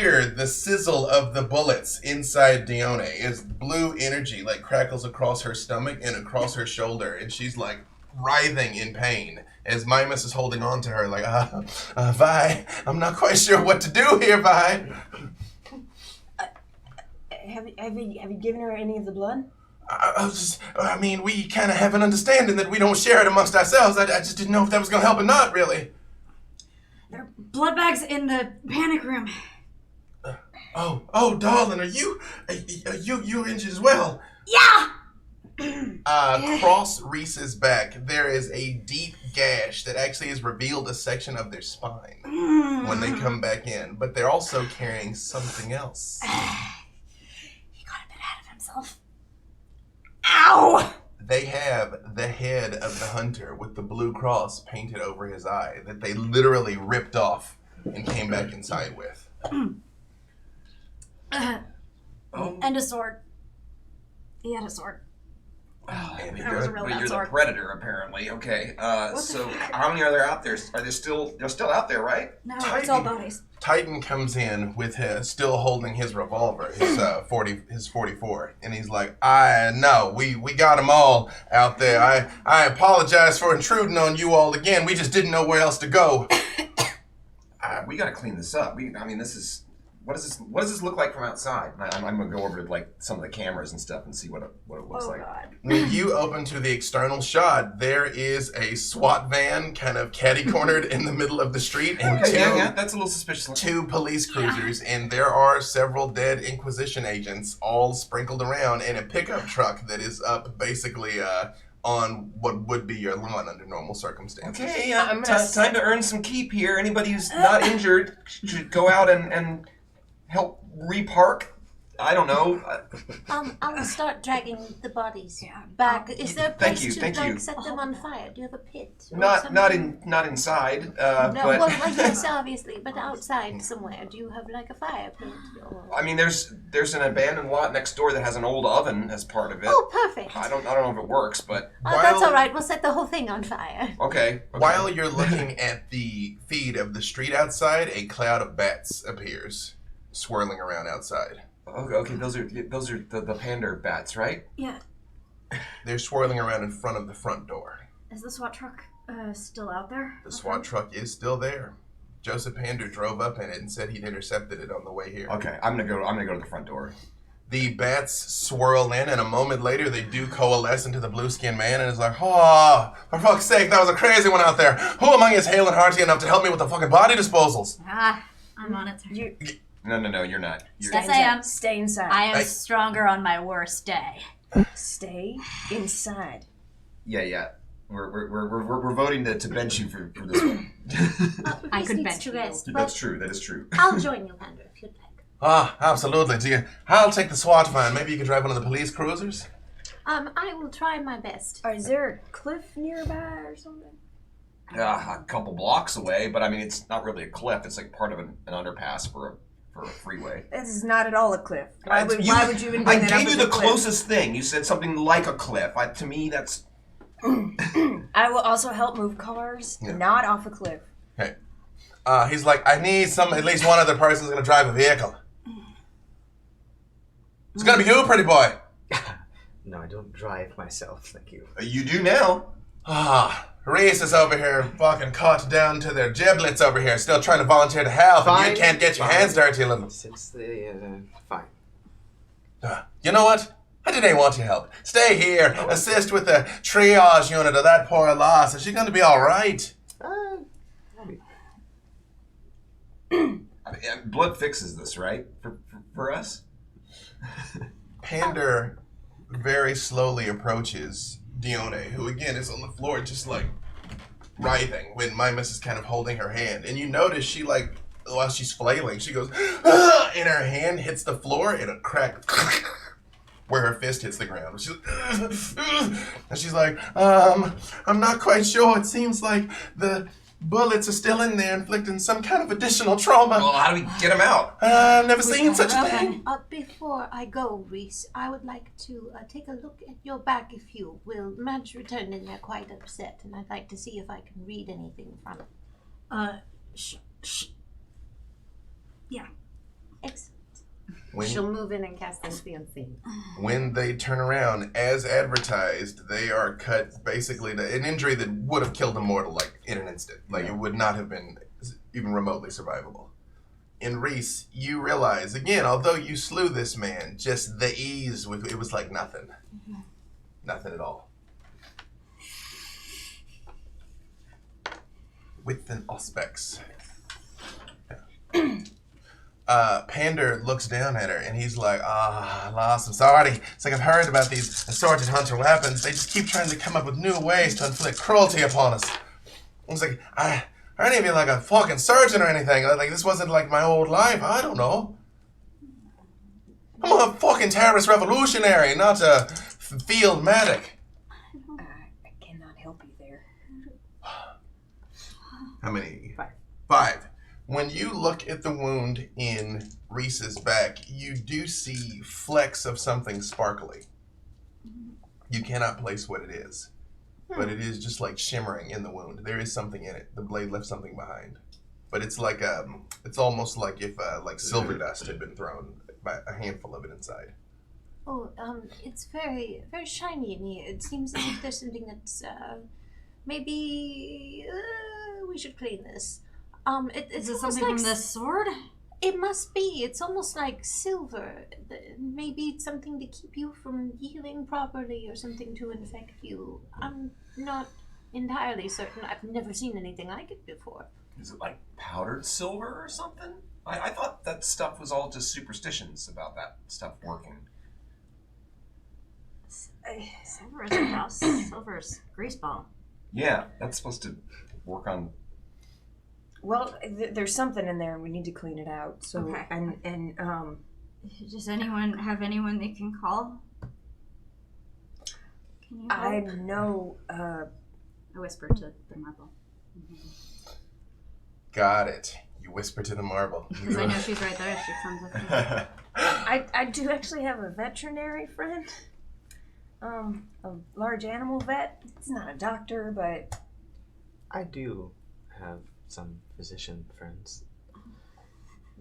hear the sizzle of the bullets inside Dione as blue energy like crackles across her stomach and across her shoulder, and she's like writhing in pain as Mimus is holding on to her like, Vi, I'm not quite sure what to do here, Vi. Have you given her any of the blood? I mean, we kind of have an understanding that we don't share it amongst ourselves. I just didn't know if that was going to help or not, really. There are blood bags in the panic room. Darling, are you injured as well? Yeah! Across Reese's back, there is a deep gash that actually has revealed a section of their spine when they come back in, but they're also carrying something else. He got a bit ahead of himself. Ow! They have the head of the hunter with the blue cross painted over his eye that they literally ripped off and came back inside with. And a sword. He had a sword. And That was a real But bad you're sword. the predator, apparently. Okay. So how many are there out there? Are they still? They're still out there, right? No, it's all bodies. Titan comes in with still holding his revolver, his 44, and he's like, "I know, we got them all out there. I apologize for intruding on you all again. We just didn't know where else to go." We got to clean this up. This is. What does this look like from outside? I'm gonna go over to like some of the cameras and stuff and see what it looks like. God. When you open to the external shot, there is a SWAT van kind of catty-cornered in the middle of the street, and That's a little suspicious. two police cruisers, and there are several dead Inquisition agents all sprinkled around in a pickup truck that is up basically on what would be your lawn under normal circumstances. Okay, time to earn some keep here. Anybody who's not injured should go out and help repark. I don't know. I will start dragging the bodies back. Is there a place Thank you. set them on fire? Do you have a pit? or Not something? inside. No, but well, yes, obviously, but outside somewhere. Do you have like a fire pit? Or... I mean, there's an abandoned lot next door that has an old oven as part of it. Oh, perfect. I don't know if it works, but That's all right. We'll set the whole thing on fire. okay. While you're looking at the feed of the street outside, a cloud of bats appears, swirling around outside. Okay, those are the panda bats, right? Yeah. They're swirling around in front of the front door. Is the SWAT truck still out there? The SWAT truck is still there. Joseph Pander drove up in it and said he'd intercepted it on the way here. Okay, I'm gonna go to the front door. The bats swirl in, and a moment later they do coalesce into the blue-skinned man, and is like, "Oh, for fuck's sake, that was a crazy one out there. Who among you is hale and hearty enough to help me with the fucking body disposals?" I'm on it, sir. No, you're not. Yes, I am. Stay inside. I am stronger on my worst day. Stay inside. Yeah. We're voting to bench you for this one. I could Needs bench to you. rest, but That's true. That is true. I'll join you, Pander, if you'd like. Absolutely. I'll take the SWAT van. Maybe you could drive one of the police cruisers? I will try my best. Is there a cliff nearby or something? A couple blocks away, but I mean, it's not really a cliff. It's like part of an underpass for a freeway. This is not at all a cliff. Why would you even bring I that up gave you as the a cliff? closest thing. You said something like a cliff. To me, that's... I will also help move cars, not off a cliff. Okay. He's like, "I need at least one other person's going to drive a vehicle." It's going to be you, pretty boy. No, I don't drive myself, thank you. You do now. Reese is over here fucking caught down to their giblets over here, still trying to volunteer to help, and you can't get your hands dirty, little... Since the, fine. You know what? I didn't want your help. Stay here, assist with the triage unit of that poor lass. Is she going to be all right? Blood fixes this, right? For us? Pander very slowly approaches Dione, who again is on the floor just like writhing when Mimus is kind of holding her hand. And you notice she while she's flailing, she goes, "Ah!" and her hand hits the floor and a crack where her fist hits the ground. She's like, I'm not quite sure. It seems like the bullets are still in there, inflicting some kind of additional trauma. Well, how do we get them out? I've never seen such a thing. Before I go, Reese, I would like to take a look at your back, if you will. Madge returned in there quite upset, and I'd like to see if I can read anything from it. Yeah. She'll move in and cast Sense the Unseen. When they turn around, as advertised, they are cut basically to an injury that would have killed a mortal like in an instant. Like it would not have been even remotely survivable. In Reese, you realize again, although you slew this man, just the ease with it was like nothing, nothing at all. With an auspex. Pander looks down at her and he's like, Lost, I'm sorry. It's like I've heard about these assorted hunter weapons. They just keep trying to come up with new ways to inflict cruelty upon us. It's like, are any of you like a fucking surgeon or anything? Like, this wasn't like my old life. I don't know. I'm a fucking terrorist revolutionary, not a field medic. I cannot help you there. How many? 5. 5. When you look at the wound in Reese's back, you do see flecks of something sparkly. You cannot place what it is, but it is just like shimmering in the wound. There is something in it. The blade left something behind, but it's like it's almost like if like silver dust had been thrown by a handful of it inside. Oh, it's very, very shiny in here. It seems as if there's something that's, maybe, we should clean this. It's Is it almost something like from this sword? It must be. It's almost like silver. Maybe it's something to keep you from healing properly or something to infect you. I'm not entirely certain. I've never seen anything like it before. Is it like powdered silver or something? I thought that stuff was all just superstitions about that stuff working. Silver is a house. Silver is greaseball. Yeah, that's supposed to work on. Well, there's something in there and we need to clean it out. So Okay. and Does anyone have anyone they can call? Can you I help? know I whispered to the marble. Got it. You whisper to the marble. Because I know she's right there. She comes with me. I do actually have a veterinary friend. A large animal vet. It's not a doctor, but I do have some physician friends.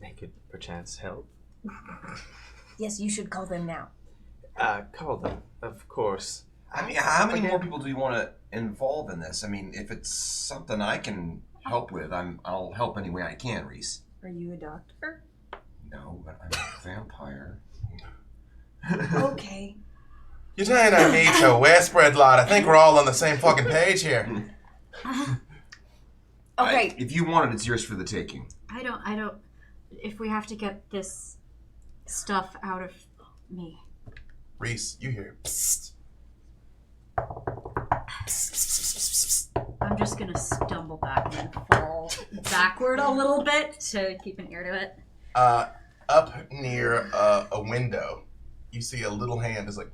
They could perchance help. yes, you should call them now. Call them, of course. I mean, how many more people do you want to involve in this? I mean, if it's something I can help with, I'll help any way I can, Reese. Are you a doctor? No, but I'm a vampire. Okay. You're telling I need to whisper a lot. I think we're all on the same fucking page here. Okay. If you want it, it's yours for the taking. I don't. If we have to get this stuff out of me. Reese, you hear psst. I'm just gonna stumble back and fall backward a little bit to keep an ear to it. Up near a window, you see a little hand is like,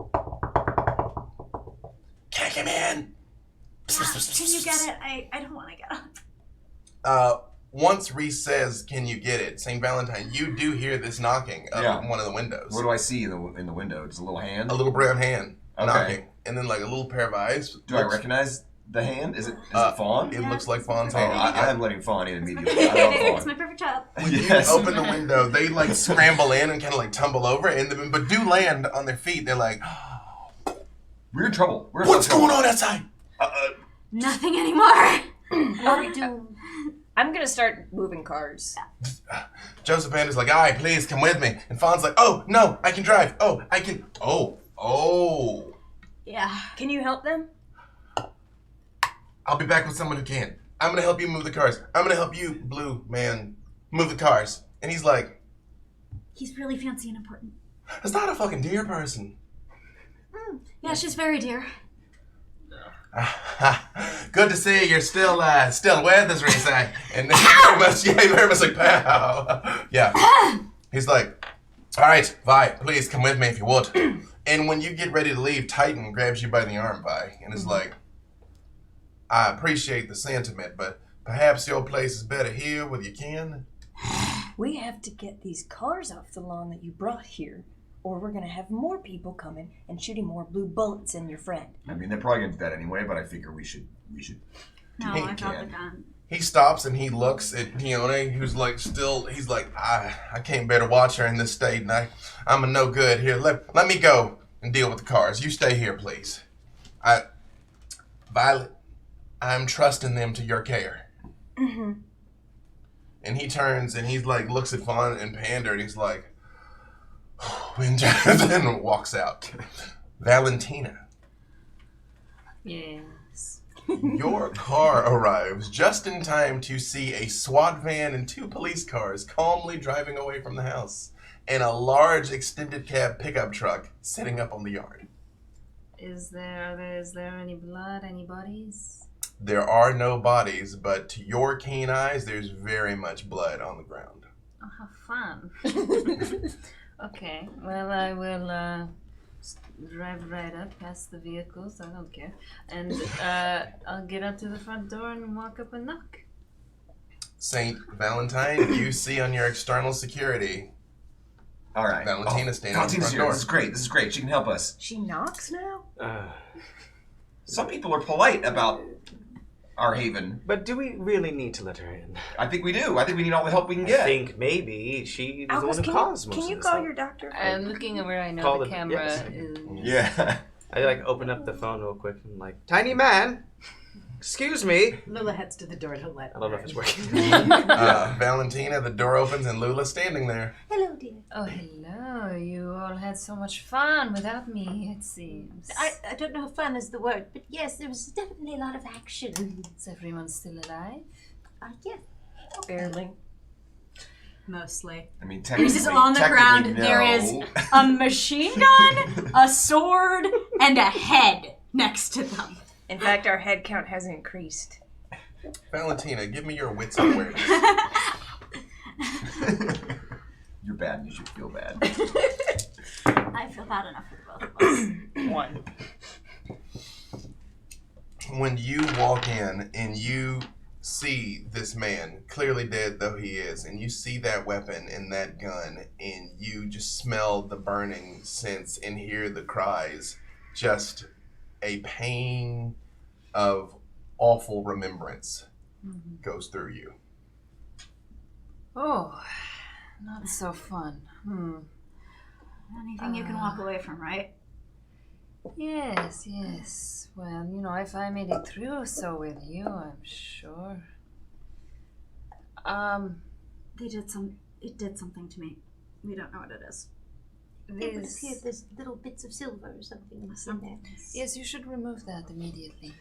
can't come in. Can you get it? I don't want to get up. Once Reese says, can you get it, St. Valentine, you do hear this knocking up one of the windows. What do I see in the window? Just a little hand? A little brown hand Okay. knocking. And then like a little pair of eyes. Do I recognize the hand? Is it Fawn? It looks like Fawn's Oh, hand. I am letting Fawn in immediately. I love It's Fawn. my perfect child. When you Yes. open the window, they like scramble in and kind of like tumble over, and but do land on their feet. They're like, We're in trouble. We're in what's trouble. going on outside? Nothing anymore. What we do? I'm gonna start moving cars. Joseph Ander's like, aye, please come with me. And Fawn's like, oh, no, I can drive. Oh, I can. Oh. Yeah. Can you help them? I'll be back with someone who can. I'm going to help you move the cars. I'm going to help you, blue man, move the cars. And he's like, He's really fancy and important. that's not a fucking deer person. Yeah, she's very dear. Good to see you're still with us, Reese. And he very much like, pow. Yeah. He's like, all right, Vi, please come with me if you would. And when you get ready to leave, Titan grabs you by the arm, Vi, and is like, I appreciate the sentiment, but perhaps your place is better here with your kin. We have to get these cars off the lawn that you brought here, or we're gonna have more people coming and shooting more blue bullets in your friend. I mean, they're probably going to do that anyway, but I figure we should. No, Hey, I got the Ken. gun. He stops and he looks at Dione, who's like still, he's like, I can't bear to watch her in this state, and I'm a no good here. Let me go and deal with the cars. You stay here, please. Violet, I'm trusting them to your care. Mm-hmm. And he turns and he's like, looks at Fawn and Panda, and he's like, and then walks out. Valentina. Yes. Your car arrives just in time to see a SWAT van and 2 police cars calmly driving away from the house, and a large extended cab pickup truck sitting up on the yard. Is there any blood, any bodies? There are no bodies, but to your keen eyes, there's very much blood on the ground. Oh, how fun. Okay, well, I will drive right up past the vehicles, I don't care, and I'll get up to the front door and walk up and knock. Saint Valentine, you see on your external security, All right. Valentina standing on the Valentina's front here. door. This is great. She can help us. She knocks now? Some people are polite about our haven. But do we really need to let her in? I think we do. I think we need all the help we can I get. think maybe she is the one Albus, who caused most can of you this. call your doctor? I'm looking at where I know Call the it- camera yes. is. Yeah. I like open up the phone real quick and like, tiny man, excuse me. Lula heads to the door to let I don't know if it's working. Valentina, the door opens and Lula's standing there. Hello, dear. Oh, hello. You all had so much fun without me, it seems. I don't know if fun is the word, but yes, there was definitely a lot of action. Is everyone still alive? Yeah. Barely. Mostly. I mean, This is on the ground. no. There is a machine gun, a sword, and a head next to them. In fact, our head count has increased. Valentina, give me your wits and awareness. You're bad and you should feel bad. I feel bad enough for both of us. 1. When you walk in and you see this man, clearly dead though he is, and you see that weapon and that gun, and you just smell the burning scents and hear the cries, just a pain of awful remembrance goes through you. Oh, not so fun. Anything you can walk away from, right? Yes, yes. Well, you know, if I made it through so with you, I'm sure. It did something to me. We don't know what it is. It would This, appear there's little bits of silver or something in there. yes, you should remove that immediately.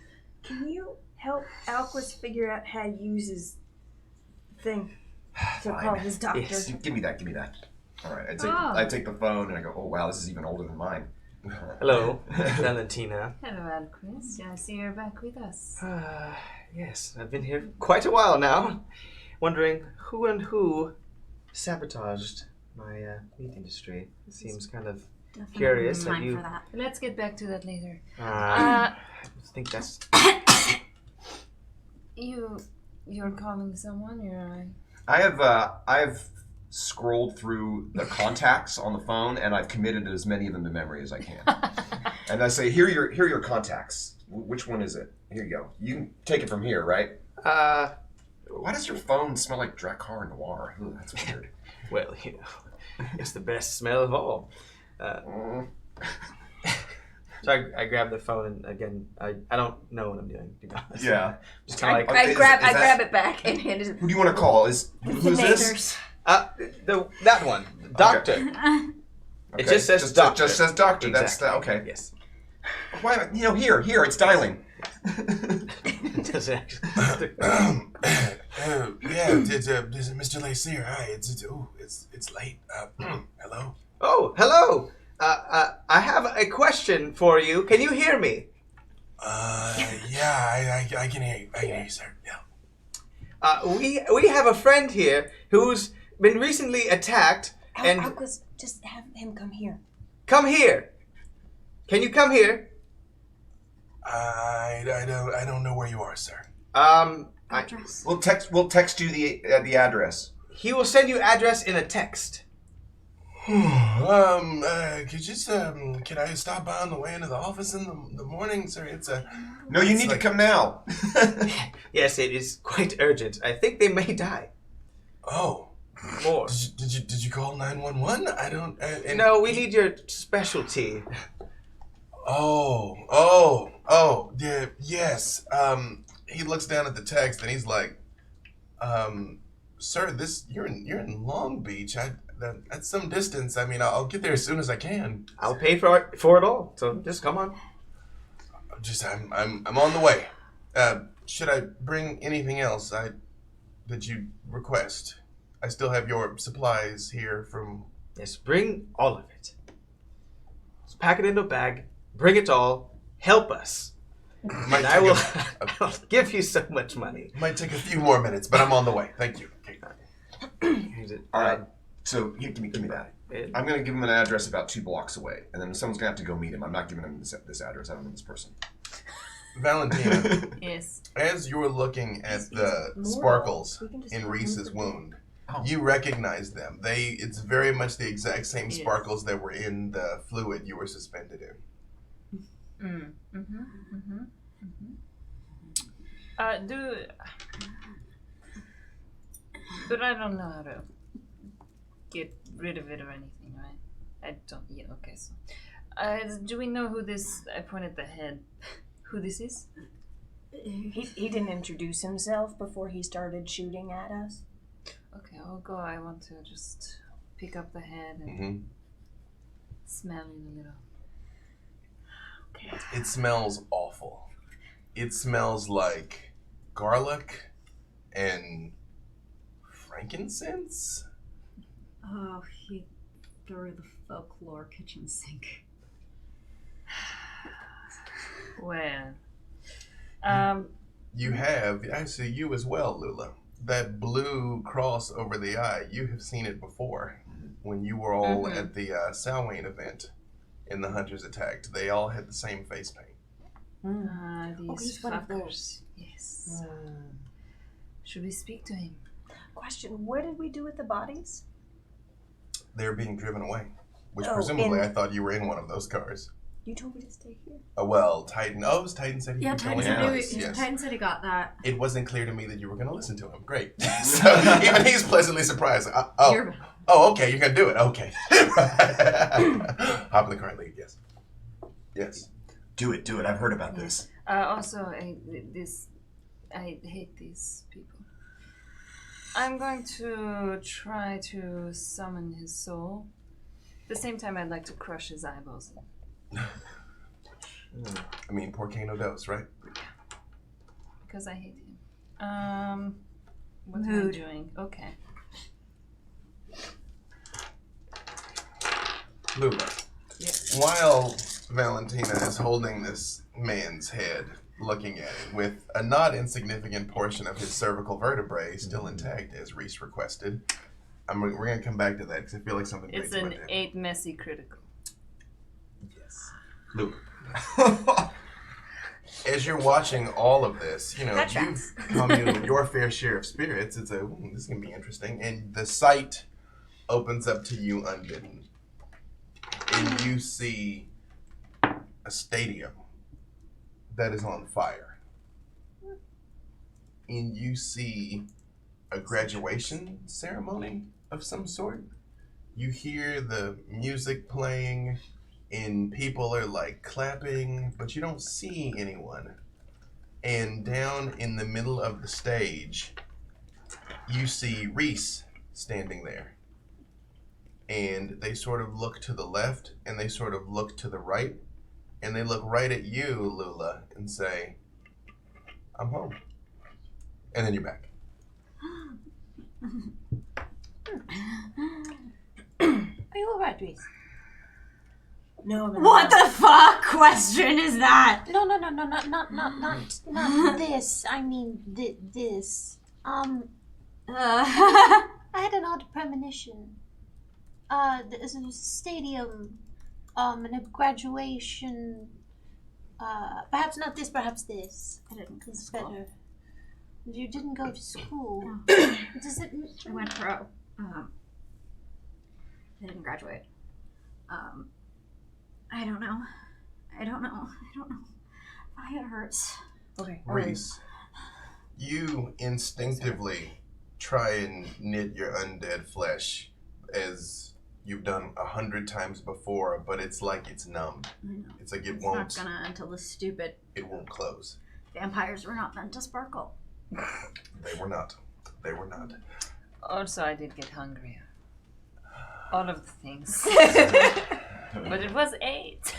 Can you help Alquist figure out how to use his thing to call his doctor? Yes. Give me that. All right. Oh. I take the phone and I go, oh, wow, this is even older than mine. Hello, Valentina. Hello, Alquist. I see you're back with us. Yes, I've been here quite a while now. Wondering who sabotaged my meat industry. It seems kind of curious that you... Let's get back to that later. I think that's... You're calling someone? I've scrolled through the contacts on the phone and I've committed as many of them to memory as I can. And I say, here are your contacts. Which one is it? Here you go. You can take it from here, right? Why does your phone smell like Drakkar Noir? Ooh, that's weird. Well, you know, it's the best smell of all. So I grab the phone and again, I don't know what I'm doing, to be honest. Yeah. Just kind of like... Okay, I grab that- it back and hand it. Who do you want to call? Who's this? that one. Doctor. Okay. It just says doctor. Just says doctor. That's Exactly. okay. Yes. Why? Here, it's dialing. It doesn't actually... Yeah, it's Mr. Lacier. Hi, it's late. Hello. Oh, hello. I have a question for you. Can you hear me? Yeah, I can hear you. I can hear you, sir. Yeah. We have a friend here who's been recently attacked and... Alquist, just have him come here. Come here. Can you come here? I don't know where you are, sir. We'll text you the address. He will send you address in a text. Could you can I stop by on the way into the office in the morning, sir? No, you It's need like- to come now. Yes, it is quite urgent. I think they may die. Oh, More. did you call 911? I don't. No, we need your specialty. Yeah, yes. He looks down at the text and he's like, sir, you're in Long Beach. That's some distance. I mean, I'll get there as soon as I can. I'll pay for it all. So just come on. I'm on the way. Should I bring anything else that you request? I still have your supplies here from. Yes, bring all of it. Just pack it in a bag. Bring it all. Help us. Might And I will take I'll give you so much money. Might take a few more minutes, but I'm on the way. Thank you. Okay. All right. So give me that. It- I'm gonna give him an address about 2 blocks away, and then someone's gonna have to go meet him. I'm not giving him this address. I don't know this person. Valentina, Yes. as you're looking at the more. sparkles We can just in have Reese's them. wound, Oh. you recognize them. It's very much the exact same Yes. sparkles that were in the fluid you were suspended in. But I don't know how to get rid of it or anything, right? I don't. Yeah. Okay. So, do we know who this? I pointed the head. Who this is? He didn't introduce himself before he started shooting at us. Okay, I'll go. I want to just pick up the head and Mm-hmm. smell it a little. It smells awful. It smells like garlic and frankincense. Oh, he threw the folklore kitchen sink. Well, You have, actually, you as well, Lula. That blue cross over the eye, you have seen it before. When you were all Mhm. at the Samhain event in the Hunters Attacked, they all had the same face paint. these he's one of fuckers. Yes. Should we speak to him? Question: what did we do with the bodies? They're being driven away. Which Oh, presumably in- I thought you were in one of those cars. You told me to stay here. Well, Titan. Oh, it was Titan said he Yeah, was Titan going said, out. he, Titan said he got that. It wasn't clear to me that you were going to listen to him. Great. So even he's pleasantly surprised. You're- Okay, you're going to do it. Okay. Hop in the car and leave. Yes. Yes. Do it. I've heard about this. Also, I hate these people. I'm going to try to summon his soul. At the same time, I'd like to crush his eyeballs. I mean, por qué no dos, right? Because I hate him. What am I Mood. doing? Okay. Lula. Yes. While Valentina is holding this man's head, looking at it, with a not insignificant portion of his cervical vertebrae still intact, as Reese requested, we're going to come back to that because I feel like something It's great's an about to 8 messy critical. Yes. Luke. As you're watching all of this, That you've tracks. communed your fair share of spirits. This is going to be interesting. And the sight opens up to you unbidden. And you see a stadium that is on fire. And you see a graduation ceremony of some sort. You hear the music playing and people are like clapping, but you don't see anyone. And down in the middle of the stage, you see Reese standing there. And they sort of look to the left and they sort of look to the right. And they look right at you, Lula, and say, I'm home. And then you're back. Are you alright, Reese? No. What the fuck question is that? No, not this. I mean, this. I had an odd premonition. There's a stadium, and a graduation. Perhaps not this, perhaps this. I didn't go to It's school. better. You didn't go to school. Does it? I went pro. They didn't graduate. I don't know. My head hurts. Okay. Reese, you instinctively try and knit your undead flesh as you've done 100 times before, but it's like it's numb. I know. It's like It's not gonna until the stupid it won't close. vampires were not meant to sparkle. They were not. They were not. Also, I did get hungrier. All of the things. But it was 8.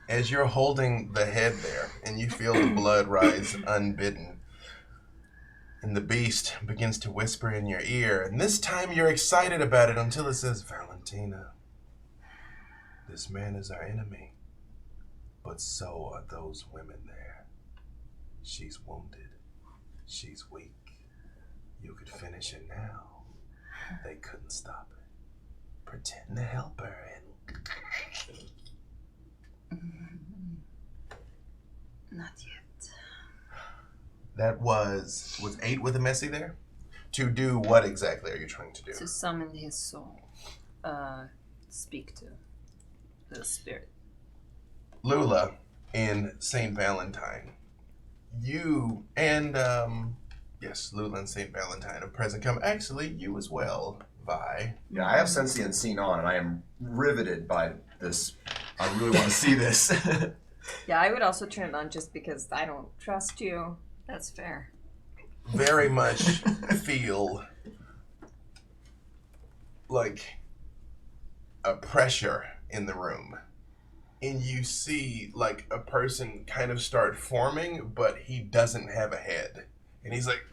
As you're holding the head there and you feel the blood rise unbidden, and the beast begins to whisper in your ear, and this time you're excited about it until it says, Valentina, this man is our enemy, but so are those women there. She's wounded. She's weak. You could finish it now. They couldn't stop it. Pretend to help her and... Not yet. That was 8 with a messy there? To do what exactly are you trying to do? To summon his soul. Speak to the spirit. Lula in St. Valentine. You and, yes, Lula and St. Valentine of present come. Actually, you as well, Vi. Yeah, I have Sense the Unseen on, and I am riveted by this. I really want to see this. Yeah, I would also turn it on just because I don't trust you. That's fair. Very much feel like a pressure in the room. And you see like a person kind of start forming, but he doesn't have a head. And he's like,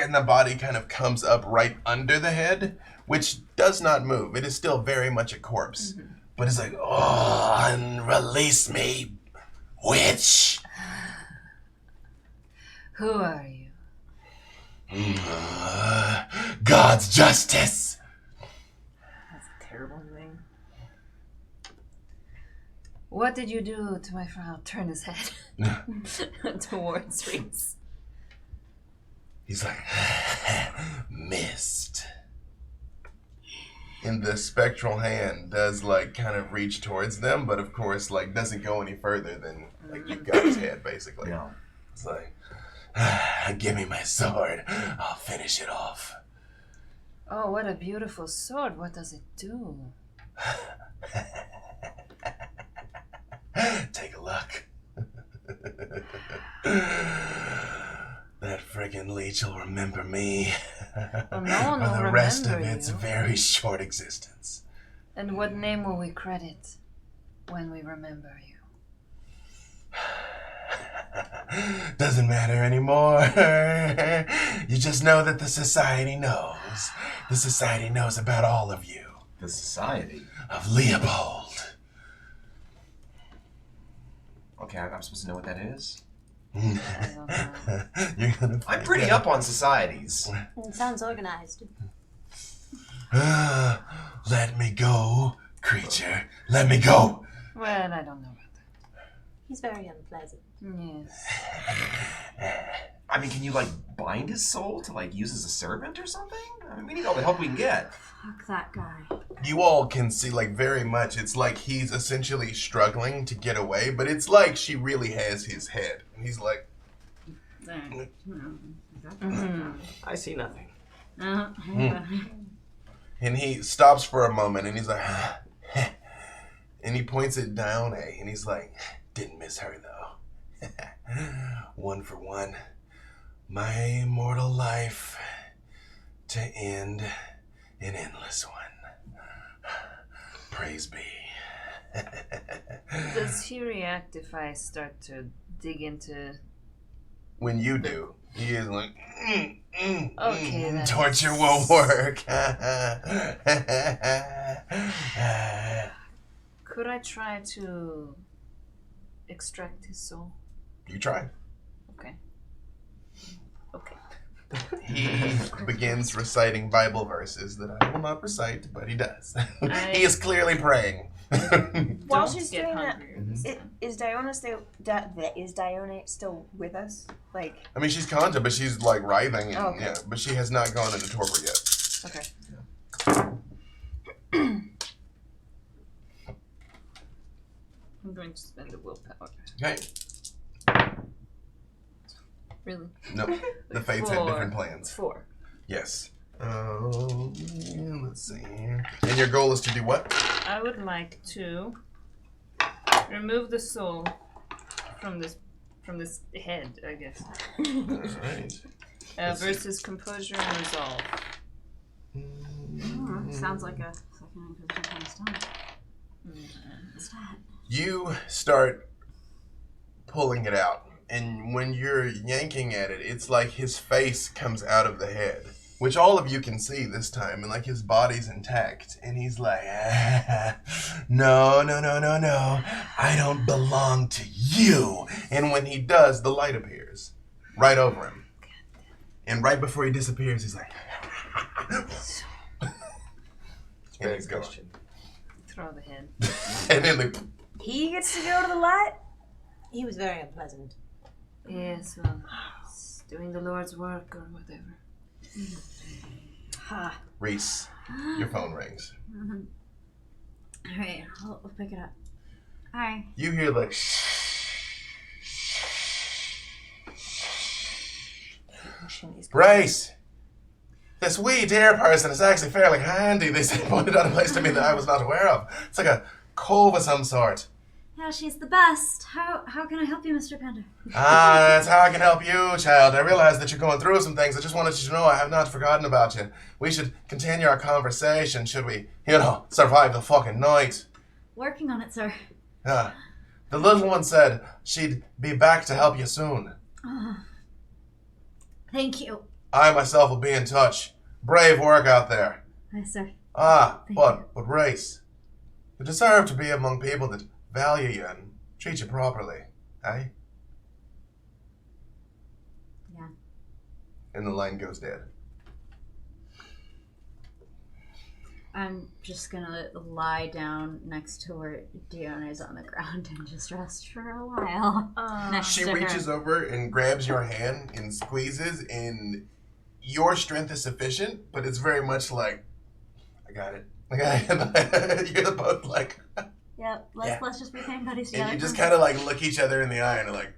and the body kind of comes up right under the head, which does not move. It is still very much a corpse. Mm-hmm. But it's like, oh, and release me, witch. Who are you? God's justice. That's a terrible thing. What did you do to my friend? I'll turn his head towards Reese. He's like, missed. And the spectral hand does like kind of reach towards them, but of course like doesn't go any further than like you got his head basically. Yeah. It's like, give me my sword. I'll finish it off. Oh, what a beautiful sword. What does it do? Take a look. That friggin' leech will remember me. Well, no one will for the rest of remember its you. very short existence. And what name will we credit when we remember you? Doesn't matter anymore. You just know that the society knows. The society knows about all of you. The society? Of Leopold. Okay, I'm supposed to know what that is? You're gonna I'm pretty up on societies. It sounds organized. Let me go, creature. Let me go. Well, I don't know about that. He's very unpleasant. Yes. I mean, can you, like, bind his soul to, like, use as a servant or something? I mean, we need all the help we can get. Fuck that guy. You all can see, like, very much, it's like he's essentially struggling to get away, but it's like she really has his head. And he's like... I see nothing. And he stops for a moment, and he's like... and he points it down, and he's like, didn't miss her, though. 1 for 1. My immortal life to end an endless one. Praise be. Does he react if I start to dig into... When you do, he is like, Okay, that's... torture won't work. Could I try to extract his soul? You try. Okay. Okay. He begins reciting Bible verses that I will not recite, but he does. He is clearly praying. While Don't she's get doing hungry. that, is Diona still with us? Like, I mean, she's conscious, but she's like writhing, and Okay. yeah, but she has not gone into torpor yet. Okay. I'm going to spend the willpower. Okay. Really? No, the Fates had different plans. 4. Yes. Let's see here. And your goal is to do what? I would like to remove the soul from this head, I guess. Alright. Versus composure and resolve. Sounds like a second inquisition kind of stuff. What's that? You start pulling it out, and when you're yanking at it, it's like his face comes out of the head, which all of you can see this time, and like his body's intact, and he's like, no, I don't belong to you. And when he does, the light appears right over him, and right before he disappears, he's like, and he's gone. Throw the head. And then like, He gets to go to the light? He was very unpleasant. Yes, well, it's doing the Lord's work or whatever. Ha. Reese, your phone rings. Alright, I'll pick it up. Hi. You hear the Grace! This wee dear person is actually fairly handy. They said pointed out a place to me that I was not aware of. It's like a cove of some sort. Yeah, she's the best. How can I help you, Mr. Panda? That's how I can help you, child. I realize that you're going through some things. I just wanted you to know I have not forgotten about you. We should continue our conversation, should we, survive the fucking night. Working on it, sir. The little one said she'd be back to help you soon. Thank you. I myself will be in touch. Brave work out there. Yes, sir. But Race, you deserve to be among people that value you and treat you properly, eh? Yeah. And the line goes dead. I'm just gonna lie down next to where Dion is on the ground and just rest for a while. Next She to her. reaches over and grabs your hand and squeezes, and your strength is sufficient, but it's very much like, I got it. You're both like, Yep, let's just be pain buddies together. and you just kind of like look each other in the eye and are like,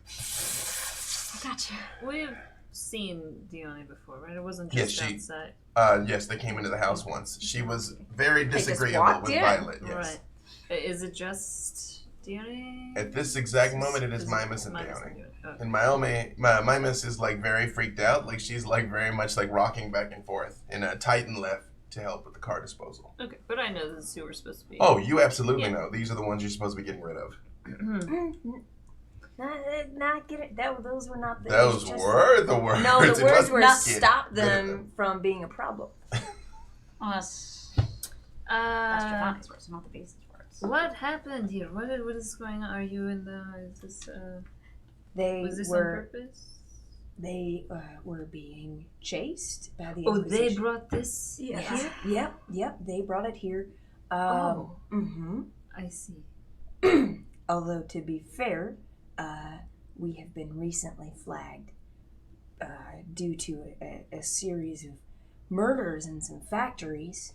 I got you. We've seen Dione before, right? It wasn't Yes, just she- outside. yes, they came into the house once. She was very just disagreeable walked with in. Violet, yes. Right. Is it just Dione? At this exact moment, it is Is Mimus and Mimus Dione. Okay. And Mimus is like very freaked out. Like she's like very much like rocking back and forth. And Titan left to help with the car disposal. Okay, but I know this is who we're supposed to be. Oh, you absolutely Yeah. know. These are the ones you're supposed to be getting rid of. Not get it. Those were not the. Those just- were the words. No, the It words wasn't were get stop rid of them from being a problem. Oh, that's Uh, Giovanni's words, not the beast's words. what happened here? What is going on? Are you in the? Is this? They Was this on were purpose? they were being chased by the Oh, they Inquisition. brought this Yes. here. Yep. They brought it here. Oh. Mm-hmm. I see. Although to be fair, we have been recently flagged due to a series of murders in some factories.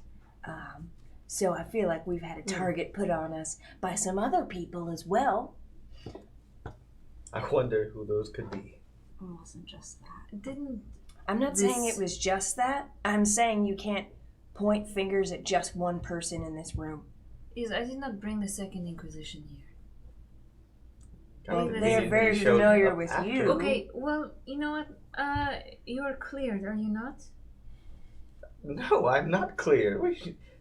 So I feel like we've had a target put on us by some other people as well. I wonder who those could be. It wasn't just that. Didn't I'm not saying it was just that. I'm saying you can't point fingers at just one person in this room. I did not bring the Second Inquisition here. Well, Maybe they're they very showed familiar up with after. you. Okay, well, you know what? You're cleared, are you not? No, I'm not clear.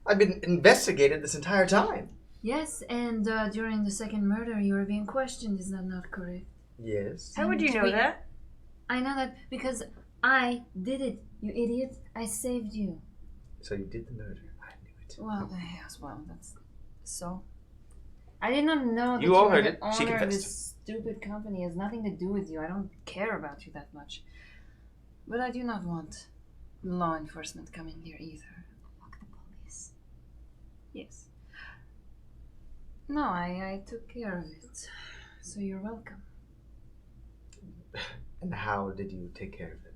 I've been investigated this entire time. Yes, and during the second murder, you were being questioned. Is that not correct? Yes. How would you know that? I know that because I did it, you idiot. I saved you. So you did the murder. I knew it. Well, yes, well, that's so. I did not know that You all were heard the it. She owner of confessed. this stupid company. It has nothing to do with you. I don't care about you that much. But I do not want law enforcement coming here either. Fuck the police. Yes. No, I took care of it. So you're welcome. And how did you take care of it?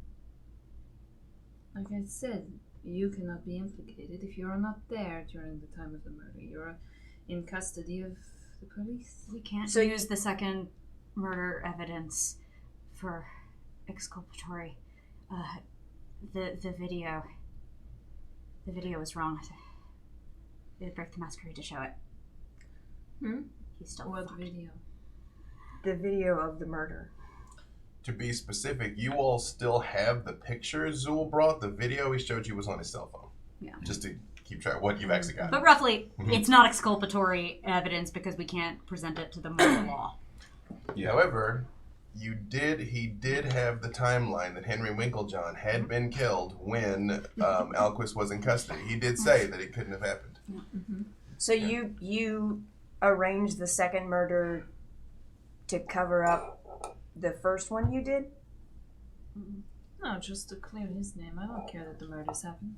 Like I said, you cannot be implicated if you're not there during the time of the murder. You're in custody of the police. We can't So- use the second murder evidence for exculpatory. The video. The video was wrong. It'd break the Masquerade to show it. He's still What fucked. video? The video of the murder. To be specific, you all still have the picture Zool brought. The video he showed you was on his cell phone. Yeah. Just to keep track of what you've actually got. But roughly, Mhm. it's not exculpatory evidence because we can't present it to the murder law. Yeah. However, he did have the timeline that Henry Winklejohn had been killed when Alquist was in custody. He did say that it couldn't have happened. So you arranged the second murder to cover up the first one you did? No, just to clear his name. I don't care that the murders happened.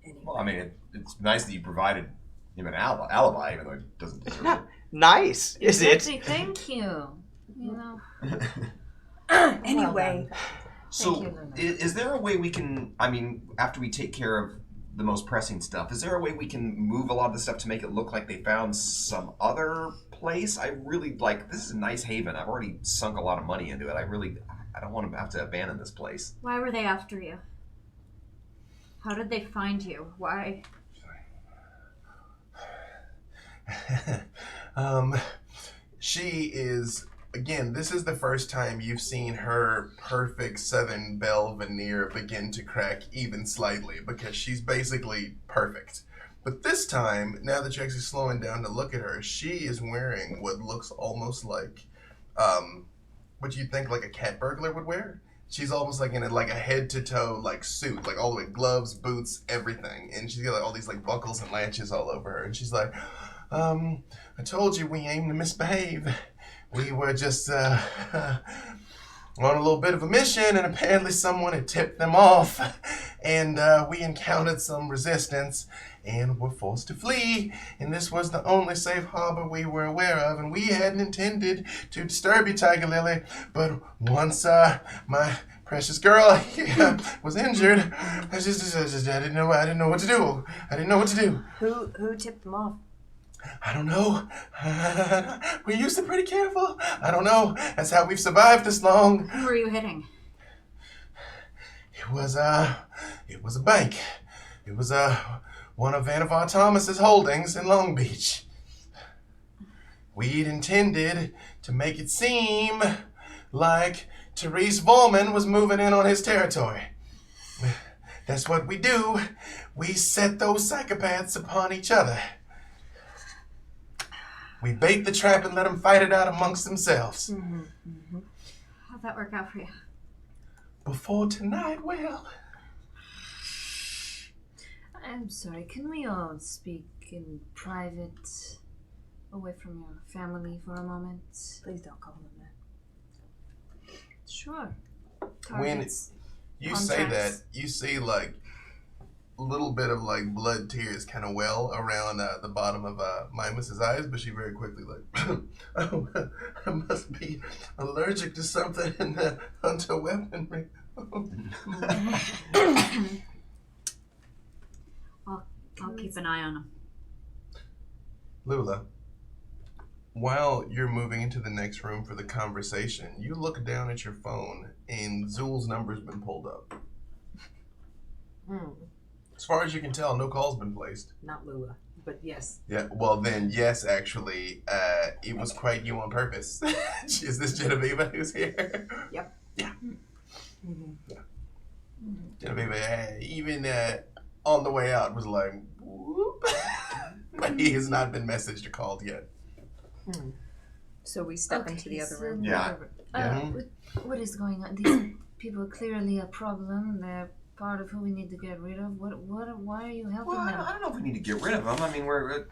Anyway. Well, I mean, it's nice that you provided him an alibi, even though he doesn't deserve it. Nice, is Exactly, it? thank you. You know. Anyway, So, Thank you, Luna. is there a way we can, I mean, after we take care of the most pressing stuff, is there a way we can move a lot of the stuff to make it look like they found some other place? I really, this is a nice haven. I've already sunk a lot of money into it. I don't want to have to abandon this place. Why were they after you? How did they find you? Why? She is, again, this is the first time you've seen her perfect Southern Belle veneer begin to crack even slightly, because she's basically perfect. But this time, now that you're actually slowing down to look at her, she is wearing what looks almost like what you'd think like a cat burglar would wear. She's almost like in a head to toe suit, all the way, gloves, boots, everything. And she's got all these buckles and latches all over her. And she's like, I told you we aimed to misbehave. We were just on a little bit of a mission, and apparently someone had tipped them off. And we encountered some resistance and were forced to flee. And this was the only safe harbor we were aware of. And we hadn't intended to disturb you, Tiger Lily. But once my precious girl was injured, I didn't know what to do. I didn't know what to do. who tipped them off? I don't know. We're usually pretty careful. I don't know. That's how we've survived this long. Who were you hitting? It was a bank. It was one of Vannevar Thomas's holdings in Long Beach. We'd intended to make it seem like Therese Volman was moving in on his territory. That's what we do. We set those psychopaths upon each other. We bait the trap and let them fight it out amongst themselves. How'd that work out for you? Before tonight, well, I'm sorry, can we all speak in private, away from your family for a moment? Please don't call them that. Sure. when Targets. you say that, Contracts. you see a little bit of blood tears kind of well around the bottom of Mimus's eyes, but she very quickly oh, I must be allergic to something in the hunter weaponry. I'll keep an eye on them. Lula, while you're moving into the next room for the conversation, you look down at your phone and Zool's number's been pulled up. As far as you can tell, no call's been placed. Not Lula, but yes. Yeah, well then, yes, actually, it was quite you on purpose. Is this Genevieve who's here? Yep. Yeah. Mm-hmm. Genevieve, even on the way out, was like, whoop. But he has not been messaged or called yet. So we step into the other room. Yeah. What is going on? These people are clearly a problem. They're part of who we need to get rid of. Why are you helping Well, them? I don't know if we need to get rid of them. I mean,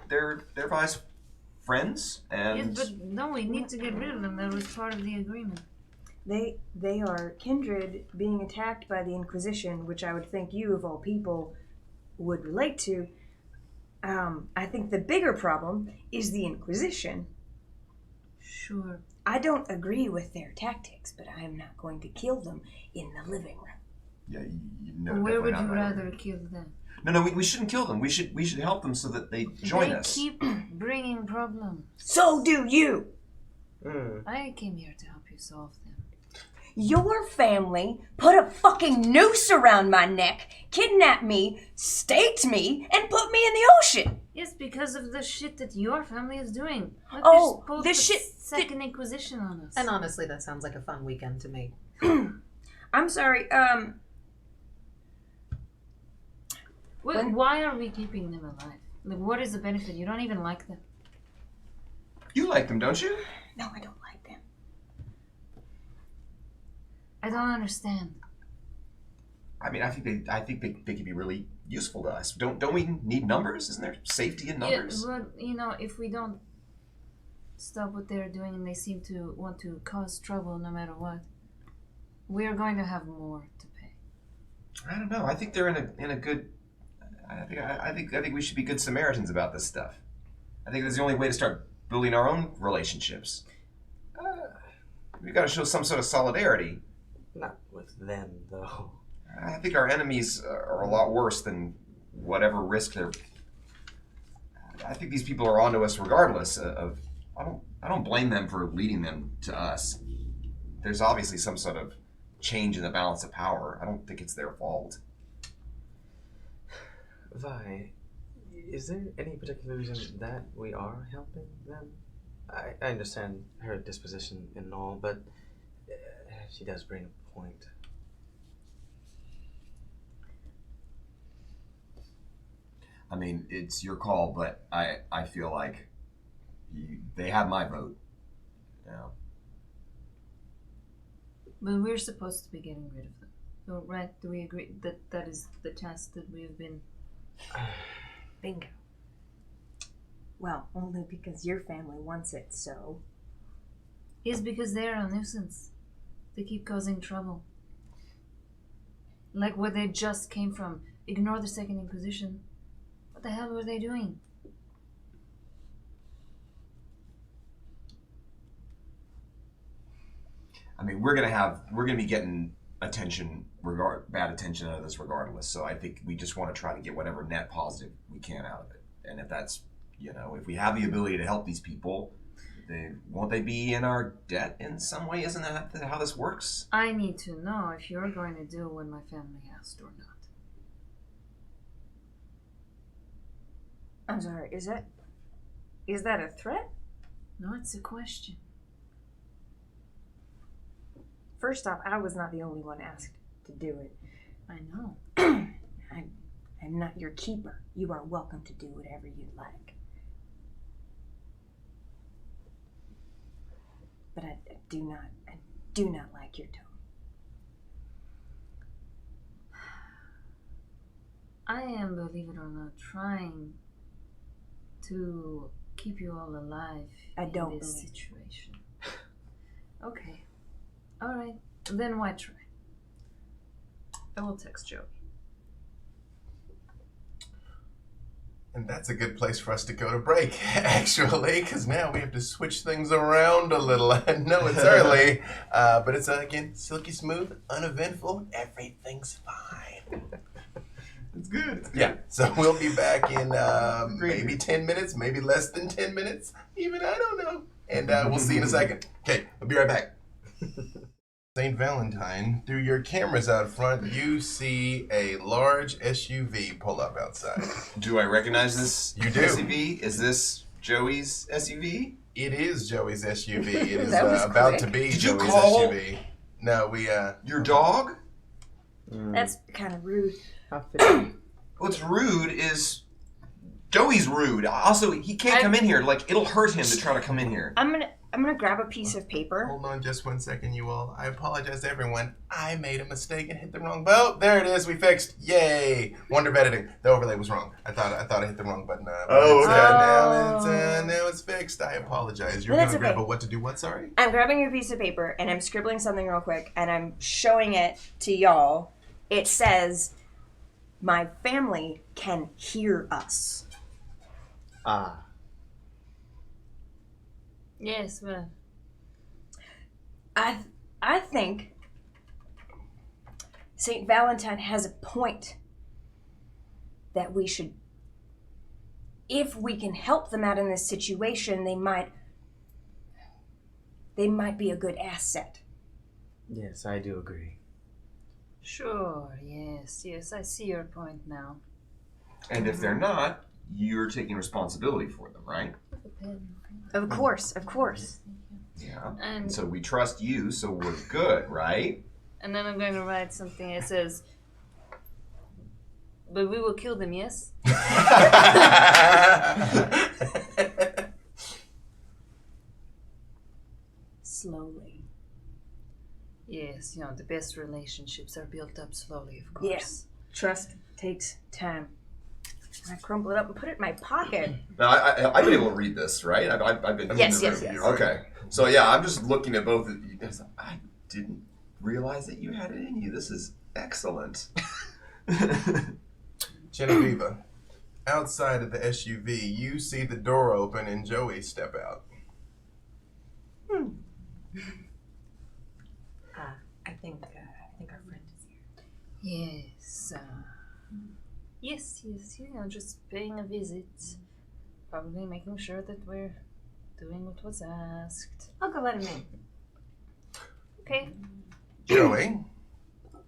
they're Vi's friends, and Yes, but no, we need to get rid of them. That was part of the agreement. They are kindred being attacked by the Inquisition, which I would think you, of all people, would relate to. I think the bigger problem is the Inquisition. Sure. I don't agree with their tactics, but I am not going to kill them in the living room. Yeah, no. Where would you definitely not rather kill them? No, we shouldn't kill them. We should help them so that they join us. They keep bringing problems. So do you. I came here to help you solve them. Your family put a fucking noose around my neck, kidnapped me, staked me, and put me in the ocean. Yes, because of the shit that your family is doing. Look, Oh, they're supposed the to shit Second Inquisition on us. And honestly, that sounds like a fun weekend to me. I'm sorry, Why are we keeping them alive? Like, what is the benefit? You don't even like them. You like them, don't you? no, I don't like them. I don't understand. I mean, I think they could be really useful to us. Don't we need numbers? Isn't there safety in numbers? Yeah, but, if we don't stop what they're doing and they seem to want to cause trouble no matter what, we are going to have more to pay. I don't know. I think they're in a good. I think we should be good Samaritans about this stuff. I think that's the only way to start building our own relationships. We've got to show some sort of solidarity. Not with them, though. I think our enemies are a lot worse than whatever risk they're. I think these people are onto us regardless of. I don't blame them for leading them to us. There's obviously some sort of change in the balance of power. I don't think it's their fault. Vi, is there any particular reason that we are helping them? I understand her disposition and all, but she does bring a point. I mean, it's your call, but I feel like they have my vote. Yeah. But we're supposed to be getting rid of them. So, right, do we agree that that is the task that we have been... Bingo. Well, only because your family wants it, so. Is because they're a nuisance. They keep causing trouble. Like where they just came from. Ignore the Second Inquisition. What the hell were they doing? I mean, we're gonna be getting bad attention out of this regardless. So I think we just want to try to get whatever net positive we can out of it. And if that's, if we have the ability to help these people, won't they be in our debt in some way? Isn't that how this works? I need to know if you're going to do what my family asked or not. I'm sorry, is that a threat? No, it's a question. First off, I was not the only one asked to do it. I know. I'm not your keeper. You are welcome to do whatever you'd like. But I do not like your tone. I am, believe it or not, trying to keep you all alive in this situation. Okay. Alright. Then why try? I will text Joey. And that's a good place for us to go to break, actually, because now we have to switch things around a little. I know it's early, but it's, again, silky smooth, uneventful, everything's fine. It's good. Yeah, so we'll be back in maybe 10 minutes, maybe less than 10 minutes, even I don't know. And we'll see you in a second. Okay, I'll be right back. St. Valentine, through your cameras out front, you see a large SUV pull up outside. Do I recognize this You do. SUV? Is this Joey's SUV? It is Joey's SUV. It is That was about quick. to be Did you Joey's call? SUV. No, we, Your dog? That's kind of rude. How fitting. What's rude is Joey's rude. Also, he can't come in here. Like, it'll hurt him to try to come in here. I'm gonna grab a piece of paper. hold on just 1 second, you all. I apologize to everyone. I made a mistake and hit the wrong button. There it is. We fixed. Yay. Wonder editing. The overlay was wrong. I thought I hit the wrong button. Oh, okay. Now it's fixed. I apologize. You're No, going to that's grab okay. a what to do what, sorry? I'm grabbing a piece of paper and I'm scribbling something real quick and I'm showing it to y'all. It says, "My family can hear us." Ah. Yes, well, I think St. Valentine has a point that we should, if we can help them out in this situation, they might be a good asset. Yes, I do agree. Sure, yes, I see your point now. And if they're not, you're taking responsibility for them, right? Of course. Yeah. And So we trust you, so we're good, right? and then I'm going to write something that says, but we will kill them, yes? Slowly. Yes, the best relationships are built up slowly, of course. Yes. Trust takes time. I crumple it up and put it in my pocket. Now, I've been able to read this, right? I've been Yes, in the yes, room. yes. Okay. So, yeah, I'm just looking at both of you guys. I didn't realize that you had it in you. This is excellent. Genevieve, outside of the SUV, you see the door open and Joey step out. I think our friend is here. Yes, yes, just paying a visit. Probably making sure that we're doing what was asked. I'll go let him in. Okay. Joey,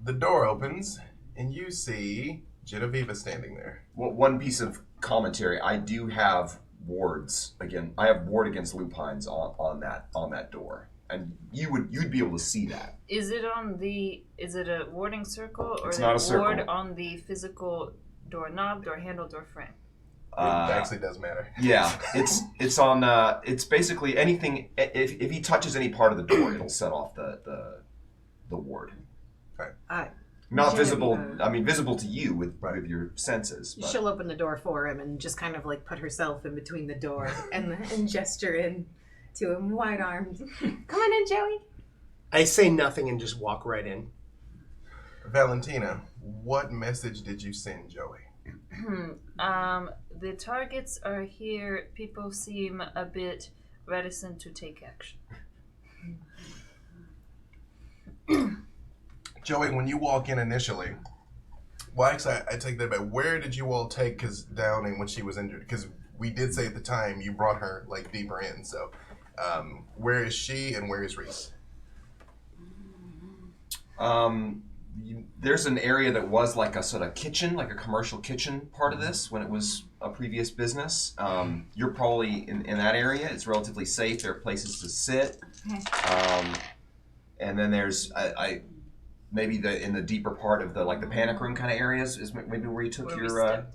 the door opens and you see Genevieve standing there. Well, one piece of commentary: I do have wards. Again, I have ward against lupines on that door, and you'd be able to see that. Is it a warding circle or It's is not a it circle. ward on the physical doorknob, door handle, door frame? It actually does matter. Yeah, it's on. It's basically anything. If he touches any part of the door, it'll set off the ward. Not visible. I mean, visible to you with your senses. But. She'll open the door for him and just kind of like put herself in between the door and gesture in to him, wide arms. Come on in, Joey. I say nothing and just walk right in. Valentina, what message did you send Joey? The targets are here. People seem a bit reticent to take action. Joey, when you walk in initially, well, actually, I take that back. Where did you all take Downing when she was injured? Because we did say at the time you brought her like deeper in. So, where is she and where is Reese? There's an area that was like a sort of kitchen, like a commercial kitchen part of this when it was a previous business. You're probably in that area. It's relatively safe. There are places to sit. Okay. And then there's maybe in the deeper part of the panic room kind of areas is maybe where you took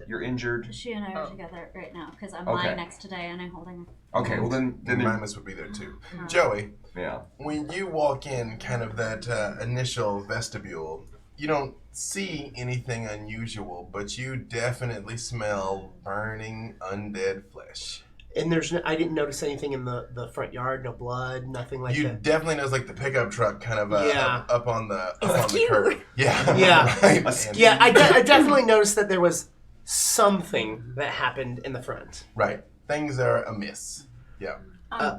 your injured. She and I are together right now because I'm Okay. lying next to Diana holding her. Okay, well then Mimus would be there too. Joey, yeah. when you walk in kind of that initial vestibule, you don't see anything unusual, but you definitely smell burning undead flesh. And I didn't notice anything in the front yard, no blood, nothing like You that. definitely notice like the pickup truck kind of Yeah. up on the cute. curb. Yeah. Yeah. Right. And- Yeah, I definitely noticed that there was something that happened in the front. Right. Things are amiss. Yeah.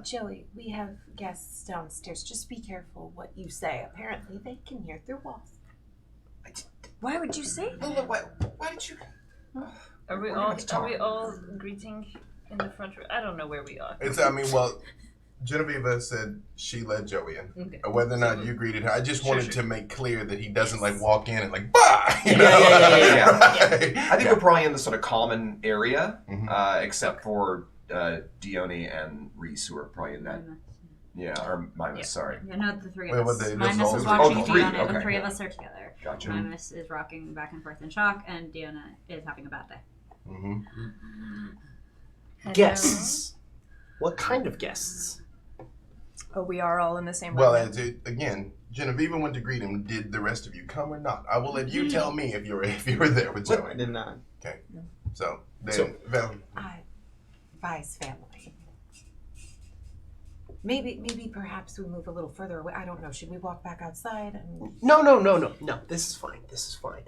Joey, we have guests downstairs. Just be careful what you say. Apparently, they can hear through walls. Why would you say that? Why did you? Are we all greeting in the front room? I don't know where we are. Genevieve said she let Joey in. Okay. Whether or not you greeted her, I just wanted Sure. to make clear that he doesn't like walk in and like bah. You know? Yeah. Right. I think we're probably in the sort of common area, Mhm. except for Dione and Reese, who are probably in that. Yeah, or Mimus, sorry. Yeah, no, the three Wait, of what, us. there's Mimus all is three? watching Oh, three, Diana. okay. The three of us are together. Gotcha. Mimus is rocking back and forth in shock, and Diana is having a bad day. Mhm. Hello? Guests. What kind of guests? Oh, we are all in the same Well, room. again, Genevieve went to greet him. Did the rest of you come or not? I will let you tell me if you were there with Joey. I did not. So then, So- Val, Vi's family. Maybe perhaps we move a little further away. I don't know. Should we walk back outside? No. This is fine.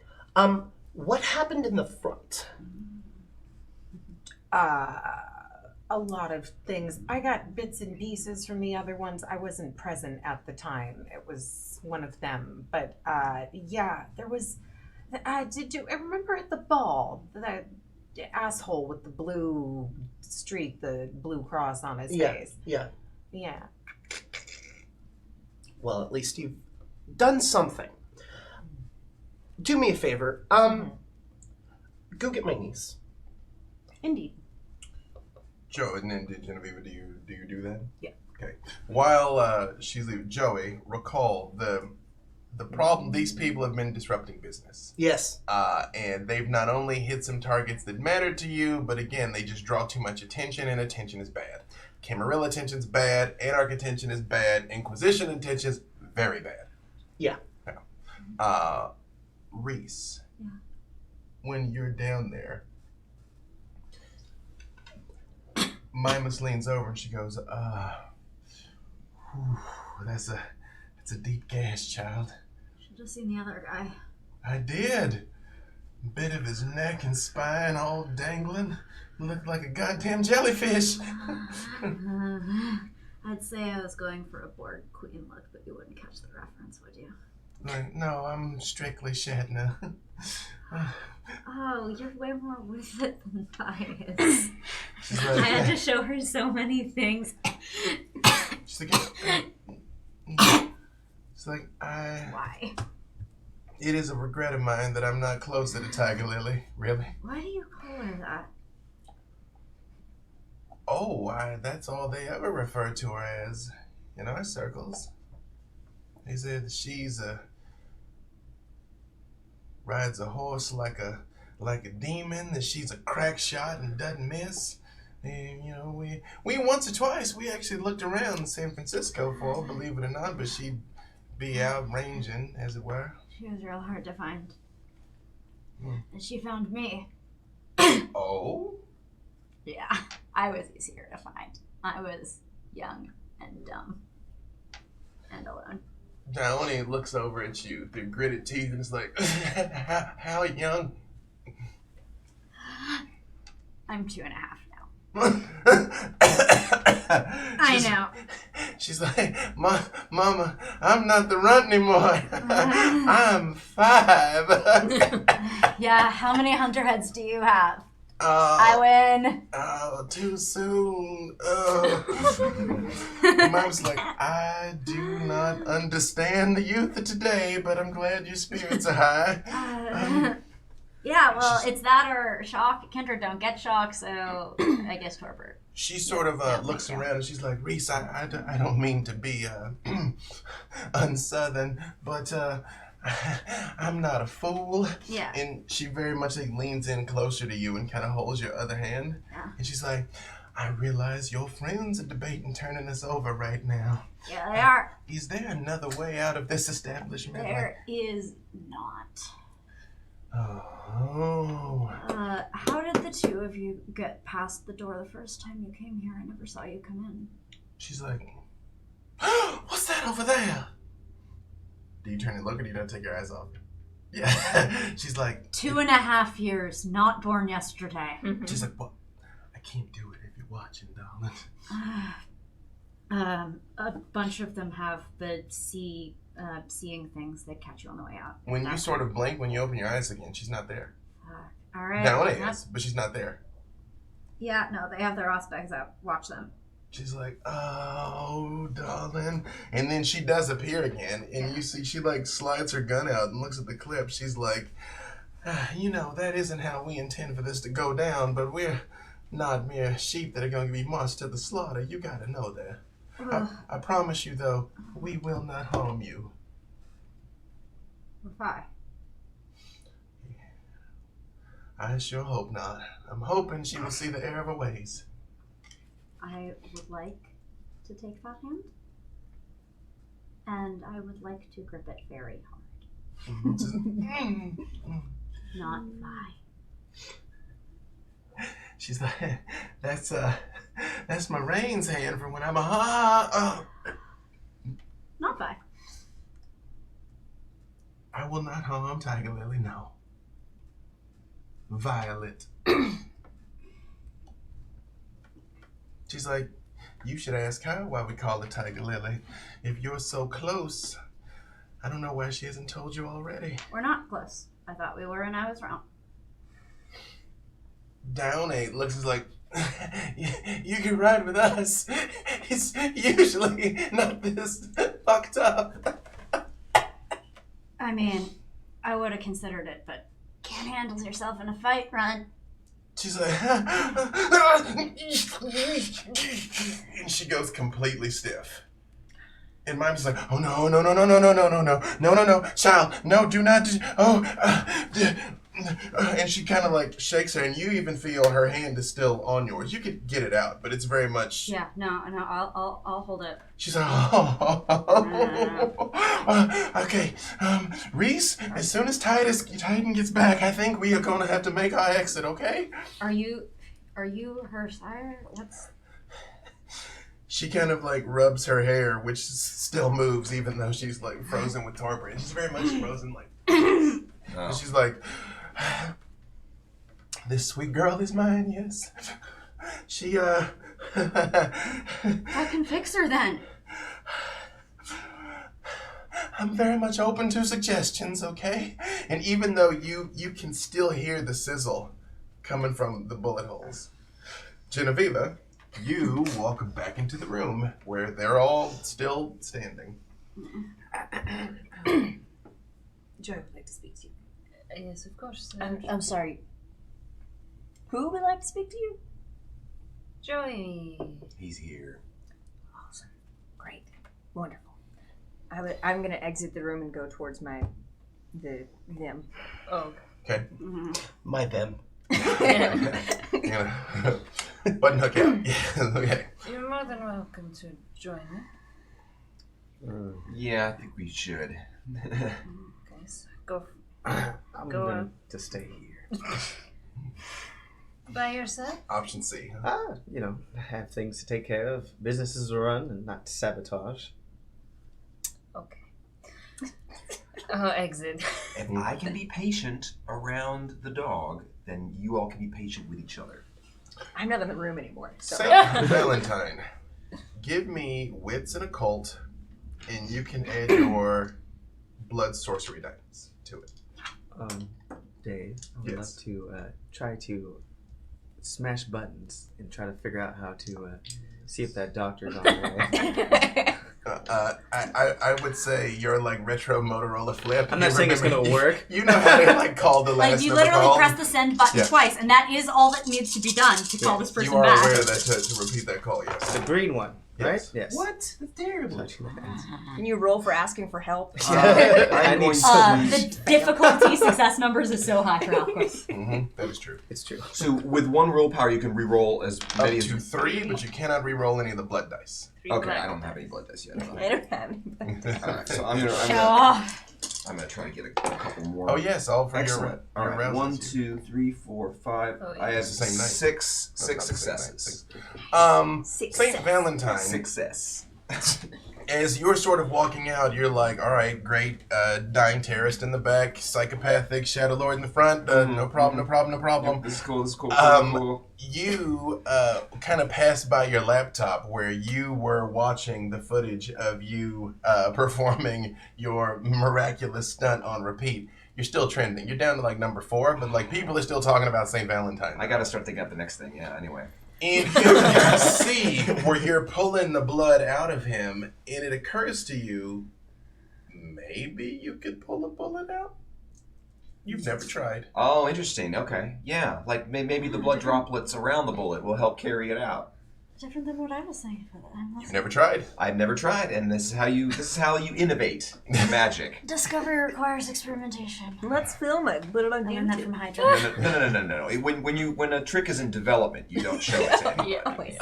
What happened in the front? a lot of things. I got bits and pieces from the other ones. I wasn't present at the time. It was one of them. But yeah, there was. Did you? I remember at the ball the asshole with the blue streak, the blue cross on his face. Yeah. Yeah. Well, at least you've done something. Do me a favor. Go get my niece. Indeed. Joe, and then Genevieve, do you do that? Yeah. Okay. While she's leaving, Joey, recall the problem. These people have been disrupting business. Yes. And they've not only hit some targets that matter to you, but again, they just draw too much attention, and attention is bad. Camarilla attention's bad. Anarch attention is bad. Inquisition attention's very bad. Yeah. Reese. Yeah. When you're down there, Mimus leans over and she goes, that's a deep gash, child. Should have seen the other guy. I did. Bit of his neck and spine all dangling. Looked like a goddamn jellyfish. I'd say I was going for a bored queen look, but you wouldn't catch the reference, would you? Like, no, I'm strictly Shatner. Oh, you're way more with it than I is. She's I like, had to show her so many things. she's like, it's like, Why? it is a regret of mine that I'm not closer to Tiger Lily. Really? Why do you call her that? Oh, that's all they ever refer to her as in our circles. They said that she's rides a horse like a demon, that she's a crack shot and doesn't miss. And, we once or twice, we actually looked around San Francisco for her, believe it or not, but she'd be out ranging, as it were. She was real hard to find. And she found me. Oh? Yeah, I was easier to find. I was young and dumb and alone. Downey looks over at you through gritted teeth and is like, how young? I'm 2.5 now. I know. She's like, Mama, I'm not the runt anymore. I'm 5. Yeah, how many hunter heads do you have? I win. Oh, too soon. Mom's like, I do not understand the youth of today, but I'm glad your spirits are high. Yeah, well, it's that or shock. Kendra don't get shock, so I guess torpor. She sort of looks around and she's like, Reese, I don't mean to be unsouthern, but I'm not a fool. Yeah. And she very much leans in closer to you and kind of holds your other hand. Yeah. And she's like, I realize your friends are debating turning us over right now. Yeah, they are. Is there another way out of this establishment? There is not. Oh. How did the two of you get past the door the first time you came here? I never saw you come in. She's like, what's that over there? Do you turn and look, or do you not take your eyes off? Yeah. She's like, 2.5 years, not born yesterday. She's like, what? I can't do it if you're watching, darling. A bunch of them have the seeing things that catch you on the way out. When you sort of blink, when you open your eyes again, she's not there. All right. Now it is, but she's not there. Yeah, no, they have their aspects out. Watch them. She's like, oh, darling. And then she does appear again, and you see she slides her gun out and looks at the clip. She's like, that isn't how we intend for this to go down, but we're not mere sheep that are going to be marched to the slaughter. You gotta know that. I promise you, though, we will not harm you. Why? I sure hope not. I'm hoping she will see the error of her ways. I would like to take that hand, and I would like to grip it very hard. Not lie. She's like, that's my Rain's hand from when I'm Not lie. I will not harm Tiger Lily, no. Violet. She's like, you should ask her why we call her Tiger Lily. If you're so close, I don't know why she hasn't told you already. We're not close. I thought we were, and I was wrong. Downey looks like, you can ride with us. It's usually not this fucked up. I mean, I would have considered it, but can't handle yourself in a fight, run. She's like, and she goes completely stiff. And Mime's like, oh no, no, no, no, no, no, no, no, no, no, no, no, child, no, do not, and she kind of like shakes her, and you even feel her hand is still on yours. You could get it out, but it's very much. Yeah, no, I'll hold it. She's like, okay, Reese, as soon as Titan gets back, I think we are gonna have to make our exit, okay? Are you her sire? What's... She kind of like rubs her hair, which still moves even though she's like frozen with torpor. And she's very much frozen, like. And she's like, this sweet girl is mine, yes. She, I can fix her then. I'm very much open to suggestions, okay? And even though you can still hear the sizzle coming from the bullet holes, Genevieve, you walk back into the room where they're all still standing. Joy would like to speak to you. Yes, of course. I'm sorry. Who would like to speak to you? Joey. He's here. Awesome. Great. Wonderful. I'm going to exit the room and go towards them. Oh. Okay. My them. Button hook out. Yeah, okay. You're more than welcome to join me. Yeah, I think we should. Okay, so go I'm Go going on. to stay here. by yourself. Option C. You know, have things to take care of, businesses to run, and not to sabotage. Okay. I'll exit. If I can be patient around the dog, then you all can be patient with each other. I'm not in the room anymore. So. Saint Valentine, give me wits and occult, and you can add your blood sorcery dice to it. Dave, I would love to try to smash buttons and try to figure out how to see if that doctor's on the way. I would say you're like retro Motorola flip. I'm not saying it's gonna work. You know how to like call the last Like, you number literally call? press the send button twice, and that is all that needs to be done to call this person You are back. aware that to repeat that call, yes. The green one, right? Yes. What? That's terrible. Can you roll for asking for help? I need so much. The difficulty success numbers is so high for Alquist. That is true. It's true. So with one willpower, you can re-roll as Up many as to 3, but you cannot re-roll any of the blood dice. Okay, I don't have any blood dice yet. I don't have any. Alright, so I'm gonna try to get a couple more. Oh yes, all for Excellent. All your right, rounds. 1, 2, 3, 4, 5. Oh, yeah. I have It's the same night. six No, it's not the same night. successes. Saint Valentine. Success. As you're sort of walking out, you're like, all right, great, dying terrorist in the back, psychopathic shadow lord in the front, no problem, no problem, no problem. Yep, this is cool. This is cool. Cool. You kind of passed by your laptop where you were watching the footage of you performing your miraculous stunt on repeat. You're still trending. You're down to like number 4, but like people are still talking about St. Valentine. I gotta start thinking of the next thing. Yeah. Anyway. And you can see where you're pulling the blood out of him, and it occurs to you, maybe you could pull a bullet out? You've never tried. Oh, interesting. Okay. Yeah. Like maybe the blood droplets around the bullet will help carry it out. Different than what I was saying. You've never tried. I've never tried, and this is how you innovate in magic. Discovery requires experimentation. Let's film it. Put it on I learned that YouTube. from Hydra. No. When a trick is in development, you don't show it to anybody.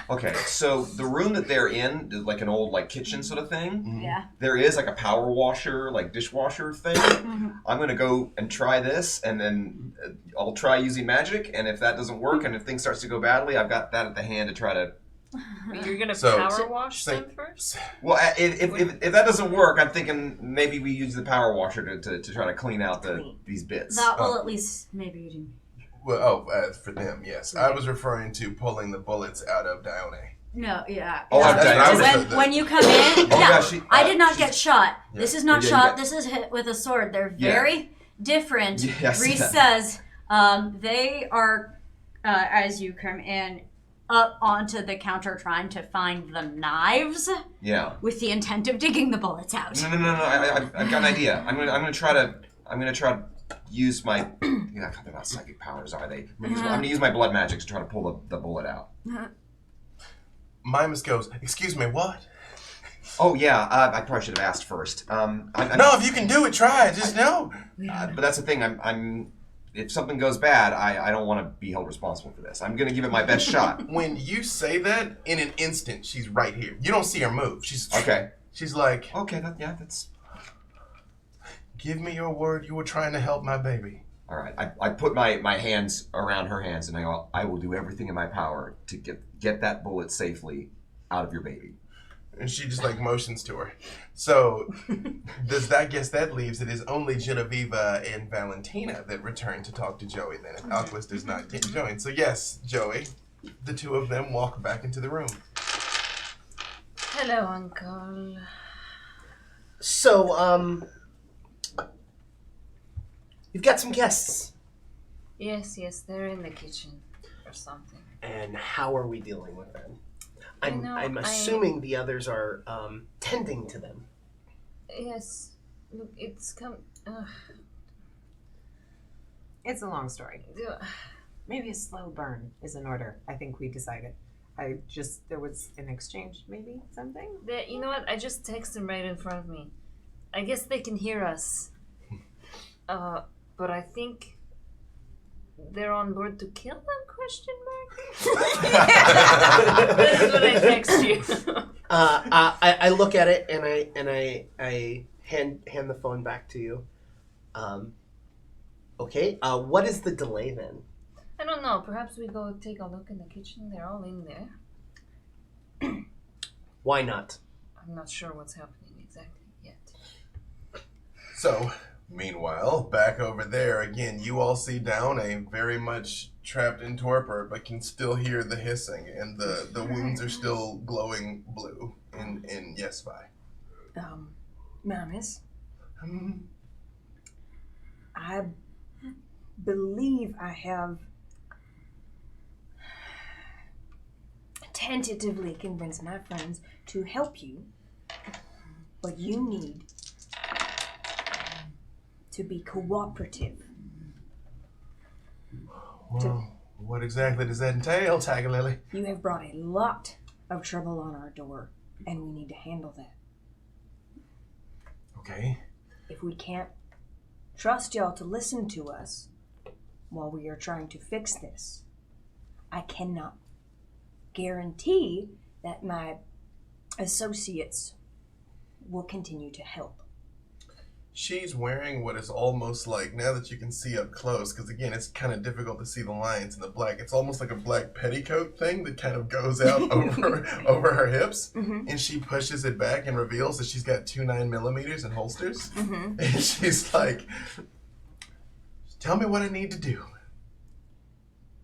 Okay, so the room that they're in is like an old like kitchen sort of thing. Yeah. There is like a power washer, like dishwasher thing. I'm gonna go and try this, and then I'll try using magic. And if that doesn't work, and if things starts to go badly, I've got that at the hand to try to. You're gonna So- power wash so- them first? Well, if that doesn't work, I'm thinking maybe we use the power washer to try to clean out these bits. That will at least maybe do. For them, yes. I was referring to pulling the bullets out of Dione. No, yeah. Oh, yeah. I've done Because when you come in, I did not get shot. Yeah. This is not Yeah, shot. yeah. This is hit with a sword. They're very different. Yes. Reese says they are, as you come in, up onto the counter trying to find the knives Yeah. with the intent of digging the bullets out. No. I've got an idea. I'm gonna try to use my. They're not psychic powers, are they? I'm gonna use my blood magic to try to pull the bullet out. Mimus goes, excuse me, what? Oh yeah, I probably should have asked first. No, if you can do it, try it. Just know. But that's the thing. I'm. If something goes bad, I don't want to be held responsible for this. I'm gonna give it my best shot. When you say that, in an instant, she's right here. You don't see her move. She's Okay. She's like, Okay. That's. give me your word you were trying to help my baby. All right. I put my hands around her hands and I go, I will do everything in my power to get that bullet safely out of your baby. And she just like motions to her. So, that leaves it is only Genevieve and Valentina that return to talk to Joey then, if Alquist does not join. So yes, Joey, the two of them walk back into the room. Hello, Uncle. So, you've got some guests. Yes, they're in the kitchen or something. And how are we dealing with them? I'm I- assuming the others are tending to them. Yes, look, it's come. It's a long story. Maybe a slow burn is in order. I think we decided. There was an exchange, maybe something. You know what? I just texted them right in front of me. I guess they can hear us. But I think they're on board to kill them? Question mark. That's what I text you. I look at it and I hand the phone back to you. Okay. What is the delay then? I don't know. Perhaps we go take a look in the kitchen. They're all in there. Why not? I'm not sure what's happening exactly yet. So, meanwhile, back over there, again, you all see Downey very much trapped in torpor, but can still hear the hissing, and the wounds are still glowing blue in Yesvi. Mamis, I believe I have tentatively convinced my friends to help you, but you need to be cooperative. Well, what exactly does that entail, Tiger Lily? You have brought a lot of trouble on our door, and we need to handle that. Okay. If we can't trust y'all to listen to us while we are trying to fix this, I cannot guarantee that my associates will continue to help. She's wearing what is almost like, now that you can see up close, because again, it's kind of difficult to see the lines in the black. It's almost like a black petticoat thing that kind of goes out over her hips, and she pushes it back and reveals that she's got 2 9mm in holsters. And she's like, tell me what I need to do.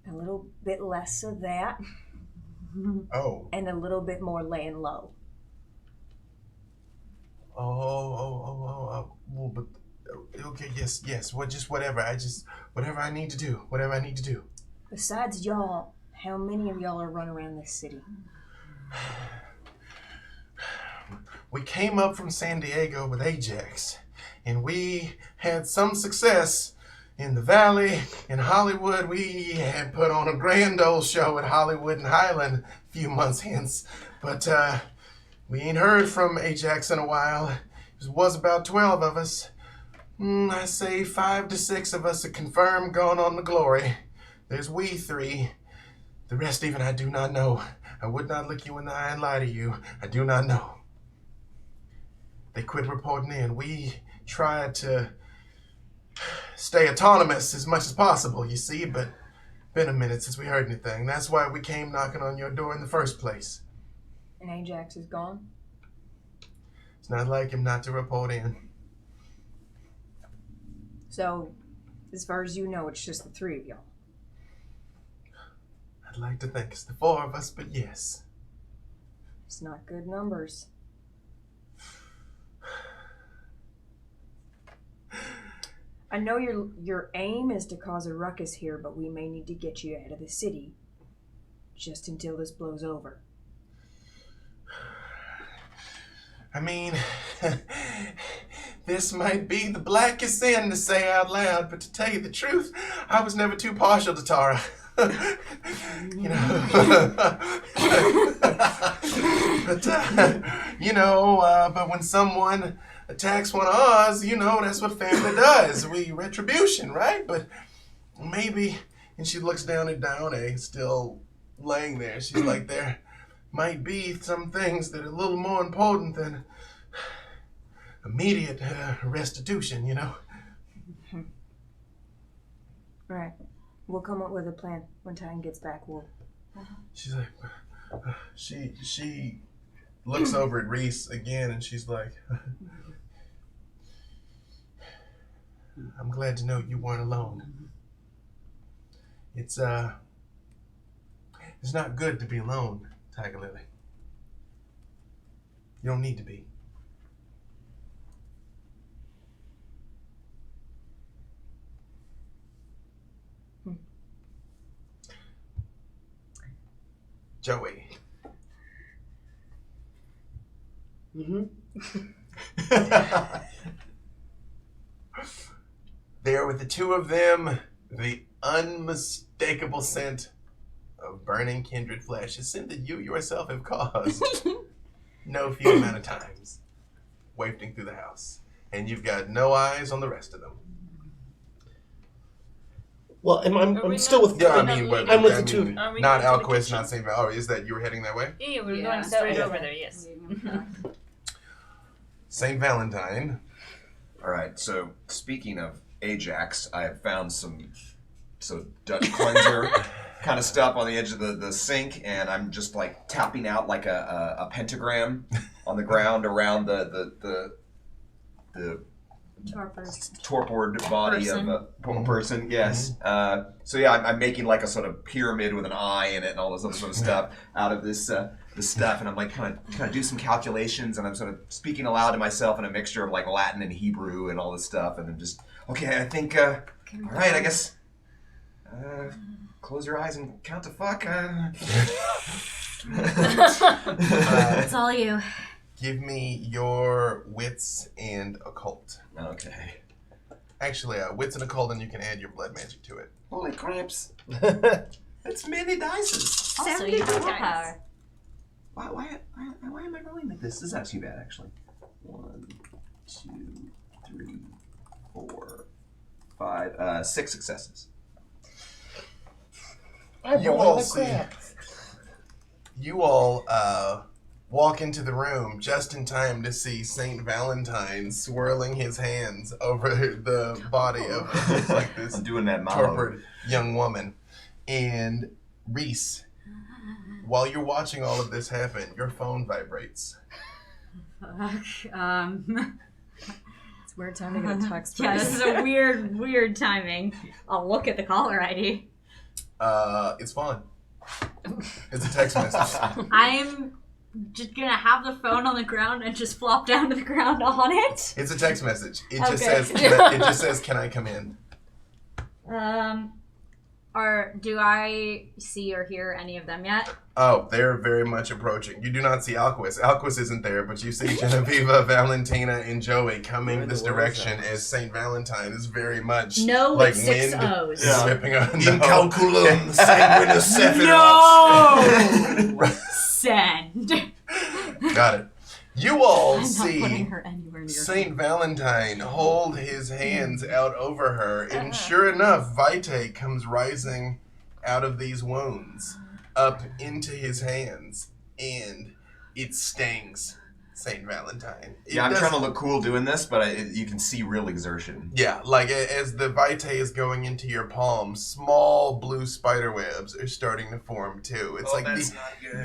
A little bit less of that, Oh. and a little bit more laying low. Well, but okay, yes. What? Just whatever. Whatever I need to do. Besides y'all, how many of y'all are running around this city? We came up from San Diego with Ajax, and we had some success in the Valley, in Hollywood. We had put on a grand old show at Hollywood and Highland a few months hence, but we ain't heard from Ajax in a while. It was about 12 of us. I say 5 to 6 of us are confirmed gone on the glory. There's we 3. The rest even I do not know. I would not look you in the eye and lie to you. I do not know. They quit reporting in. We tried to stay autonomous as much as possible, you see, but been a minute since we heard anything. That's why we came knocking on your door in the first place. And Ajax is gone? It's not like him not to report in. So, as far as you know, it's just the 3 of y'all. I'd like to think it's the 4 of us, but yes. It's not good numbers. I know your aim is to cause a ruckus here, but we may need to get you out of the city just until this blows over. I mean, this might be the blackest sin to say out loud, but to tell you the truth, I was never too partial to Tara. You know, but when someone attacks one of ours, you know, that's what family does. We retribution, right? But maybe, and she looks down at Daone, still laying there. She's like, there might be some things that are a little more important than immediate restitution, you know? All right. We'll come up with a plan when Tyne gets back. She's like, she looks over at Reese again and she's like, I'm glad to know you weren't alone. It's not good to be alone, Tiger Lily. You don't need to be. Joey. There with the two of them, the unmistakable scent of burning kindred flesh, a scent that you yourself have caused no few amount of times, wafting through the house. And you've got no eyes on the rest of them. Well, I'm still with. Yeah, I mean, but I'm with the two of you. Not Alquist, not St. Val. Oh, is that you were heading that way? Yeah, we're Yeah. going straight Yeah. over there, yes. St. Valentine. All right. So speaking of Ajax, I have found some Dutch cleanser kind of stuff on the edge of the sink, and I'm just like tapping out like a pentagram on the ground around the torpid body of a person. Yes. So yeah, I'm making like a sort of pyramid with an eye in it and all this other sort of stuff out of this stuff, and I'm like kind of do some calculations, and I'm sort of speaking aloud to myself in a mixture of like Latin and Hebrew and all this stuff, and then just okay, I think all right, I guess close your eyes and count to fuck. It's all you. Give me your wits and occult. Okay. Actually, wits and occult, and you can add your blood magic to it. Holy craps! It's many dices. Also, you have willpower. Why am I rolling like this? This is not too bad, actually. 1, 2, 3, 4, 5, 6 successes. You all see. You all walk into the room just in time to see St. Valentine swirling his hands over the body of like this I'm doing that model. torpid young woman. And Reese, while you're watching all of this happen, your phone vibrates. Fuck. It's a weird time to get a text. Yeah, this is a weird timing. I'll look at the caller ID. It's fun. It's a text message. I'm just gonna have the phone on the ground and just flop down to the ground on it. It's a text message. It Okay. just says, "Can I come in?" Or do I see or hear any of them yet? Oh, they're very much approaching. You do not see Alquist. Alquist isn't there, but you see Genevieve, Valentina, and Joey coming this direction as St. Valentine is very much No like with 6 wind O's. is whipping on. Incalculum sanguinis No! Send. Got it. You all I'm not see putting her anywhere near St. Valentine hold his hands out over her, and sure enough, Vitae comes rising out of these wounds up into his hands, and it stings St. Valentine. Yeah, I'm trying to look cool doing this, but you can see real exertion. Yeah, like as the Vitae is going into your palm, small blue spider webs are starting to form too. It's like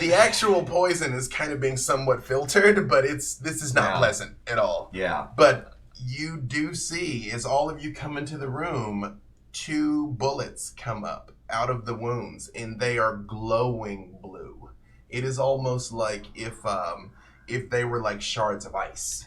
the actual poison is kind of being somewhat filtered, but this is not pleasant at all. Yeah. But you do see, as all of you come into the room, 2 bullets come up out of the wounds, and they are glowing blue. It is almost like if they were like shards of ice.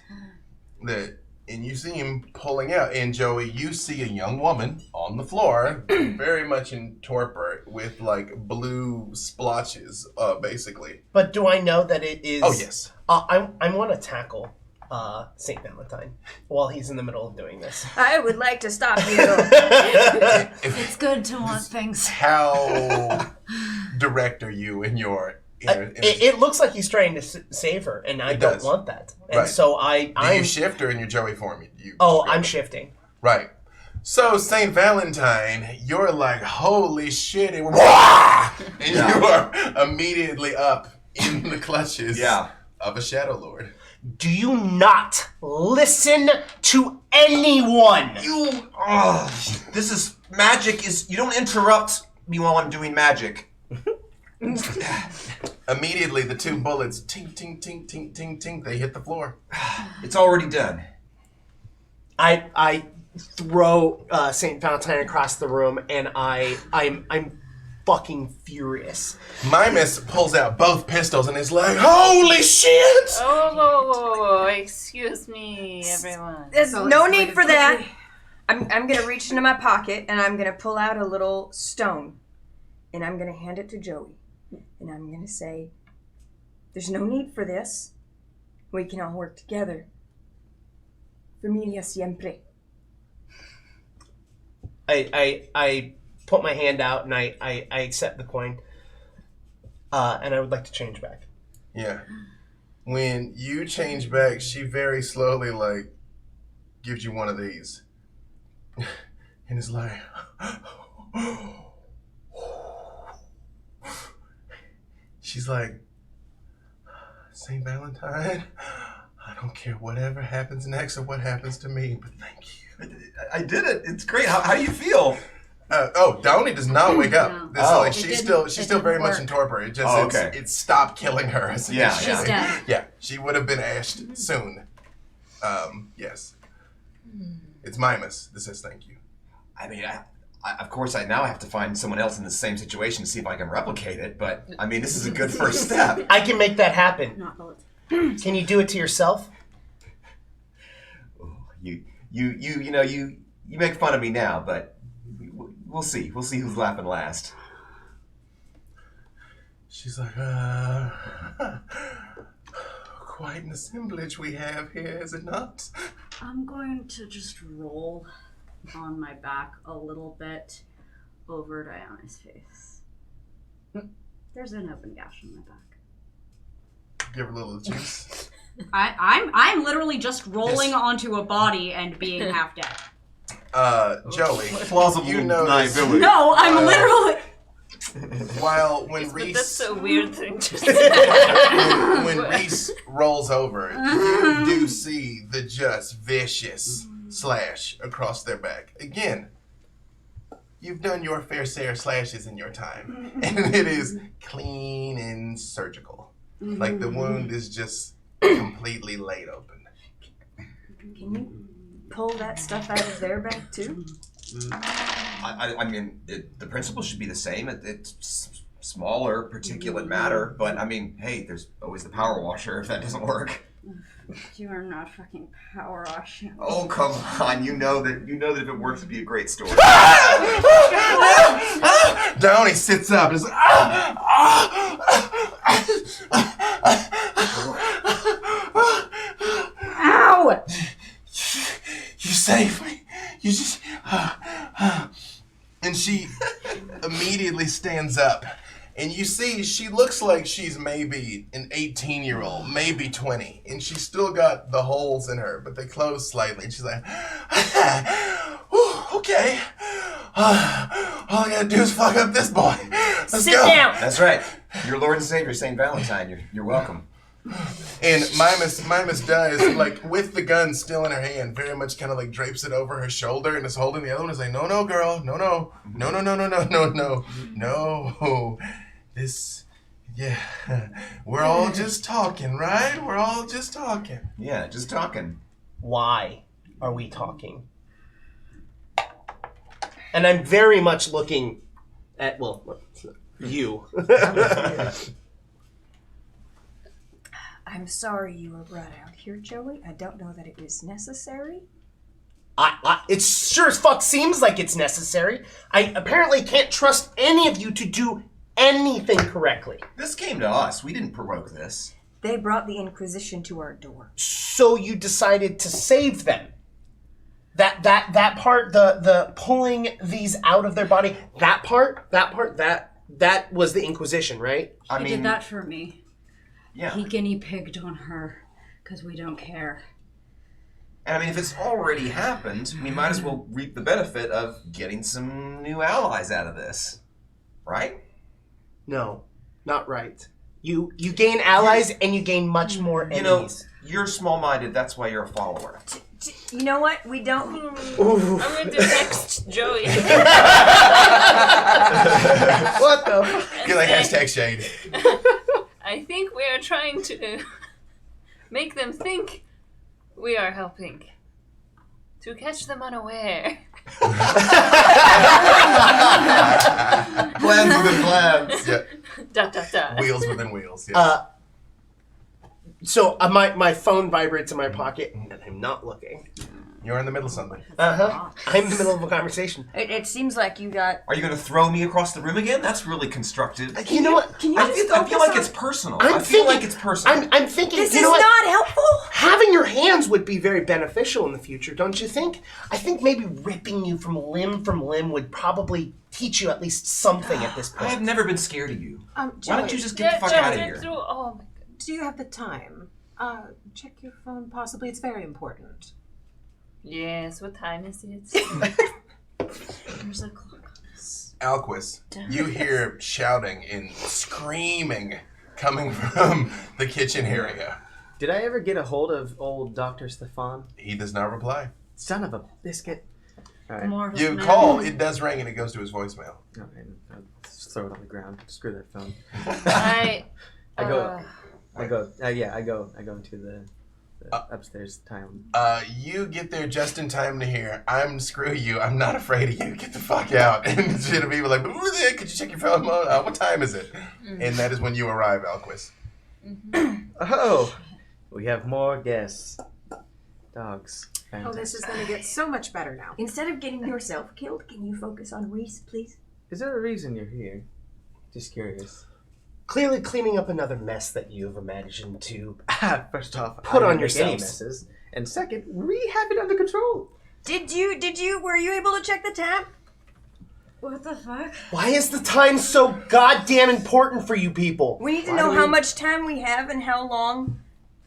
And you see him pulling out. And Joey, you see a young woman on the floor, very much in torpor, with like blue splotches, basically. But do I know that it is? Oh yes. I want to tackle Saint Valentine while he's in the middle of doing this. I would like to stop you. It's good to want things. How direct are you in your? It looks like he's trying to save her, and I don't want that. And right. so Do you shift or in your Joey form? I'm shifting. Right. So Saint Valentine, you're like, holy shit, and you are immediately up in the clutches of a Shadow Lord. Do you not listen to anyone? This is magic. You don't interrupt me while I'm doing magic. Immediately, the two bullets, tink, tink, tink, tink, tink, tink, they hit the floor. It's already done. I throw Saint Valentine across the room, and I'm fucking furious. Mimus pulls out both pistols and is like, holy shit! Oh, excuse me, everyone. There's no need for that. I'm going to reach into my pocket, and I'm going to pull out a little stone, and I'm going to hand it to Joey. And I'm going to say, there's no need for this. We can all work together. Familia siempre. I put my hand out and I accept the coin. And I would like to change back. Yeah. When you change back, she very slowly, like, gives you one of these. And it's like... She's like, St. Valentine, I don't care whatever happens next or what happens to me, but thank you. I did it. It's great. How do you feel? Downey does not wake up. No. She's still very much in torpor. It just it stopped killing her. She's dead. Yeah, she would have been ashed soon. Yes. It's Mimus that says thank you. I mean, of course, I now have to find someone else in the same situation to see if I can replicate it. But I mean, this is a good first step. I can make that happen. Not bullets. Can you do it to yourself? You make fun of me now, but we'll see. We'll see who's laughing last. She's like, quite an assemblage we have here, is it not? I'm going to just roll on my back a little bit over Diana's face. There's an open gash in my back. Give her a little juice. I'm literally just rolling onto a body and being half dead. Joey, Plausible you know deniability. No, I'm literally. When Reese, That's a weird thing to say. when Reese rolls over, you do see the just vicious slash across their back. Again, you've done your fair share of slashes in your time, and it is clean and surgical. Like the wound is just completely laid open. Can you pull that stuff out of their back too? I mean, the principle should be the same. It's smaller particulate matter, but I mean, hey, there's always the power washer if that doesn't work. You are not fucking power washing. Oh, come on. You know that if it works, it'd be a great story. Downey sits up and is like, Ow! You saved me. You just... And she immediately stands up. And you see, she looks like she's maybe an 18-year-old, maybe 20. And she's still got the holes in her, but they close slightly. And she's like, okay. All I gotta do is fuck up this boy. Let's Sit go. down. That's right. Your Lord and Savior, St. Valentine. You're welcome. And Mimus does, like, with the gun still in her hand, very much kind of like drapes it over her shoulder and is holding the other one. Is like, no, girl, no. This, yeah, we're all just talking, right? We're all just talking. Yeah, just talking. Why are we talking? And I'm very much looking You. I'm sorry you were brought out here, Joey. I don't know that it was necessary. It sure as fuck seems like it's necessary. I apparently can't trust any of you to do anything correctly. This came to us. We didn't provoke this. They brought the Inquisition to our door. So you decided to save them. That part, the pulling these out of their body, that was the Inquisition, right? He did that for me. Yeah. He guinea pigged on her because we don't care. And I mean, if it's already happened, we might as well reap the benefit of getting some new allies out of this. Right? No, not right. You gain allies and you gain much more enemies. You know, you're small-minded. That's why you're a follower. You know what? We don't... I'm going to text Joey. What the? You're like #shade. I think we are trying to make them think we are helping. To catch them unaware. Plans within plans. Yeah. Wheels within wheels. Yeah. So my phone vibrates in my pocket, and I'm not looking. You're in the middle of something. I'm in the middle of a conversation. It seems like you got... Are you going to throw me across the room again? That's really constructive. You know what? Can you I just feel like it's personal. I'm thinking. This you is know what? not helpful. Having your hands would be very beneficial in the future, don't you think? I think maybe ripping you from limb would probably teach you at least something at this I point. have never been scared of you. Joey, Why don't you just get the fuck out of here? Oh my do you have the time? Check your phone, possibly. It's very important. Yes, what time is it? There's a clock on this. Alquist, you hear shouting and screaming coming from the kitchen area. Did I ever get a hold of old Dr. Stefan? He does not reply. Son of a biscuit. All right. More of You us call, men. it does ring, and it goes to his voicemail. All right. I'll just throw it on the ground. Screw that phone. I go into the upstairs town. You get there just in time to hear, screw you, I'm not afraid of you, get the fuck out. And shit, people like, who there? Could you check your phone? What time is it? And that is when you arrive, Alquist. Oh, we have more guests. Dogs. Oh, this is going to get so much better now. Instead of getting yourself killed, can you focus on Reese, please? Is there a reason you're here? Just curious. Clearly cleaning up another mess that you've imagined to First off, put I on didn't make any yourselves. messes. And second, we have it under control. Were you able to check the tab? What the fuck? Why is the time so goddamn important for you people? We need to know how much time we have and how long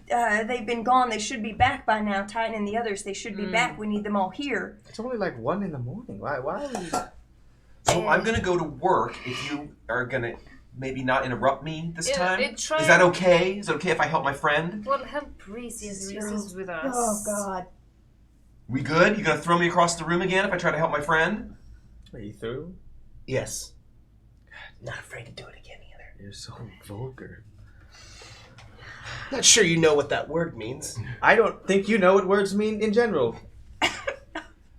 they've been gone. They should be back by now. Titan and the others, they should be back. We need them all here. It's only like 1 a.m. Why are we... So I'm going to go to work if you are going to maybe not interrupt me this time. Is try- that okay? Is it okay if I help my friend? Well, help Reese. Yes, Reese is with us. Oh, God. We good? You going to throw me across the room again if I try to help my friend? Are you through? Yes. Not afraid to do it again either. You're so vulgar. Not sure you know what that word means. I don't think you know what words mean in general.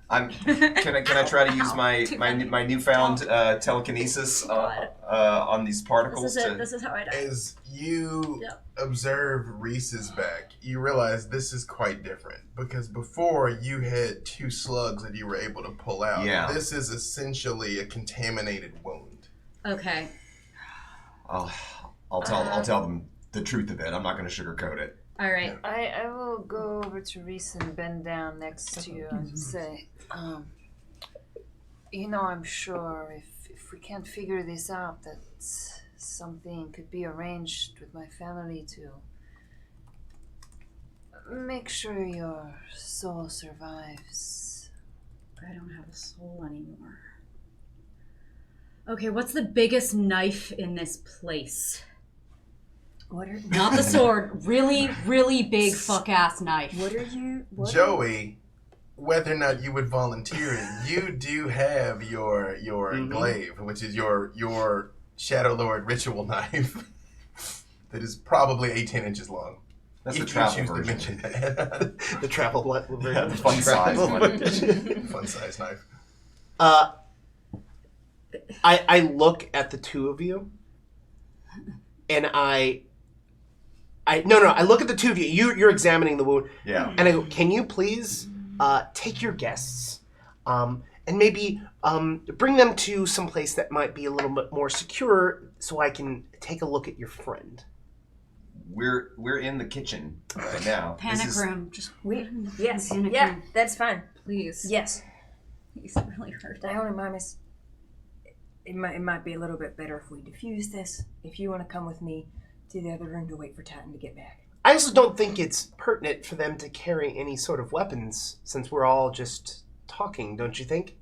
Can I try to use my newfound telekinesis on these particles? This is how I die. As you observe Reese's back, you realize this is quite different. Because before, you had 2 slugs that you were able to pull out. Yeah. This is essentially a contaminated wound. Okay. I'll tell them the truth of it. I'm not going to sugarcoat it. All right. I will go over to Reese and bend down next to you and say, I'm sure if we can't figure this out, that something could be arranged with my family to make sure your soul survives. I don't have a soul anymore. Okay, what's the biggest knife in this place? Not the sword. Really, really big fuck-ass knife. Joey, whether or not you would volunteer it, you do have your glaive, which is your Shadow Lord ritual knife that is probably 18 inches long. That's If the travel you choose to version. mention that. The travel version. Yeah, the fun size one. Fun size knife. I look at the two of you, and I look at the two of you. You're examining the wound. Yeah. And I go, can you please take your guests, and maybe bring them to some place that might be a little bit more secure, so I can take a look at your friend. We're in the kitchen right now. Panic room. Just Yes. Panic Yeah, room. that's fine. please. Yes. He's really hurt. Dione and Mimas, it might be a little bit better if we diffuse this. If you want to come with me to the other room to wait for Titan to get back. I also don't think it's pertinent for them to carry any sort of weapons, since we're all just talking, don't you think?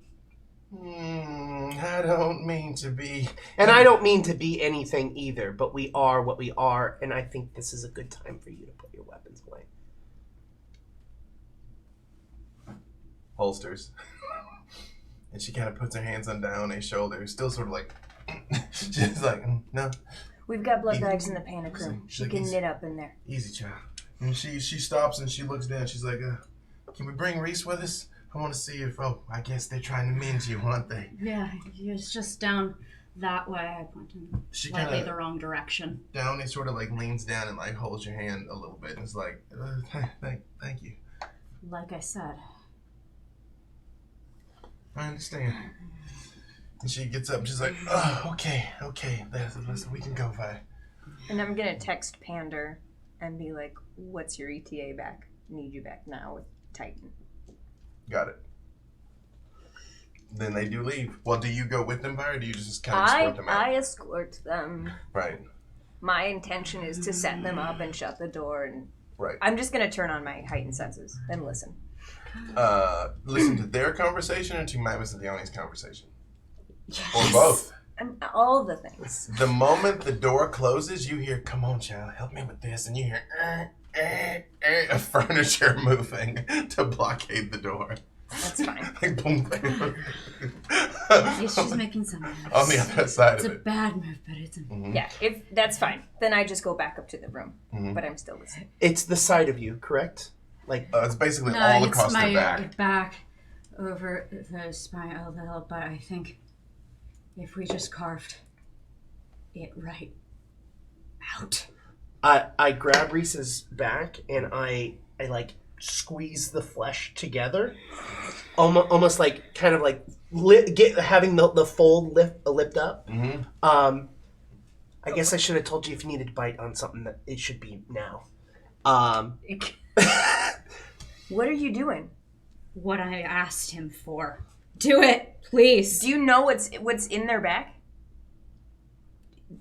I don't mean to be. And I don't mean to be anything either, but we are what we are, and I think this is a good time for you to put your weapons away. Holsters. And she kind of puts her hands on Dione's shoulders, still sort of like, just like, no. We've got blood bags in the panic room. She can knit up in there. Easy, child. And she stops and she looks down. She's like, can we bring Reese with us? I want to see if, I guess they're trying to mend you, aren't they? Yeah, it's just down that way. I pointed slightly the wrong direction. Downey sort of like leans down and like holds your hand a little bit and is like, thank you. Like I said. I understand. And she gets up and she's like, okay, listen, we can go, Vi. And I'm going to text Pander and be like, what's your ETA back? Need you back now with Titan. Got it. Then they do leave. Well, do you go with them, Vi, or do you just kind of escort them out? I escort them. Right. My intention is to set them up and shut the door, and Right. I'm just going to turn on my heightened senses and listen. Listen to their conversation or to Mimas and Dione's conversation? Yes. Or both? All the things. The moment the door closes, you hear, come on, child, help me with this. And you hear, a furniture moving to blockade the door. That's fine. Like, boom, boom. Yes, she's making some moves. On the other side It's of a it. bad move, but it's a... Yeah, if that's fine. Then I just go back up to the room. But I'm still listening. It's the side of you, correct? Like it's basically all across my the back. back over the spine a little, but I think if we just carved it right out. I grab Reese's back and I like squeeze the flesh together, almost like kind of like having the fold lift up. I guess I should have told you if you needed to bite on something that it should be now. What are you doing? What I asked him for. Do it, please. Do you know what's in their back?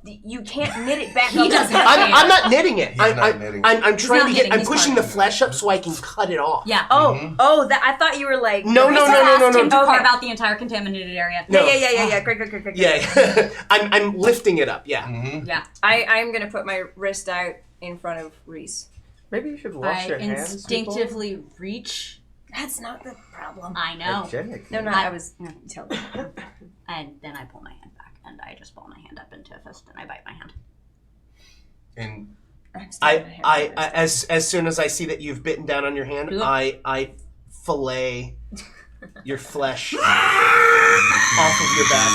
You can't knit it back. He doesn't. I'm not knitting it. He's not knitting. I'm trying not to knitting, I'm he's pushing the carving. flesh up so I can cut it off. Yeah. That I thought you were like No. Asked him to Okay. carve out the entire contaminated area. No. Yeah. Great. Yeah, I'm lifting it up. Yeah. Yeah. I'm gonna put my wrist out in front of Reese. Maybe you should wash I your hands. instinctively reach. That's not the problem. I know. Hygienic. No, I was telling you. And then I pull my hand back and I just ball my hand up into a fist and I bite my hand. And I'm still gonna have my wrist. As soon as I see that you've bitten down on your hand, I fillet your flesh off of your back.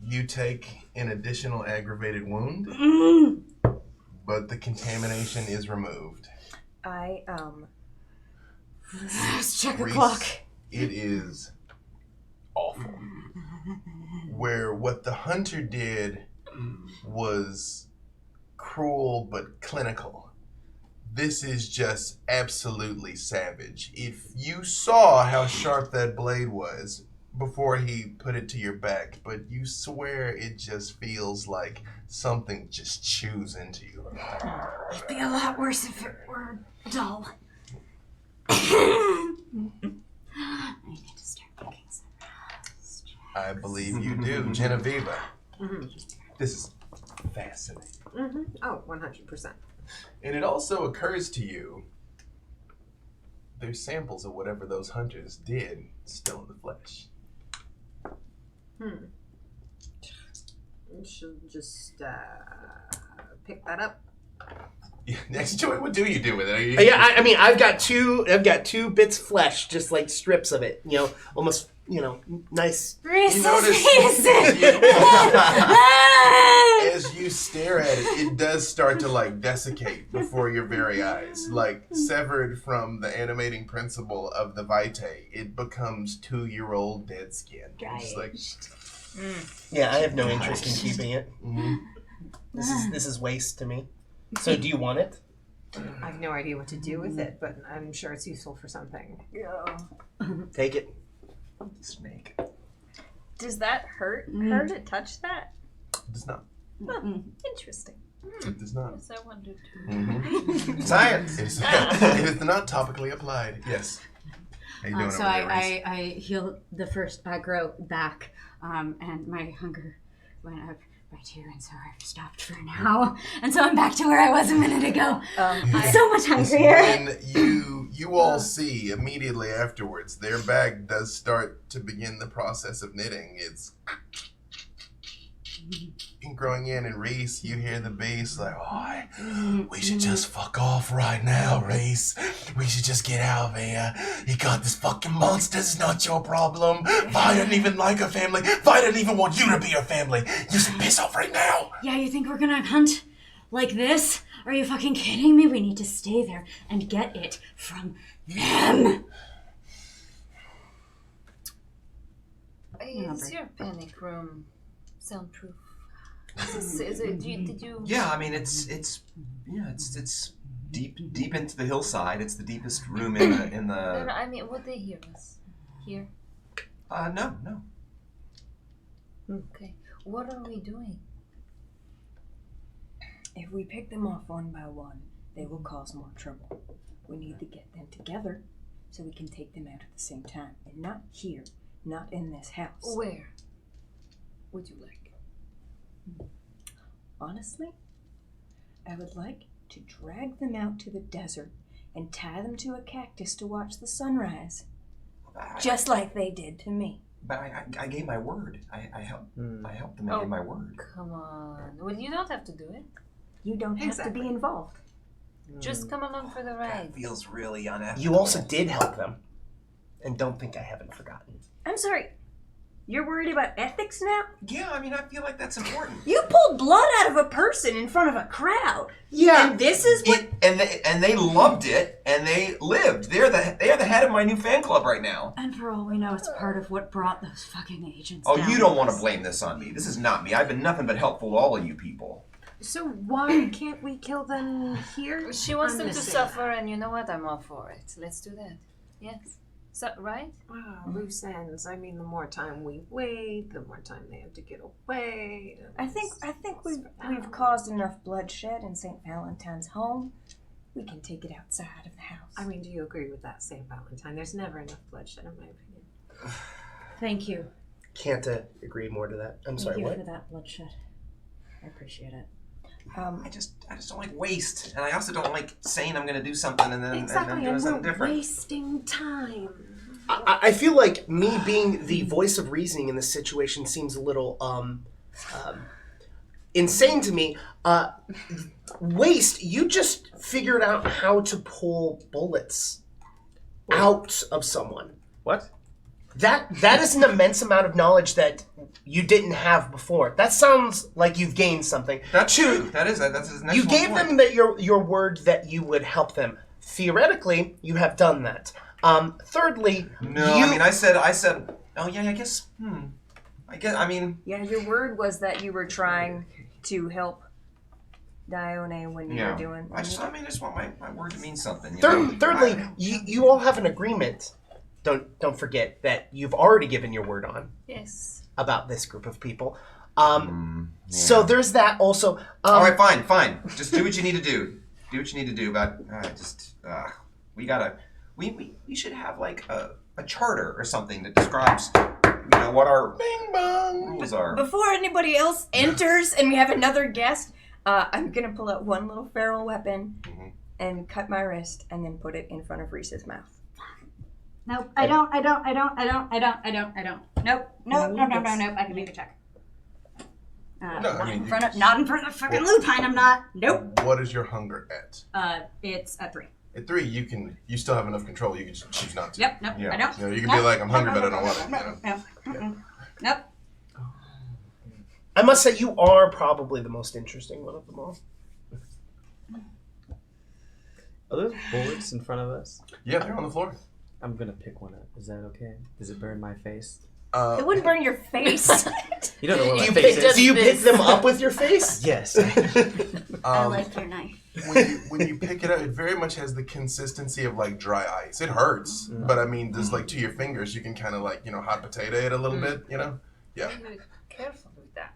you take an additional aggravated wound, but the contamination is removed. Let's check the Reese, clock. It is awful. Where what the hunter did was cruel but clinical. This is just absolutely savage. If you saw how sharp that blade was before he put it to your back, but you swear it just feels like something just chews into you. It'd be a lot worse if it were dull. I need to start making some rest. I believe you do, Genevieve. This is fascinating. Oh, 100%. And it also occurs to you there's samples of whatever those hunters did still in the flesh. You should just pick that up. Next, Joey, what do you do with it? Are you, I mean, I've got two bits of flesh, just like strips of it. Almost, nice. Reese's notice- Pieces! As you stare at it, it does start to like desiccate before your very eyes. Like severed from the animating principle of the Vitae, it becomes 2-year-old dead skin. Just like, Yeah, I have no interest in keeping it. mhm. This is waste to me. So, do you want it? I have no idea what to do with it, but I'm sure it's useful for something. Take it. Snake. Does that hurt her to touch that? It does not. Interesting. It does not. Yes, I wondered too. Mhm. Science. It is not topically applied. Yes. How you doing So over there, Reese? I heal the first aggro back, and my hunger went up by 2, and so I've stopped for now. And so I'm back to where I was a minute ago. I'm so much hungrier. When you all see immediately afterwards, their bag does start to begin the process of knitting. It's growing in, and Reese, you hear the bass like, "Oh, we should just fuck off right now, Reese. We should just get out of here. You got this fucking monster. It's not your problem. Vi doesn't even like her family. Vi doesn't even want you to be her family. You should piss off right now." Yeah, you think we're gonna hunt like this? Are you fucking kidding me? We need to stay there and get it from them. Is your panic room soundproof? Is it, did you? Yeah, I mean it's deep into the hillside. It's the deepest room in No, the. I mean, would they hear us? Here? No. Okay. What are we doing? If we pick them off one by one, they will cause more trouble. We need to get them together so we can take them out at the same time. And not here, not in this house. Where would you like? Honestly, I would like to drag them out to the desert and tie them to a cactus to watch the sunrise. Just like they did to me. But I gave my word. I helped them. I gave my word. Come on. Well, you don't have to do it. You don't have to be involved. Just come along for the ride. That feels really unethical. You also did help them. And don't think I haven't forgotten. I'm sorry. You're worried about ethics now? Yeah, I mean, I feel like that's important. You pulled blood out of a person in front of a crowd. Yeah. And this is what... And they loved it, and they lived. They are the head of my new fan club right now. And for all we know, it's part of what brought those fucking agents Oh, down. you don't want to blame this on me. This is not me. I've been nothing but helpful to all of you people. So why can't we kill them here? She wants I'm them to missing suffer, and you know what? I'm all for it. Let's do that. Yes. So, right? Loose ends. I mean, the more time we wait, the more time they have to get away. I think we've caused enough bloodshed in St. Valentine's home. We can take it outside of the house. I mean, do you agree with that, St. Valentine? There's never enough bloodshed, in my opinion. Thank you. Can't agree more to that. I'm sorry, Thank you what? for that bloodshed. I appreciate it. I just don't like waste, and I also don't like saying I'm going to do something and then Exactly, doing something different. wasting time. I feel like me being the voice of reasoning in this situation seems a little insane to me. Waste, you just figured out how to pull bullets out of someone. What? That is an immense amount of knowledge that you didn't have before. That sounds like you've gained something. That's true. That's his next You gave them that your word that you would help them. Theoretically, you have done that. Thirdly, I said. Oh yeah, I guess. Yeah, your word was that you were trying to help Dione when you were doing... I just want my word to mean something. Thirdly, you all have an agreement. Don't forget that you've already given your word on. Yes. About this group of people. So there's that also. All right, fine. Just do what you need to do. Do what you need to do. But we should have like a charter or something that describes what our rules are. Before anybody else enters and we have another guest, I'm gonna pull out one little feral weapon and cut my wrist and then put it in front of Reese's mouth. Nope, I don't. Nope. I can make a check. No, not, I mean, in front of, not in front of fucking lupine, I'm not. Nope. What is your hunger at? It's a 3. At 3, you still have enough control. You can just choose not to. Yep, nope, Yeah. I don't. You know, you can be like, I'm hungry, but I don't want it. Nope. I must say, you are probably the most interesting one of them all. Are those bullets in front of us? Yeah, they're on the floor. I'm gonna pick one up. Is that okay? Does it burn my face? It wouldn't burn your face. You don't know where my You face pick, is. do you pick them up with your face? Yes. I like your knife. When you pick it up, it very much has the consistency of like dry ice. It hurts, but I mean, just like to your fingers, you can kind of like hot potato it a little bit. Yeah. Be careful with that.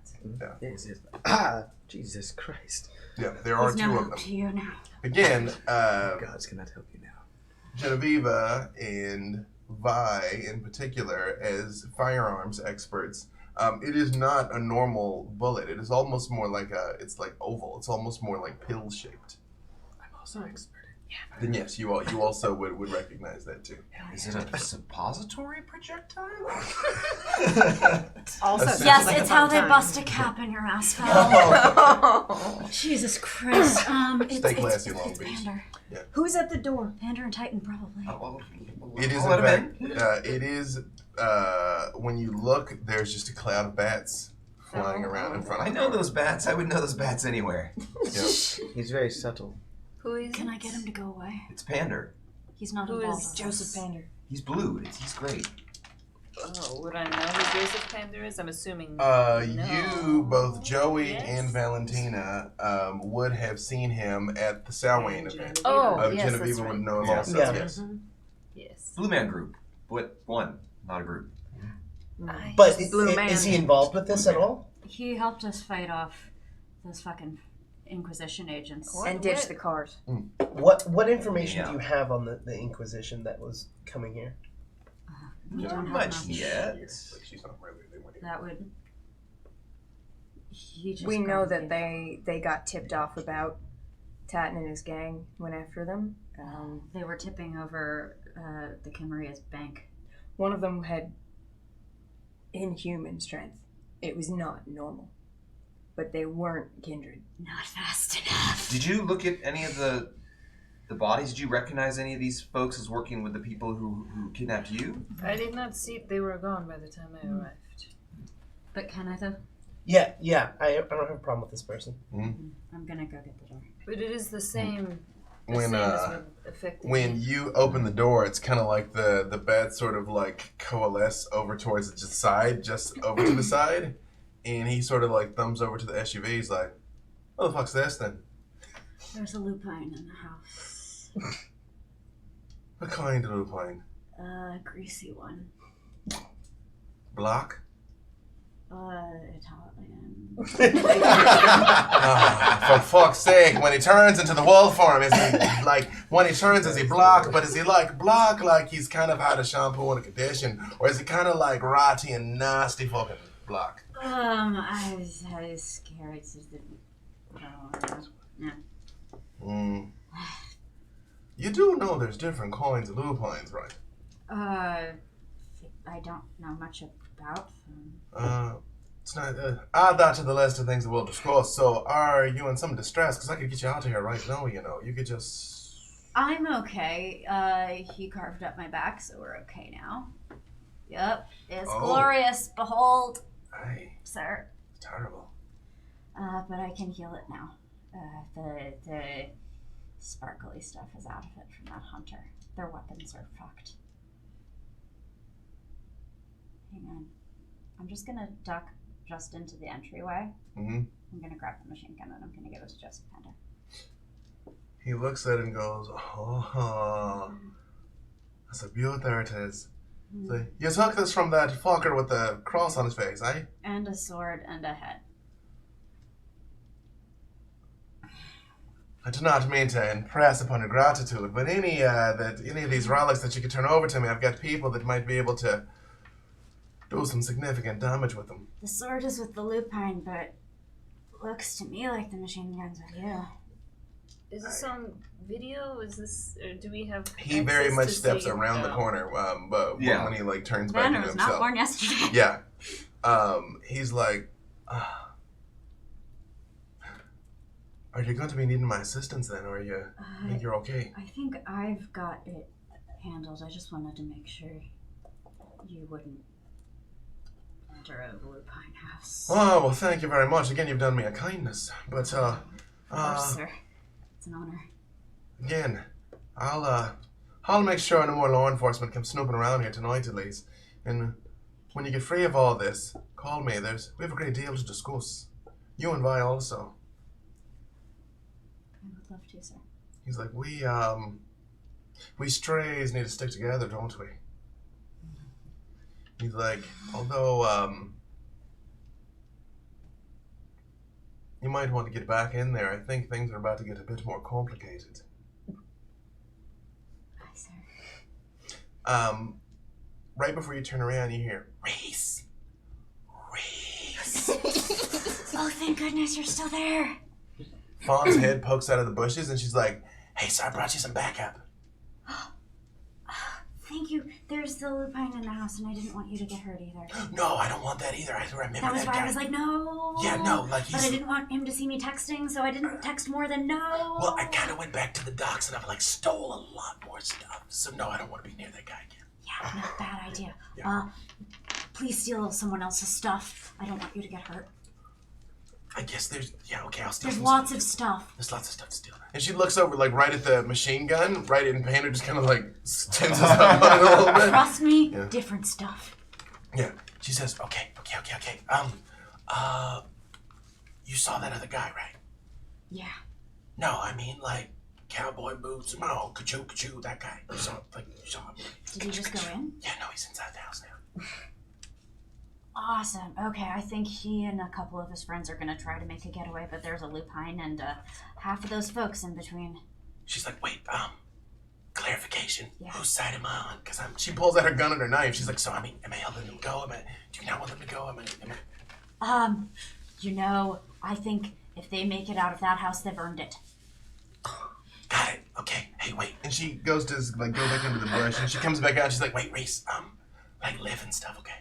Yes, yes. Ah, Jesus Christ. Yeah, there are He's 2 now of up them. to you now. Again, Gods cannot help you now. Genevieve and Vi in particular, as firearms experts, it is not a normal bullet. It is almost more like it's like oval. It's almost more like pill shaped. I'm also expert. Then yes, you also would recognize that too. Is it a suppository projectile? Also, Yes, Yes, like it's a how fun they time. bust a cap in your ass. Jesus Christ. It's Stay classy, Long Beach. Pander. Who's at the door? Pander and Titan, probably. It is I'll in let him fact. It is. When you look, there's just a cloud of bats flying around in front of I the know door. those bats. I would know those bats anywhere. Yeah. He's very subtle. Who is Can it? I get him to go away? It's Pander. He's not Who involved is with Joseph this. Pander. He's blue. He's great. Oh, would I know who Joseph Pander is? I'm assuming. You, both Joey Yes. and Valentina, would have seen him at the Samhain event. Oh, yes, Genevieve that's would right. know him Yeah. also. Yeah. Yes. Yes. Blue Man Group. What one? Not a group. But Blue man. is he involved with this at all? He helped us fight off those fucking Inquisition agents. And ditch the cars. What information Yeah. do you have on the Inquisition that was coming here? We Not don't have much much. yet. Like, she's not really. They went That would. He just We know that probably- they got tipped off about Tatton and his gang went after them. They were tipping over the Camaria's bank. One of them had inhuman strength. It was not normal. But they weren't kindred. Not fast enough. Did you look at any of the bodies? Did you recognize any of these folks as working with the people who kidnapped you? I did not see they were gone by the time I arrived. But can I though? Yeah. I don't have a problem with this person. I'm gonna go get the door. But it is the same. The When same as what affected when me. you open the door, it's kind of like the bats sort of like coalesce over towards the side, just over to the side, and he sort of like thumbs over to the SUV. He's like, "What the fuck's this then? There's a lupine in the house. What kind of lupine? Greasy one. Black? Italian. For fuck's sake! When he turns into the wolf form, is he like when he turns? Is he black? But is he like black, like he's kind of had a shampoo and a condition, or is he kind of like ratty and nasty fucking black? I was scared. It's just You do know there's different kinds of lupines, right? I don't know much about them. It's not. Add that to the list of things that we'll discuss. So, are you in some distress? Because I could get you out of here right now. You know, you could just. I'm okay. He carved up my back, so we're okay now. Yep, it's Oh. glorious. Behold, Hey, sir. it's terrible. But I can heal it now. The sparkly stuff is out of it from that hunter. Their weapons are fucked. Hang on. I'm just gonna duck just into the entryway. Mm-hmm. I'm gonna grab the machine gun and I'm gonna give it to Joseph Panda. He looks at it and goes, "Oh, that's a beaut. There it is. So, you took this from that fucker with the cross on his face, eh? And a sword and a head. I do not mean to impress upon your gratitude, but any of these relics that you could turn over to me, I've got people that might be able to do some significant damage with them." The sword is with the lupine, but looks to me like the machine gun's with you. Is this on video? Is this? Or do we have? He very access much to steps see- around the Oh. corner, but Yeah. when he like turns back Banner into was not himself. born yesterday. Yeah. He's like, Are you going to be needing my assistance then, or you think you're okay? I think I've got it handled. I just wanted to make sure you wouldn't enter a lupine house. Oh, well, thank you very much. Again, you've done me a kindness. But, Of course, sir. It's an honor. again, I'll make sure no more law enforcement come snooping around here tonight, at least. And when you get free of all this, call me. We have a great deal to discuss. You and Vi also. I would love to, sir. He's like, we strays need to stick together, don't we? He's like, although, you might want to get back in there. I think things are about to get a bit more complicated. Hi, sir. Right before you turn around, you hear, Reese! Oh, thank goodness you're still there. Fawn's head pokes out of the bushes, and she's like, hey, so I brought you some backup. Thank you. There's the lupine in the house, and I didn't want you to get hurt either. No, I don't want that either. I remember That was why guy. I was like, no. Yeah, no, like But I didn't want him to see me texting, so I didn't text more than no. Well, I kind of went back to the docks, and I stole a lot more stuff. So no, I don't want to be near that guy again. Yeah, no, bad idea. Yeah. Please steal someone else's stuff. I don't want you to get hurt. I guess I'll steal There's some lots stuff. of stuff. There's lots of stuff to steal. And she looks over, right at the machine gun, right in Panda just kind of, tenses up on it a little bit. Trust me, Yeah. different stuff. Yeah. She says, okay. You saw that other guy, right? Yeah. No, I mean, cowboy boots. No, ka-choo, that guy. You saw him. Did he just go in? Yeah, no, he's inside the house now. Awesome. Okay, I think he and a couple of his friends are gonna try to make a getaway, but there's a lupine and half of those folks in between. She's like, wait, clarification. Yeah. Whose side am I on? Because she pulls out her gun and her knife. She's like, so, am I helping them go? Do you not want them to go? I think if they make it out of that house, they've earned it. Got it. Okay. Hey, wait. And she goes to, go back into the bush, and she comes back out, and she's like, wait, Reese, live and stuff, okay?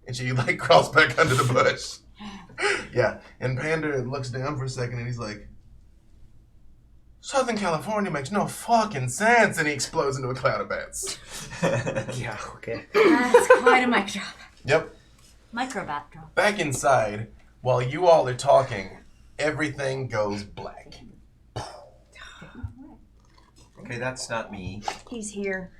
And she, crawls back under the bush. Yeah. And Panda looks down for a second, and he's like, Southern California makes no fucking sense. And he explodes into a cloud of bats. Yeah, okay. That's quite a mic drop. Yep. Microbat drop. Back inside, while you all are talking, everything goes black. Okay, that's not me. He's here.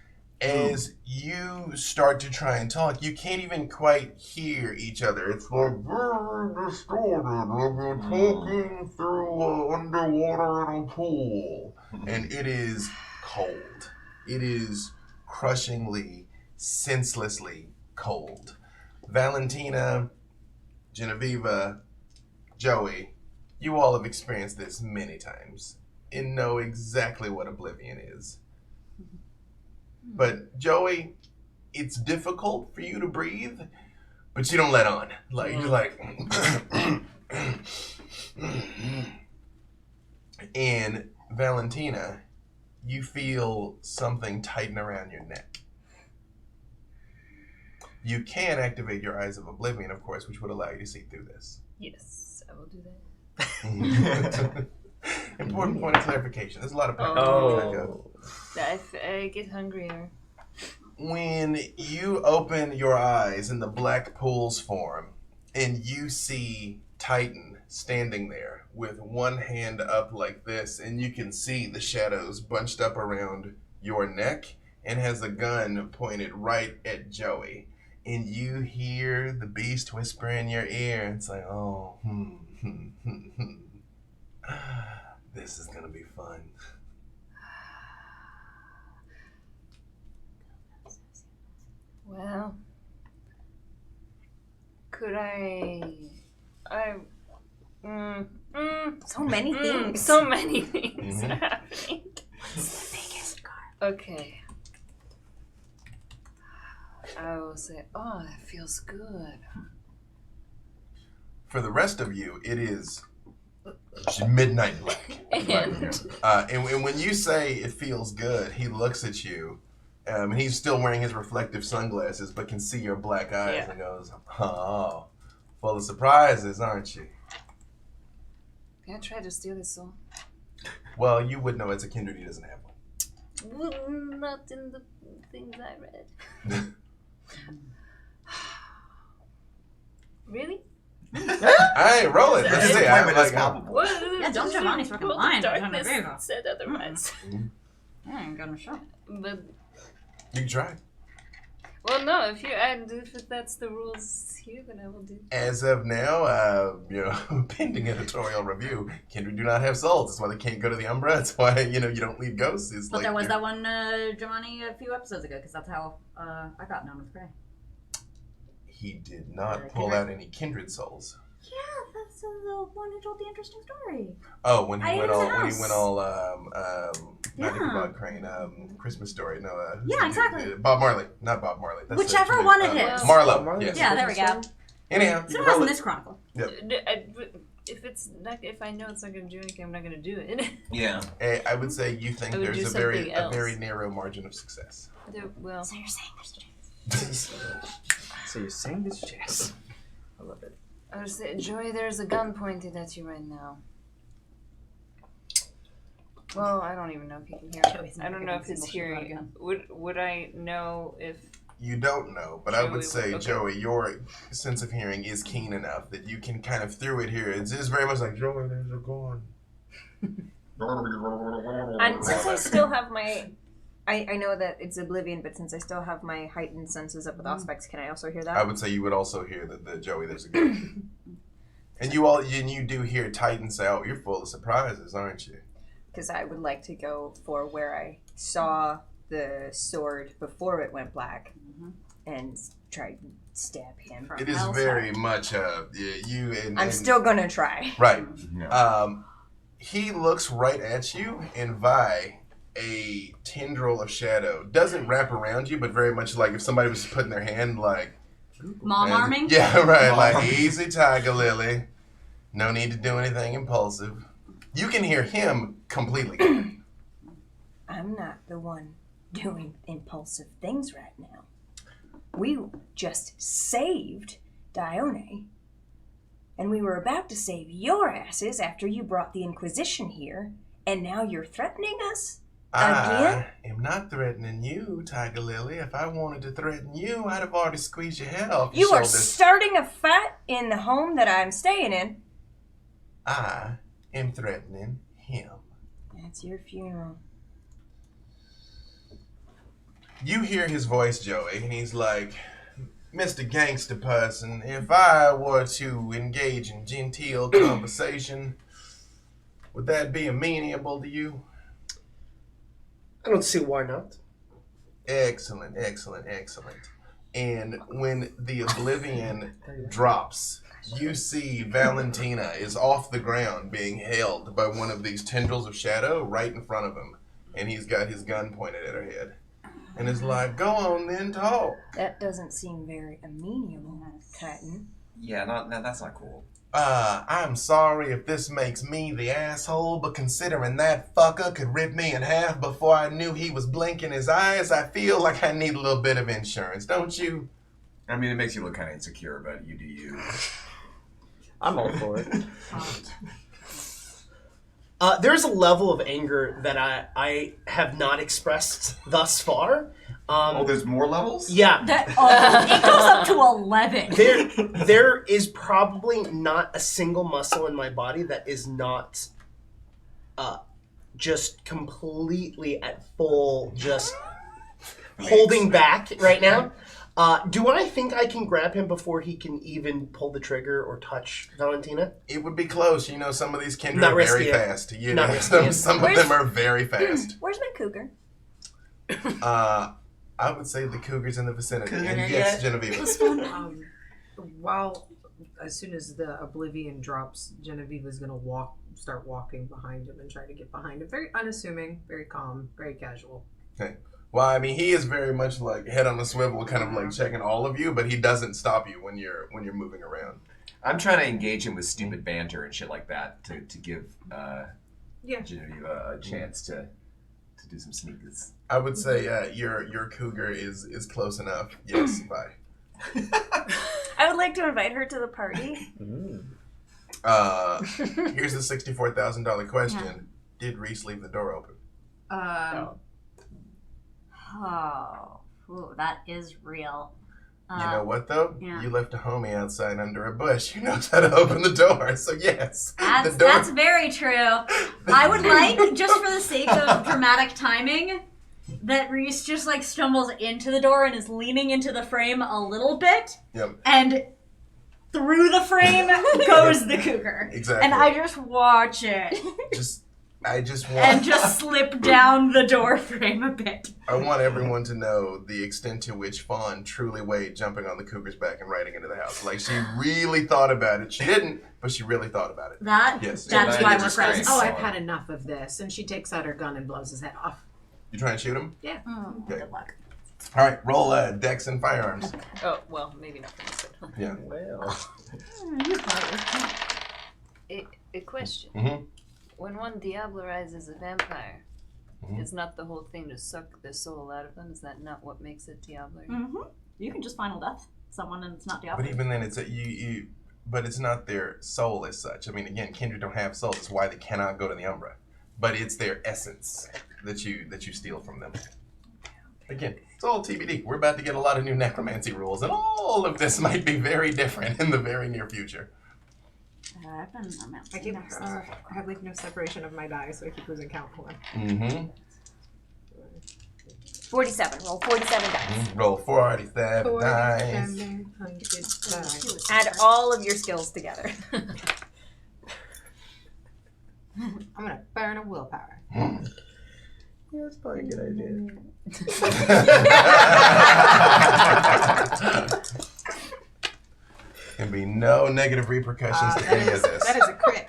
As you start to try and talk, you can't even quite hear each other. It's very distorted, like you're talking through underwater in a pool. And it is cold. It is crushingly, senselessly cold. Valentina, Genevieve, Joey, you all have experienced this many times and know exactly what oblivion is. But Joey, it's difficult for you to breathe, but you don't let on. You're like, and Valentina, you feel something tighten around your neck. You can activate your Eyes of Oblivion, of course, which would allow you to see through this. Yes, I will do that. Important point of clarification. There's a lot of power. Oh. I get hungrier. When you open your eyes and the black pools form, and you see Titan standing there with one hand up like this, and you can see the shadows bunched up around your neck, and has a gun pointed right at Joey. And you hear the beast whisper in your ear, and it's like, oh, this is gonna be fun. Well, could So many things. so many things are happening. What's the biggest car? Okay. I will say, oh, that feels good. For the rest of you, it is midnight black. And when you say it feels good, he looks at you, and he's still wearing his reflective sunglasses, but can see your black eyes and goes, oh, Full of surprises, aren't you? Can I try to steal his soul? Well, you would know as a kindred he doesn't have one. Well, not in the things I read. Really? Hey, roll it. Let's see. I'm like, Yeah, don't Giovanni's fucking lying. Darkness said otherwise. I ain't gonna show. But you can try. well, no. If that's the rules here, then I will do. As of now, pending editorial review, kindred do not have souls. That's why they can't go to the Umbra. That's why you don't leave ghosts. It's But like there was that one Giovanni a few episodes ago, because that's how I got known with Prey. he did not pull out any kindred souls. Yeah, that's the one who told the interesting story. Oh, when he I went was all, in the when he house. went all, not Yeah. Ichabod Crane, Christmas Story. No, Yeah, exactly. Bob Marley, not Bob Marley. That's Whichever one it is. Marlowe. Yes. Yeah, there we go. Anyhow, So you it roll was in it. this chronicle. If I know it's not going to do anything, I'm not going to do it. Yeah. I would say you think I would there's do a very something else. narrow margin of success. Well, So you're saying there's a chance. So you're saying this chance. I love it. I was saying, Joey, there's a gun pointed at you right now. Well, I don't even know if he can hear Joey's it. I never don't know gonna if he's see what hearing she it. brought Would I know if... You don't know, but I Joey would say, would- okay. Joey, your sense of hearing is keen enough that you can kind of through it here. It's just very much like, Joey, there's a gun. And since I still have my, I know that it's Oblivion, but since I still have my heightened senses up with aspects, can I also hear that? I would say you would also hear that the Joey, there's a gun. And you do hear Titan say, "Oh, you're full of surprises, aren't you?" Because I would like to go for where I saw the sword before it went black, and try to stab him. It is very much you and. I'm still gonna try. Right. Yeah. He looks right at you, and Vi, a tendril of shadow, doesn't wrap around you, but very much like if somebody was putting their hand like. Mom arming? Yeah, right. Like, easy, Tiger Lily. No need to do anything impulsive. You can hear him completely. I'm not the one doing impulsive things right now. We just saved Dione, and we were about to save your asses after you brought the Inquisition here, and now you're threatening us? Again? I am not threatening you, Tiger Lily. If I wanted to threaten you, I'd have already squeezed your head off your You are shoulders. starting a fight in the home that I'm staying in. I am threatening him. That's your funeral. You hear his voice, Joey, and he's like, Mr. Gangster Person, if I were to engage in genteel conversation, would that be amenable to you? I don't see why not. Excellent, excellent, excellent. And when the Oblivion drops, you see Valentina is off the ground being held by one of these tendrils of shadow right in front of him. And he's got his gun pointed at her head. And is like, go on then, talk. That doesn't seem very amenable, Titan. Yeah, that's not cool. I'm sorry if this makes me the asshole, but considering that fucker could rip me in half before I knew he was blinking his eyes, I feel like I need a little bit of insurance, don't you? I mean, it makes you look kind of insecure, but you do you. I'm all for it. There's a level of anger that I have not expressed thus far. There's more levels? Yeah. It goes up to 11. There is probably not a single muscle in my body that is not just completely at full, just holding back right now. Do I think I can grab him before he can even pull the trigger or touch Valentina? It would be close. You know, some of these kindred Not are very risky it. fast. You Not know, risky it. some of them are very fast. Where's my cougar? I would say the cougar's in the vicinity. Cougar And yet? yes, Genevieve. As soon as the Oblivion drops, Genevieve is gonna start walking behind him and try to get behind him. Very unassuming, very calm, very casual. Okay. Well, I mean, he is very much like head on a swivel, kind of like checking all of you, but he doesn't stop you when you're moving around. I'm trying to engage him with stupid banter and shit like that to give Genevieve a chance to do some sneakers. I would say your cougar is close enough. Yes, bye. I would like to invite her to the party. Here's the $64,000 question. Did Reese leave the door open? Ooh, that is real. You know what, though? Yeah. You left a homie outside under a bush who knows how to open the door, so yes. That's very true. I would like, just for the sake of dramatic timing, that Reese just like stumbles into the door and is leaning into the frame a little bit. Yep. And through the frame goes the cougar. Exactly. And I just watch it. I just want... And just slip down the door frame a bit. I want everyone to know the extent to which Fawn truly weighed jumping on the cougar's back and riding into the house. Like, she really thought about it. She didn't, but she really thought about it. That's Yeah, why it's we're just friends. Oh, I've had enough of this. And she takes out her gun and blows his head off. You try and shoot him? Yeah. Okay. Good luck. All right, roll Dex and firearms. Oh, well, maybe not for this one. Yeah. Well. A question. Mm-hmm. When one diablerizes a vampire, is not the whole thing to suck the soul out of them? Is that not what makes it diabler? You can just final death someone and it's not the But opposite. even then, it's but it's not their soul as such. I mean, again, kindred don't have souls. That's why they cannot go to the Umbra. But it's their essence that you steal from them. Again, it's all TBD. We're about to get a lot of new necromancy rules, and all of this might be very different in the very near future. I've been I keep I have like no separation of my die, so I keep losing count for one. Mm-hmm. 47. Roll 47 dice. Roll 47 dice. 4700 dice. Add all of your skills together. I'm gonna burn a willpower. Yeah, that's probably a good idea. Can be no negative repercussions to any of this. That is a crit.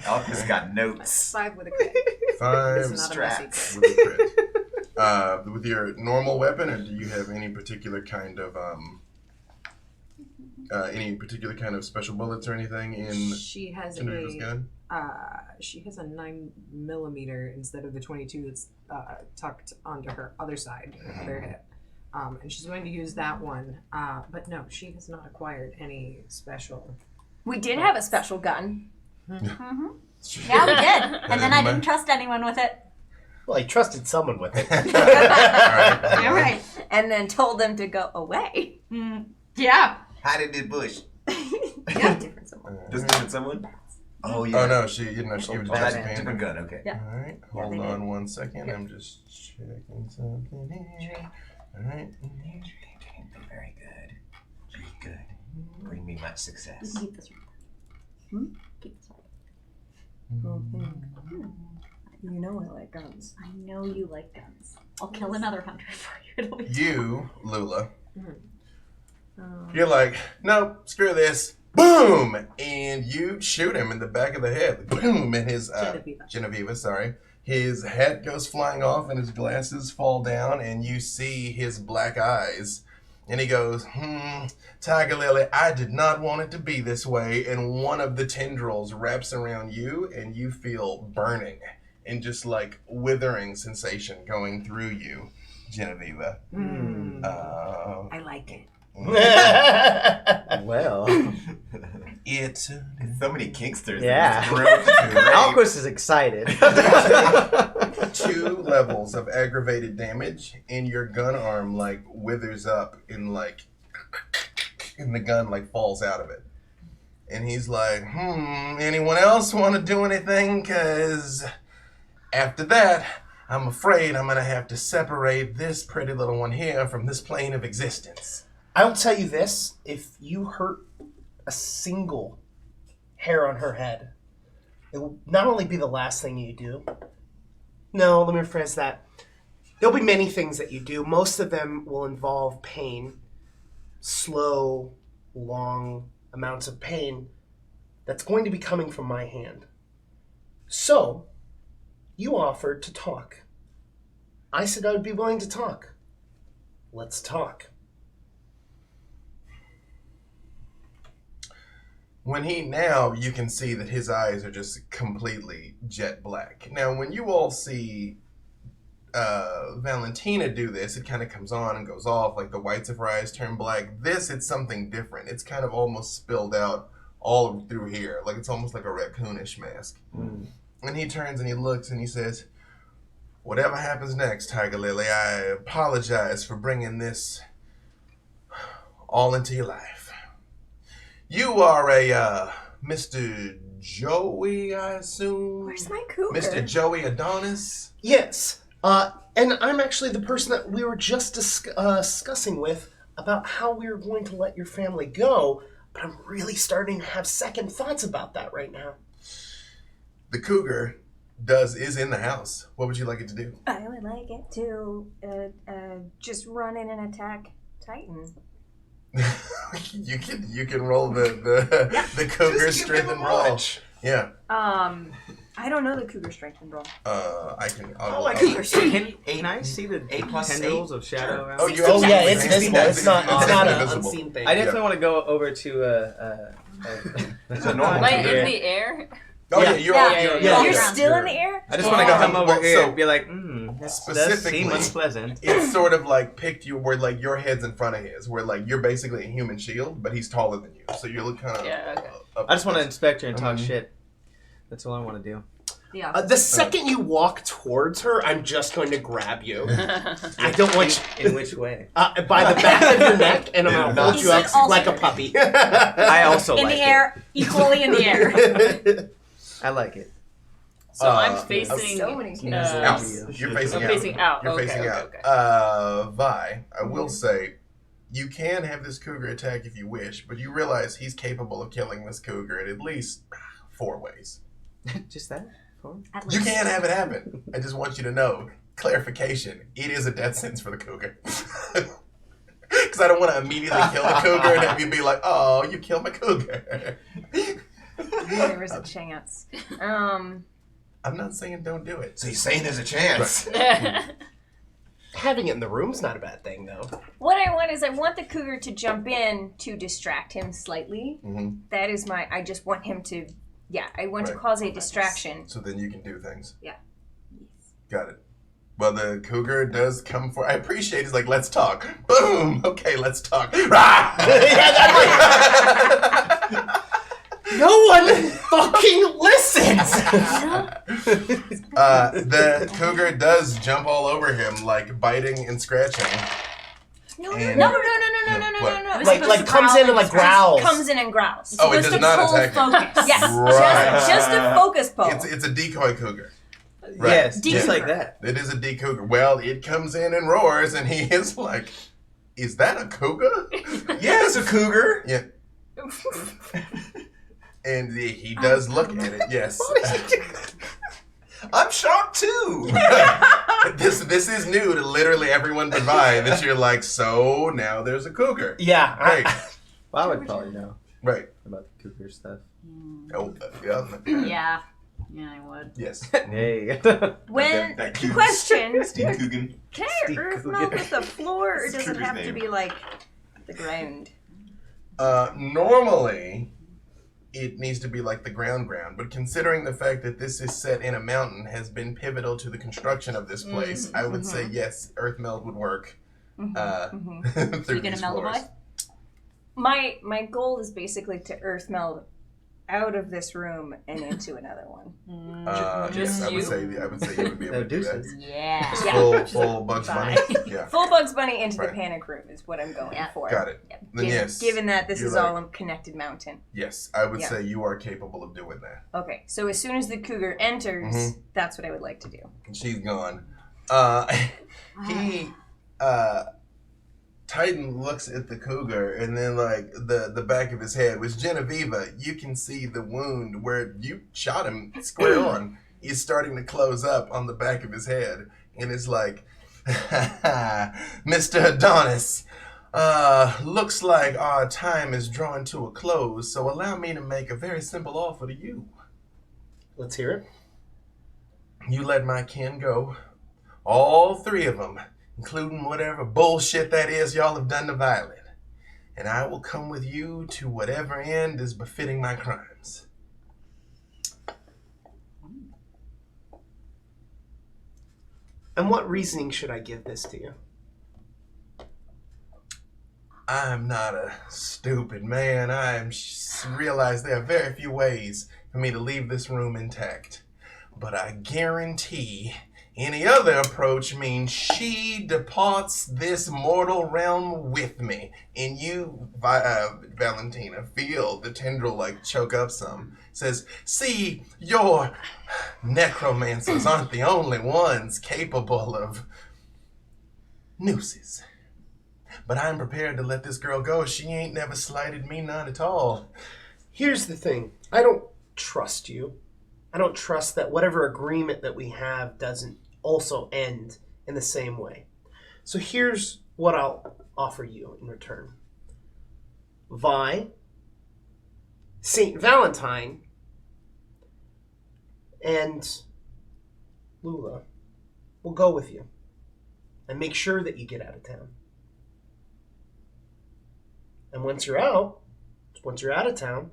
Alka's got notes. 5 with a crit. 5 This is not a messy Strats. with a crit. With your normal weapon, or do you have any particular kind of special bullets or anything in She has Genevieve's gun? She has a 9mm instead of the 22 that's tucked onto her other side, her other hip. And she's going to use that one. But no, she has not acquired any special. We did have a special gun. Yeah, we did. And then I didn't trust anyone with it. Well, I trusted someone with it. All right. All right. And then told them to go away. Yeah. Hide in the bush. Yeah, different someone. Doesn't it hit someone? Oh, yeah. Oh no, she gave it to Oh, Jessica that different Panda. gun, okay. Yeah. All right, Yeah, hold they on did. 1 second. I'm just checking something here. All right. Very good. Very good. Bring me much success. Keep this one. Keep this one. You know I like guns. I know you like guns. I'll kill another hunter for you. It'll be You, Lula, you're like, nope, screw this. Boom! And you shoot him in the back of the head. Boom! And his Genevieve, sorry. His hat goes flying off and his glasses fall down and you see his black eyes. And he goes, Tiger Lily, I did not want it to be this way. And one of the tendrils wraps around you and you feel burning and just like withering sensation going through you, Genevieve. I like it. Well, It's So many kinksters. Yeah. Great. Alquist is excited. 2 levels of aggravated damage, and your gun arm like withers up and the gun like falls out of it. And he's like, anyone else want to do anything? Cause after that, I'm afraid I'm gonna have to separate this pretty little one here from this plane of existence. I'll tell you this: if you hurt a single hair on her head, it will not only be the last thing you do. No, let me rephrase that. There'll be many things that you do. Most of them will involve pain, slow, long amounts of pain that's going to be coming from my hand. So, you offered to talk. I said I would be willing to talk. Let's talk. Now you can see that his eyes are just completely jet black. Now, when you all see Valentina do this, it kind of comes on and goes off, like the whites of her eyes turn black. This, it's something different. It's kind of almost spilled out all through here. Like it's almost like a raccoonish mask. And he turns and he looks and he says, whatever happens next, Tiger Lily, I apologize for bringing this all into your life. You are a Mr. Joey, I assume? Where's my cougar? Mr. Joey Adonis? Yes. And I'm actually the person that we were just discussing with about how we were going to let your family go, but I'm really starting to have second thoughts about that right now. The cougar is in the house. What would you like it to do? I would like it to just run in and attack Titan. you can roll the cougar strength and roll. Yeah. I don't know the cougar strength and roll. I can. Can I see the 8 plus tendrils of shadow around? It's visible. It's not an invisible. unseen thing. I definitely want to go over to It's a normal Am I cougar. in the air? Oh yeah, you're You're still in the air? I just want to go come over Well, here so and be like, this does seem specifically- unpleasant. It's sort of like picked you where like your head's in front of his, where like you're basically a human shield, but he's taller than you, so you look kind of. Yeah, okay. I just want to inspect her and talk shit. That's all I want to do. The second you walk towards her, I'm just going to grab you. I don't want you... In which way? By the back of your neck, and I'm going to hold you up Also- like a puppy. I also In like the air, equally in the air. it. I like it. So I'm facing. So many kids. Out. You're facing I'm out. facing out. You're Okay, facing okay, out. okay. Vi, I will say, you can have this cougar attack if you wish, but you realize he's capable of killing this cougar in at least 4 ways. Just that? At You least. can have it happen. I just want you to know, clarification, it is a death sentence for the cougar. Because I don't want to immediately kill the cougar and have you be like, oh, you killed my cougar. There was a chance. I'm not saying don't do it. So he's saying there's a chance. Having it in the room's not a bad thing, though. What I want is I want the cougar to jump in to distract him slightly. Mm-hmm. That is I just want him to, I want to Right. cause a distraction. So then you can do things. Yeah. Got it. Well, the cougar does come for. I appreciate. He's like, let's talk. Boom. Okay, let's talk. No one fucking listens! The cougar does jump all over him, like biting and scratching. No, And- no. What? Like comes in and like growls. Comes in and growls. Oh, it Just does a not cold attack him. focus. Yes, Right. just a focus poke. It's a decoy cougar. Right. Yes, Deep just like cougar. that. It is a cougar. Well, it comes in and roars, and he is like, "Is that a cougar?" Yeah, it's a cougar. Yeah. And he does look at it. Yes. I'm shocked too. This is new to literally everyone but Vi. That you're like, so now there's a cougar. Yeah. Right. Well, I would probably know Right. about the cougar stuff. Oh, yeah. Yeah. Yeah, I would. Yes. Hey. When that cute question, Steve Coogan. can I Steve earth Cougar. melt with the floor, or It's does it Cougar's have to name. be like the ground? Normally, it needs to be like the ground, but considering the fact that this is set in a mountain has been pivotal to the construction of this place, I would say yes, earth melt would work. Through You gonna these melt floors. away? My goal is basically to earth melt out of this room and into another one. Yes, I would you? say you would be able No to do that. deuces. Yeah. Just Yeah. full Bugs Bunny. Yeah, Full Bugs Bunny into Right. the panic room is what I'm going Yeah. for. got it. Yep. Then yes, Given that this you're is right. all a connected mountain. Yes, I would Yeah. say you are capable of doing that. Okay, so as soon as the cougar enters, that's what I would like to do. And she's gone. He Titan looks at the cougar, and then like the back of his head, which Genevieve, you can see the wound where you shot him square on. Is starting to close up on the back of his head, and it's like, Mr. Adonis, looks like our time is drawing to a close. So allow me to make a very simple offer to you. Let's hear it. You let my kin go, all 3 of them, including whatever bullshit that is y'all have done to Violet, and I will come with you to whatever end is befitting my crimes. And what reasoning should I give this to you? I'm not a stupid man. Realize there are very few ways for me to leave this room intact. But I guarantee any other approach means she departs this mortal realm with me. And you, Valentina, feel the tendril choke up some. Says, see, your necromancers aren't the only ones capable of nooses. But I'm prepared to let this girl go. She ain't never slighted me, none at all. Here's the thing. I don't trust you. I don't trust that whatever agreement that we have doesn't also end in the same way. So here's what I'll offer you in return. Vi, Saint Valentine, and Lula will go with you and make sure that you get out of town. And once you're out of town,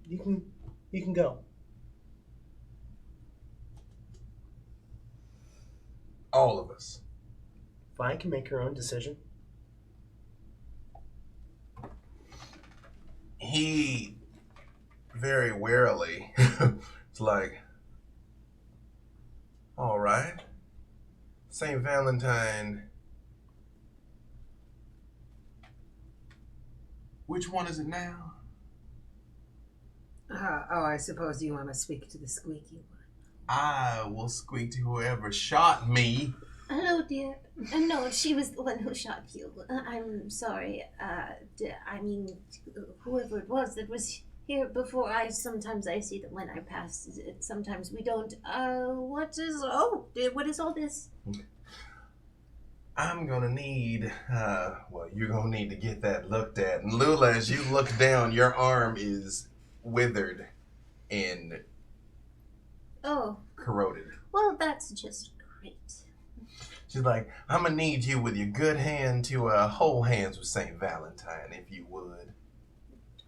you can go. All of us. Vi can make her own decision. He very warily it's like, all right, St. Valentine. Which one is it now? I suppose you want to speak to the squeaky one. I will squeak to whoever shot me. Hello, dear. No, she was the one who shot you. I'm sorry. I mean, whoever it was that was here before. Sometimes I see them when I pass. Sometimes we don't. What is all this? I'm gonna need, you're gonna need to get that looked at. And Lula, as you look down, your arm is withered and corroded. Well, that's just great. She's like, I'm gonna need you with your good hand to hold hands with St. Valentine, if you would.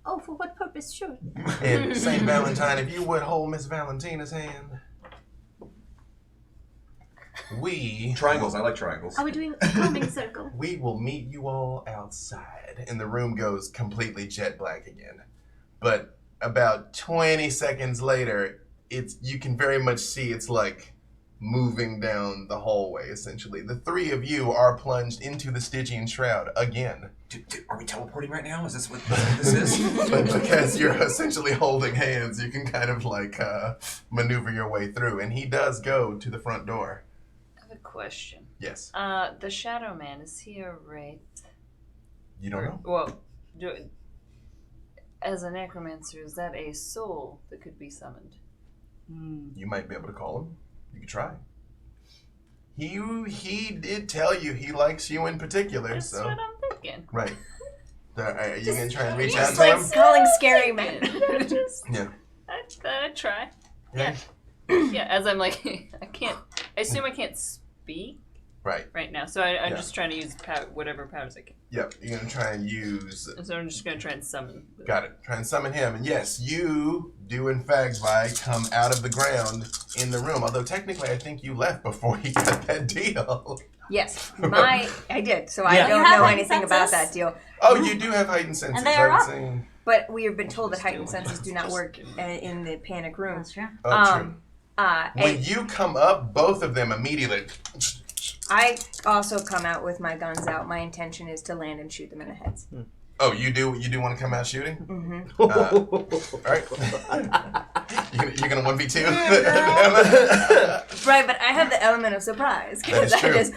Oh, for what purpose? Sure. And St. Valentine, if you would hold Miss Valentina's hand. Triangles, I like triangles. Are we doing a calming circle? We will meet you all outside. And the room goes completely jet black again. But about 20 seconds later, you can very much see it's like moving down the hallway, essentially. The three of you are plunged into the Stygian Shroud again. Are we teleporting right now? Is this what this is? But because you're essentially holding hands, you can kind of maneuver your way through. And he does go to the front door. I have a question. Yes. The Shadow Man, is he a wraith? You don't know? Well, as a necromancer, is that a soul that could be summoned? You might be able to call him. You could try. He did tell you he likes you in particular. That's what I'm thinking. Right. Are you going to try and reach out Just to like him? calling scary men. Yeah. I'd try. Yeah. Yeah, as I'm like, I assume I can't speak right now. So I'm just trying to use whatever powers I can. Yep, you're going to try and use... So I'm just going to try and summon. Got it. Try and summon him. And yes, you do in fact, Vi, come out of the ground in the room. Although technically I think you left before he got that deal. Yes, I did. So I Yeah. don't You have know heightened anything about senses? that deal. Oh, you do have heightened senses. And they are I was up. saying... But we have been told that heightened senses do not work in the panic room. That's true. Oh, true. When And you come up, both of them immediately... I also come out with my guns out. My intention is to land and shoot them in the heads. Oh, you do want to come out shooting? Mm-hmm. All right. You're gonna 1v2? Right, but I have the element of surprise That is because I true. just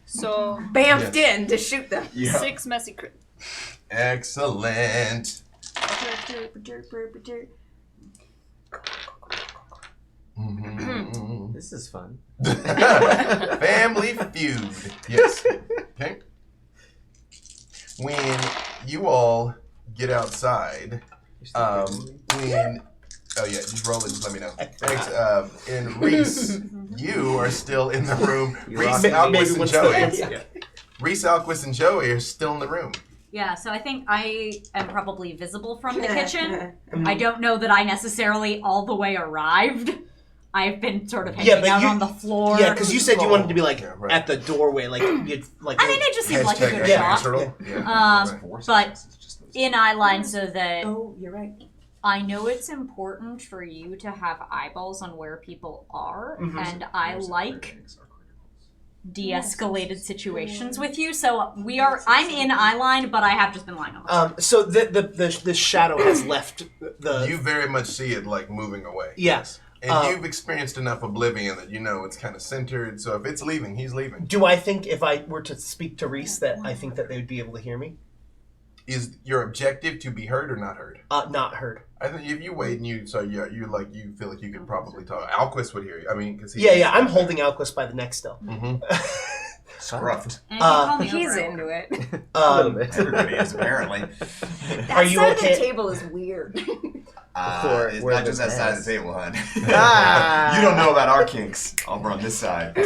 So bamfed in to shoot them. 6 messy crit. Excellent. Mhm. This is fun. Family feud. Yes. Okay. When you all get outside, just roll it. Just let me know. Thanks. And Reese, you are still in the room. Reese, Alquist, and Joey. Reese, Alquist, and Joey are still in the room. Yeah, so I think I am probably visible from the kitchen. I don't know that I necessarily all the way arrived. I've been sort of Yeah, hanging but out you- on the floor. Yeah, because you said you wanted to be like Yeah, right. at the doorway, like you'd like. I mean, it just seemed like a good Hashtag shot. natural. But in eye line so that Oh, you're right. I know it's important for you to have eyeballs on where people are, and I like de-escalated situations with you. So I'm in eye line, but I have just been lying on the floor. So the shadow has left the. You very much see it like moving away. Yes. And you've experienced enough oblivion that you know it's kind of centered. So if it's leaving, he's leaving. Do I think if I were to speak to Reese that I think that they would be able to hear me? Is your objective to be heard or not heard? Not heard. I think if you wait and you feel like you could probably talk. Alquist would hear you. I mean, because Yeah. I'm holding Alquist by the neck still. Scruffed. And if you call me He's over, into it. A little bit. Everybody is apparently. That Are you side okay? of the table is weird. It's We're not the just that side of best. the table, hon. Ah. You don't know about our kinks. Over on this side.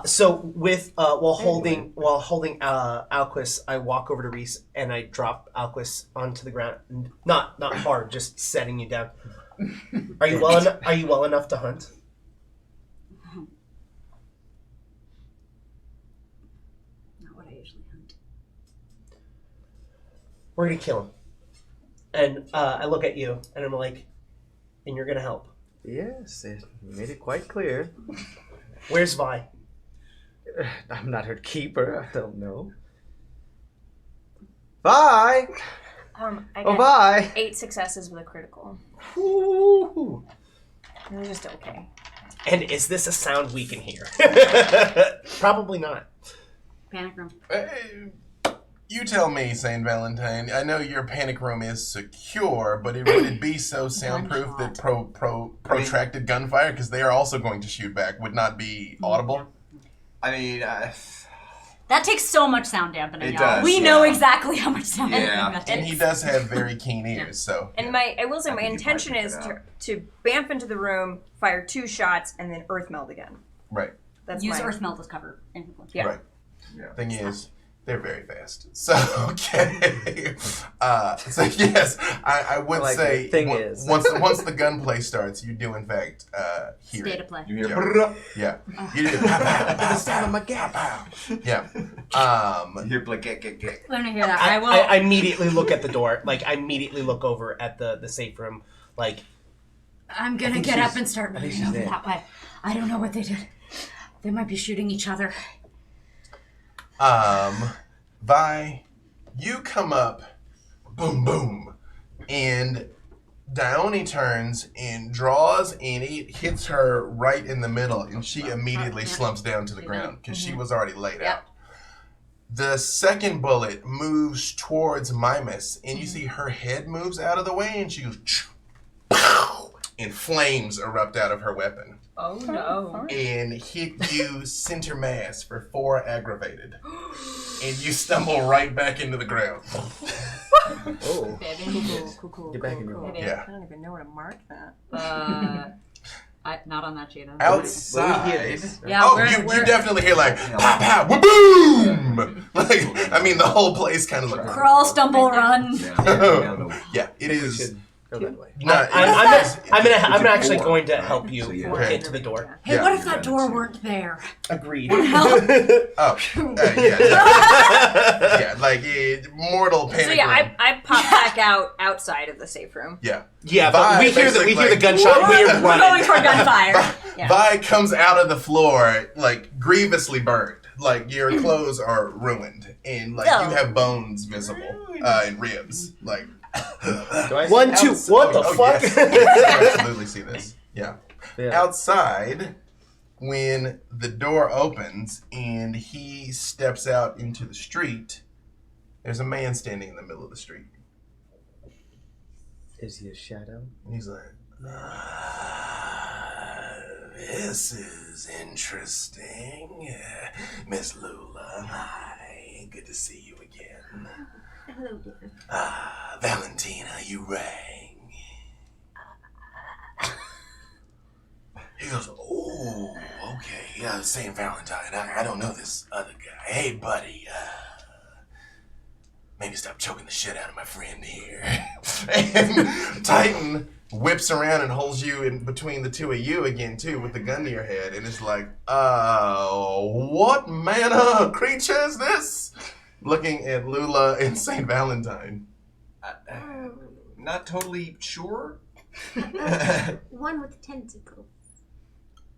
So with while holding Alquist, I walk over to Reese and I drop Alquist onto the ground. Not hard, just setting you down. Are you well enough to hunt? not what I usually hunt. We're gonna kill him. And I look at you and I'm like, and you're gonna help. Yes, it made it quite clear. Where's Vi? I'm not her keeper. I don't know. Bye. I Oh, got bye. 8 successes with a critical. Ooh. It was just okay. And is this a sound we can hear? Probably not. Panic room. You tell me, Saint Valentine. I know your panic room is secure, but would it be so soundproof that protracted gunfire, because they are also going to shoot back, would not be audible? I mean, That takes so much sound dampening, It y'all. does, We yeah. know exactly how much sound Yeah. dampening that And takes. he does have very keen ears, so. And I will say, I my think you intention might is pick it to bamf into the room, fire 2 shots, and then earth meld again. Right. That's Use my earth melt as cover. Yeah. Right. Yeah. Thing is, they're very fast. So, okay. So, yes, I would Like, say the thing is- once the gunplay starts, you do, in fact, hear Stay it. to play. You hear Yeah. brrrr. Yeah. You do. Pow, pow, pow, sound of my pow, gas. pow. Yeah. You hear like get. Let me hear that. I will. I immediately look at the door. Like, I immediately look over at the safe room. Like, I'm gonna think get she's- up and start I think moving she's over dead. that way. I don't know what they did. They might be shooting each other. Vi, you come up, boom, boom, and Dione turns and draws, and it hits her right in the middle, and she immediately slumps down to the ground because she was already laid out. The second bullet moves towards Mimus, and you see her head moves out of the way, and she goes, pow, and flames erupt out of her weapon Oh no. and hit you center mass for 4 aggravated. And you stumble right back into the ground. Oh. Cool. Get back in your hole. Yeah. I don't even know where to mark that. Not on that sheet. Outside. Yeah, Oh, we're- you we're- definitely hear like, pow, pow, boom! Like, I mean, the whole place kind of looks. Crawl, stumble, run. Yeah, it We is. should go that way. Not, I'm actually going to help you So, yeah. get to the door. Hey, Yeah. what if that door weren't there? Agreed. yeah, like mortal panic. So yeah, room. I pop back outside of the safe room. Yeah. Yeah, but Vi we hear the basically- gunshot. We're We're running. going toward gunfire. Yeah. Vi comes out of the floor like grievously burned. Like your clothes are ruined, and like you have bones visible and ribs. Like Do I 1, 2. What the fuck? Yes. You absolutely see this. Yeah. Yeah. Outside, when the door opens and he steps out into the street, there's a man standing in the middle of the street. Is he a shadow? And he's like, this is interesting. Miss Lula, hi. Good to see you again. Hello, dear. Valentina, you rang. He goes, oh, okay. Yeah, St. Valentine. I don't know this other guy. Hey, buddy. Maybe stop choking the shit out of my friend here. And Titan whips around and holds you in between the two of you again too, with the gun to your head, and it's like, what manner of creature is this? Looking at Lula and Saint Valentine. Not totally sure. One with tentacles.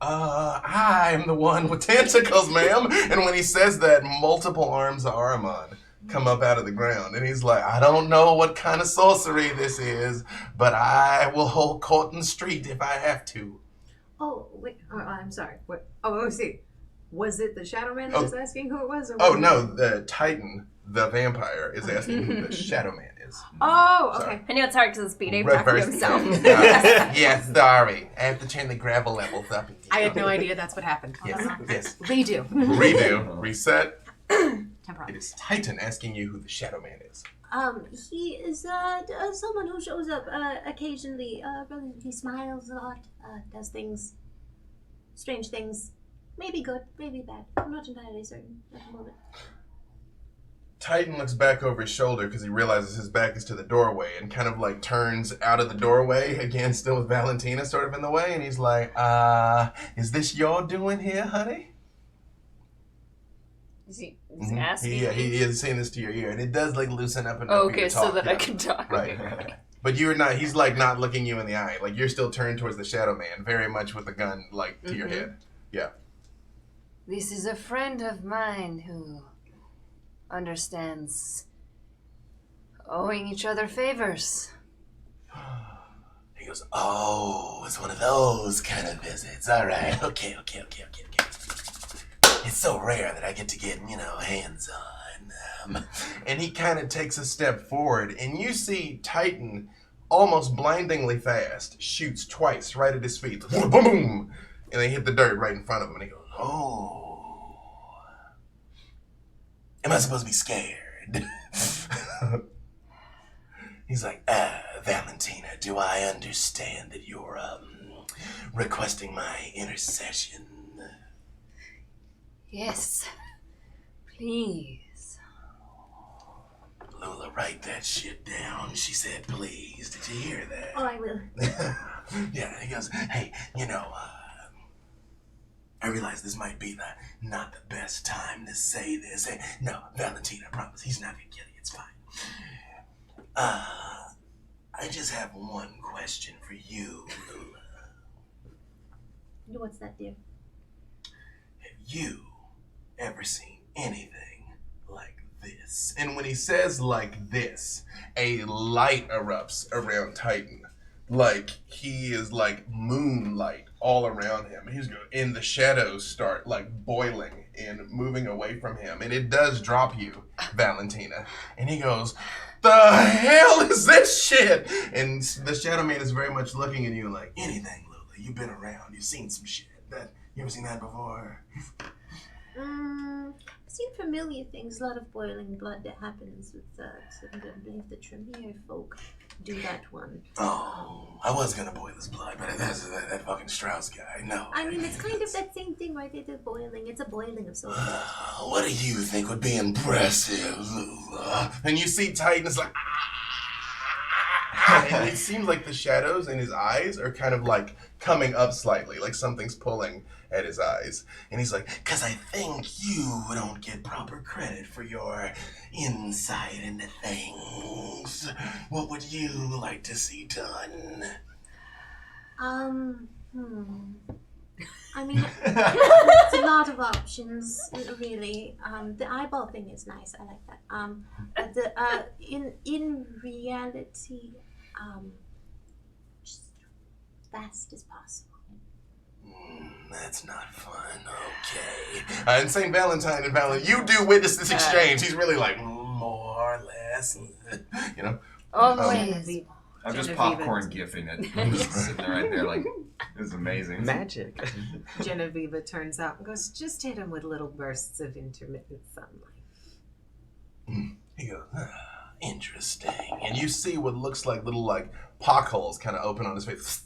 I'm the one with tentacles, ma'am. And when he says that, multiple arms of Aramon come up out of the ground. And he's like, I don't know what kind of sorcery this is, but I will hold court in the street if I have to. Oh, wait. Oh, I'm sorry. What? Oh, see. Was it the Shadow Man that was asking who it was? Or Oh, was no, the Titan, the vampire, is asking who the Shadow Man is. Oh, okay. Sorry. I know it's hard because it's Speed talking to himself. Yes, sorry. I have to turn the gravel levels up. I had no idea that's what happened. Yes. Redo. Redo. Reset. Temporal. It is Titan asking you who the Shadow Man is. He is someone who shows up occasionally. He smiles a lot, does things, strange things. Maybe good, maybe bad. I'm not entirely certain at the moment. Titan looks back over his shoulder because he realizes his back is to the doorway and kind of like turns out of the doorway again, still with Valentina sort of in the way, and he's like, is this your doing here, honey? Is he asking? He is saying this to your ear, and it does like loosen up enough for you to so talk, that yeah. I can talk. Right. But you're not, he's like not looking you in the eye. Like you're still turned towards the Shadow Man, very much with the gun like to your head. Yeah. This is a friend of mine who understands owing each other favors. He goes, oh, it's one of those kind of visits. All right. Okay. It's so rare that I get to get, hands on. And he kind of takes a step forward, and you see Titan, almost blindingly fast, shoots twice right at his feet. Boom, boom! And they hit the dirt right in front of him, and he goes, oh. Am I supposed to be scared? He's like, Valentina, do I understand that you're, requesting my intercession? Yes. Please. Lula, write that shit down. She said, please. Did you hear that? Oh, I will. Yeah, he goes, hey, I realize this might be not the best time to say this. Hey, no, Valentina, I promise, he's not gonna kill you. It's fine. I just have one question for you, Lula. What's that, dear? Have you ever seen anything like this? And when he says like this, a light erupts around Titan. Like he is like moonlight all around him. He's going, and the shadows start like boiling and moving away from him. And it does drop you, Valentina. And he goes, the hell is this shit? And the Shadow Man is very much looking at you like, anything, Lula. You've been around. You've seen some shit. You ever seen that before? I've seen familiar things. A lot of boiling blood that happens with I believe the Tremere folk do that one. Oh, I was gonna boil his blood, but that's that fucking Strauss guy. No. I mean, it's kind of that same thing, right? It's boiling. It's a boiling of sorts. What do you think would be impressive, Lula? And you see Titan is like, and it seems like the shadows in his eyes are kind of like coming up slightly, like something's pulling at his eyes. And he's like, because I think you don't get proper credit for your insight into things. What would you like to see done? I mean, it's a lot of options, really. The eyeball thing is nice. I like that. In reality, just fast as possible. That's not fun. Okay. And St. Valentine and you do witness this exchange. He's really like, more or less. Always. I'm just popcorn gifting it. I'm just sitting there right there like, this is amazing. Magic. Genevieve turns out and goes, just hit him with little bursts of intermittent sunlight. He goes, interesting. And you see what looks like little like pock holes kind of open on his face.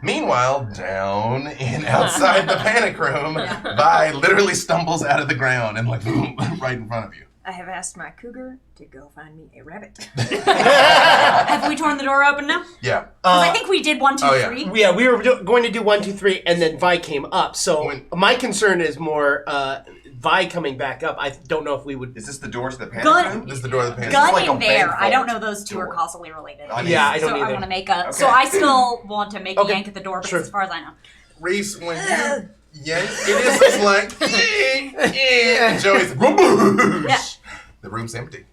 Meanwhile, down in outside the panic room, Vi literally stumbles out of the ground and like right in front of you. I have asked my cougar to go find me a rabbit. Have we torn the door open now? Yeah. Because I think we did 1, 2, 3. Yeah, we were going to do 1, 2, 3, and then Vi came up. So my concern is more Vi coming back up. I don't know if we would. Is this the door to the panic Gun- room? This is the door of the pantry. Gun like a in there. bank I don't vault know those two are door. causally related. I mean, Yeah, I don't so either. I want to make a. Okay. So I still want to make a yank at the door, because Sure. as far as I know. Reese, when you yank, it is like, and Joey's, whoosh. Yeah. The room's empty.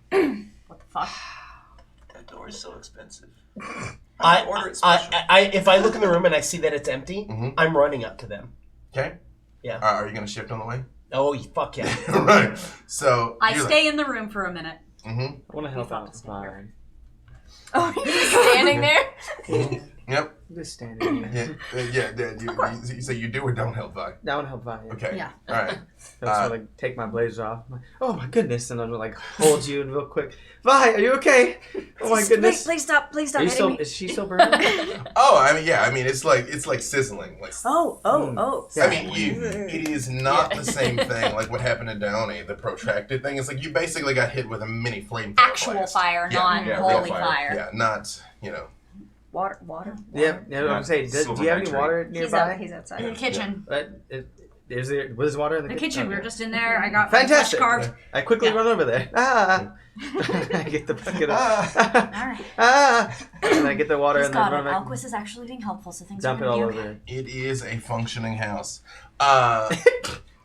What the fuck? That door is so expensive. If I look in the room and I see that it's empty, I'm running up to them. Okay? Yeah. Are you going to shift on the way? Oh, fuck yeah. Right. So, I you're stay in the room for a minute. Like, mm-hmm. I want to help out with mine. Oh, you're just standing there? Yep. I'm just standing here. You say you do or don't help Vi. I want to help Vi. Okay. Yeah. All right. I just want to take my blazer off. I'm like, oh my goodness, and I'm like hold you real quick. Vi, are you okay? Oh my goodness. Please stop Are you hitting still? me. Is she still burning? Oh, I mean, yeah. I mean, it's like sizzling. Like, Oh. I mean, it is not the same thing like what happened to Downey, the protracted thing. It's like you basically got hit with a mini flamethrower. Actual blast. fire, Yeah, not yeah, holy real fire. fire. Yeah, not, you know. Water. Yeah, I'm saying. Do you have any water nearby? He's outside. In the kitchen. Was water in The the kitchen. We were Okay. just in there. I got my flesh Fantastic. carved. I quickly Yeah. run over there. I get the bucket up. Alright. And I get the water He's and then got run it. back. Alquist is actually being helpful, so things Dump are it all going to be over. okay. It is a functioning house.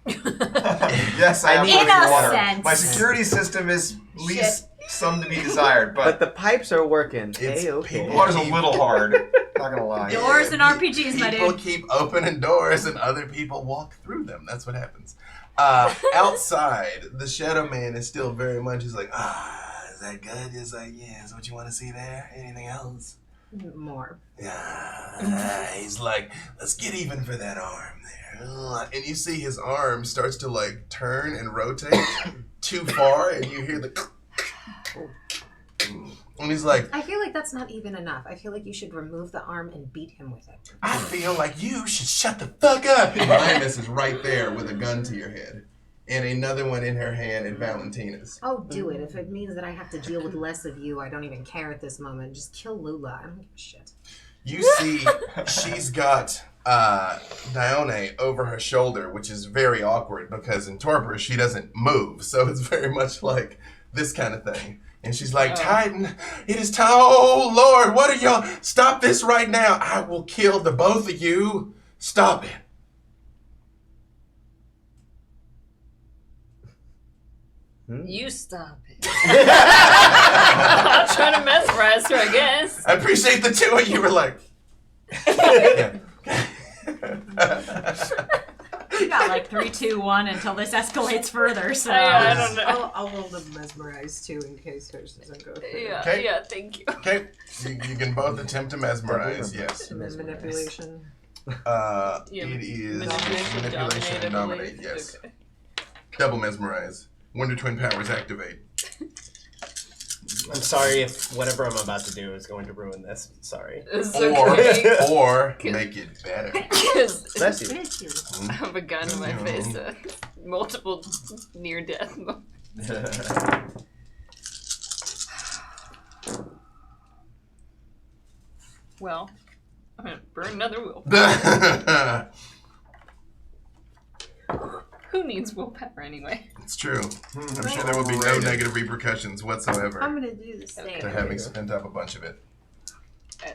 Yes, I have In plenty a of water. sense. My security system is leaves some to be desired, But but the pipes are working. It's A-okay. water's a little hard. Not gonna lie. Doors and RPGs, my People dude. keep opening doors and other people walk through them. That's what happens. Outside, the Shadow Man is still very much, he's like, is that good? He's like, yeah, is what you want to see there? Anything else? More. Yeah. He's like, let's get even for that arm there. And you see his arm starts to like turn and rotate too far, and you hear the. And he's like, I feel like that's not even enough. I feel like you should remove the arm and beat him with it. I feel like you should shut the fuck up. And Linus is right there with a gun to your head. And another one in her hand in Valentina's. Oh, do it. If it means that I have to deal with less of you, I don't even care at this moment. Just kill Lula. I don't give a shit. You see, she's got Dione over her shoulder, which is very awkward because in torpor she doesn't move. So it's very much like this kind of thing. And she's like, Titan, it is time. Oh, Lord, what are y'all? Stop this right now. I will kill the both of you. Stop it. You stop it. I'm trying to mesmerize her, I guess. I appreciate the two of you were like. Yeah. We got like 3, 2, 1 until this escalates further, so. I don't know. I'll roll the mesmerize too in case hers doesn't go through. Yeah, Okay. yeah, thank you. Okay, you can both attempt to mesmerize, yes. And then manipulation. Yeah, It is manipulation, manipulation and dominate, yes. Okay. Double mesmerize. Wonder Twin powers activate. I'm sorry if whatever I'm about to do is going to ruin this. Sorry. It's okay. Or make it better. Because Bless you. Thank you. I have a gun in my face. Multiple near-death moments. Well, I'm gonna burn another willpower. Who needs willpower anyway? It's true. I'm sure there will be no negative repercussions whatsoever I'm gonna do the same. to having spent up a bunch of it.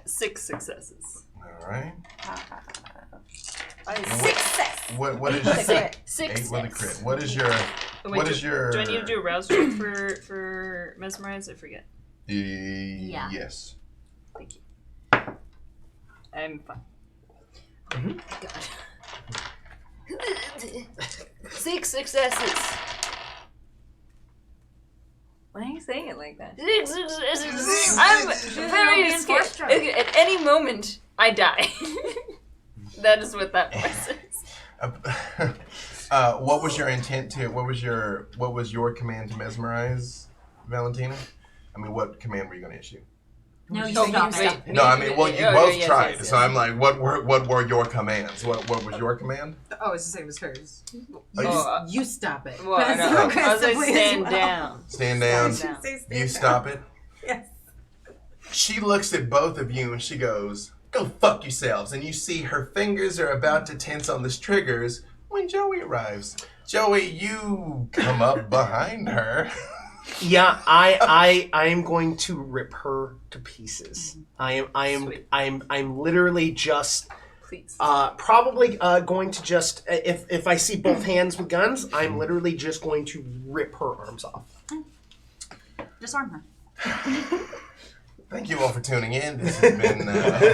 6 successes. All right. Success. What is With a crit. 6. 8 with a crit? What is your? Wait, What is your? Do I need to do a rouse check for mesmerize? I forget. Yeah. Yes. Thank you. I'm fine. God. 6 successes. Why are you saying it like that? 6 successes. I'm very being scared. forced Okay, at any moment, I die. That is what that voice is. What was your intent to? What was your command to mesmerize, Valentina? I mean, what command were you going to issue? No, you Oh, stop wait, it. No, I mean, well, you Oh, both yes, tried. yes, So yes. I'm like, what were your commands? What was your command? Oh, it's the same as hers. Oh, You stop it. well, I know. I was like, Aggressively as stand well. down. Stand down. Stand down. Say stand You down. stop it. Yes. She looks at both of you and she goes, "Go fuck yourselves." And you see her fingers are about to tense on the triggers when Joey arrives. Joey, you come up behind her. Yeah, I am going to rip her to pieces. I'm literally just Please. probably going to just if I see both hands with guns, I'm literally just going to rip her arms off. Disarm her. Thank you all for tuning in. This has been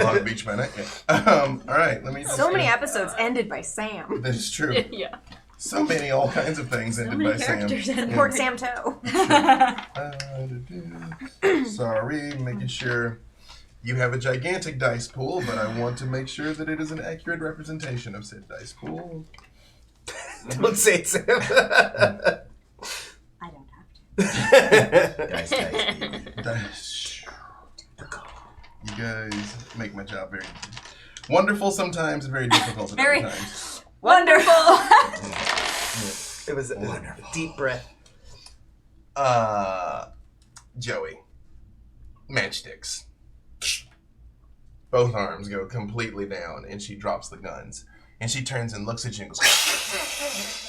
Long Beach Minute. All right, let me just... So many episodes ended by Sam. That is true. Yeah. So many, all kinds of things ended many by Sam. characters ended. Port Sam Toe. Sorry, making sure you have a gigantic dice pool, but I want to make sure that it is an accurate representation of said dice pool. Don't say it, Sam. I don't have to. Dice. Dice. You guys make my job very wonderful sometimes and very difficult at Very- other times. Wonderful. It was a deep breath. Joey. Matchsticks. Both arms go completely down and she drops the guns. And she turns and looks at you and goes...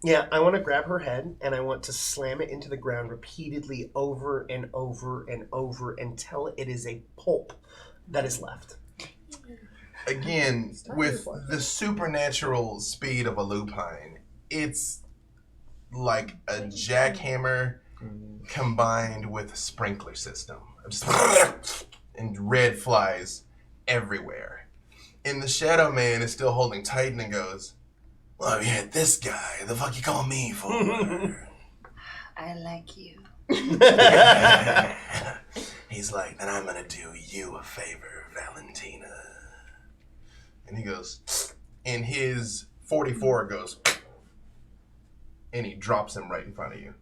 Yeah, I want to grab her head and I want to slam it into the ground repeatedly over and over and over until it is a pulp that is left. Again, with the supernatural speed of a lupine, it's like a jackhammer combined with a sprinkler system. And red flies everywhere. And the Shadow Man is still holding Titan and goes, "Well, you had this guy. The fuck you call me for?" I like you. He's like, "Then I'm gonna do you a favor, Valentina." And he goes, and his 44 goes, and he drops him right in front of you.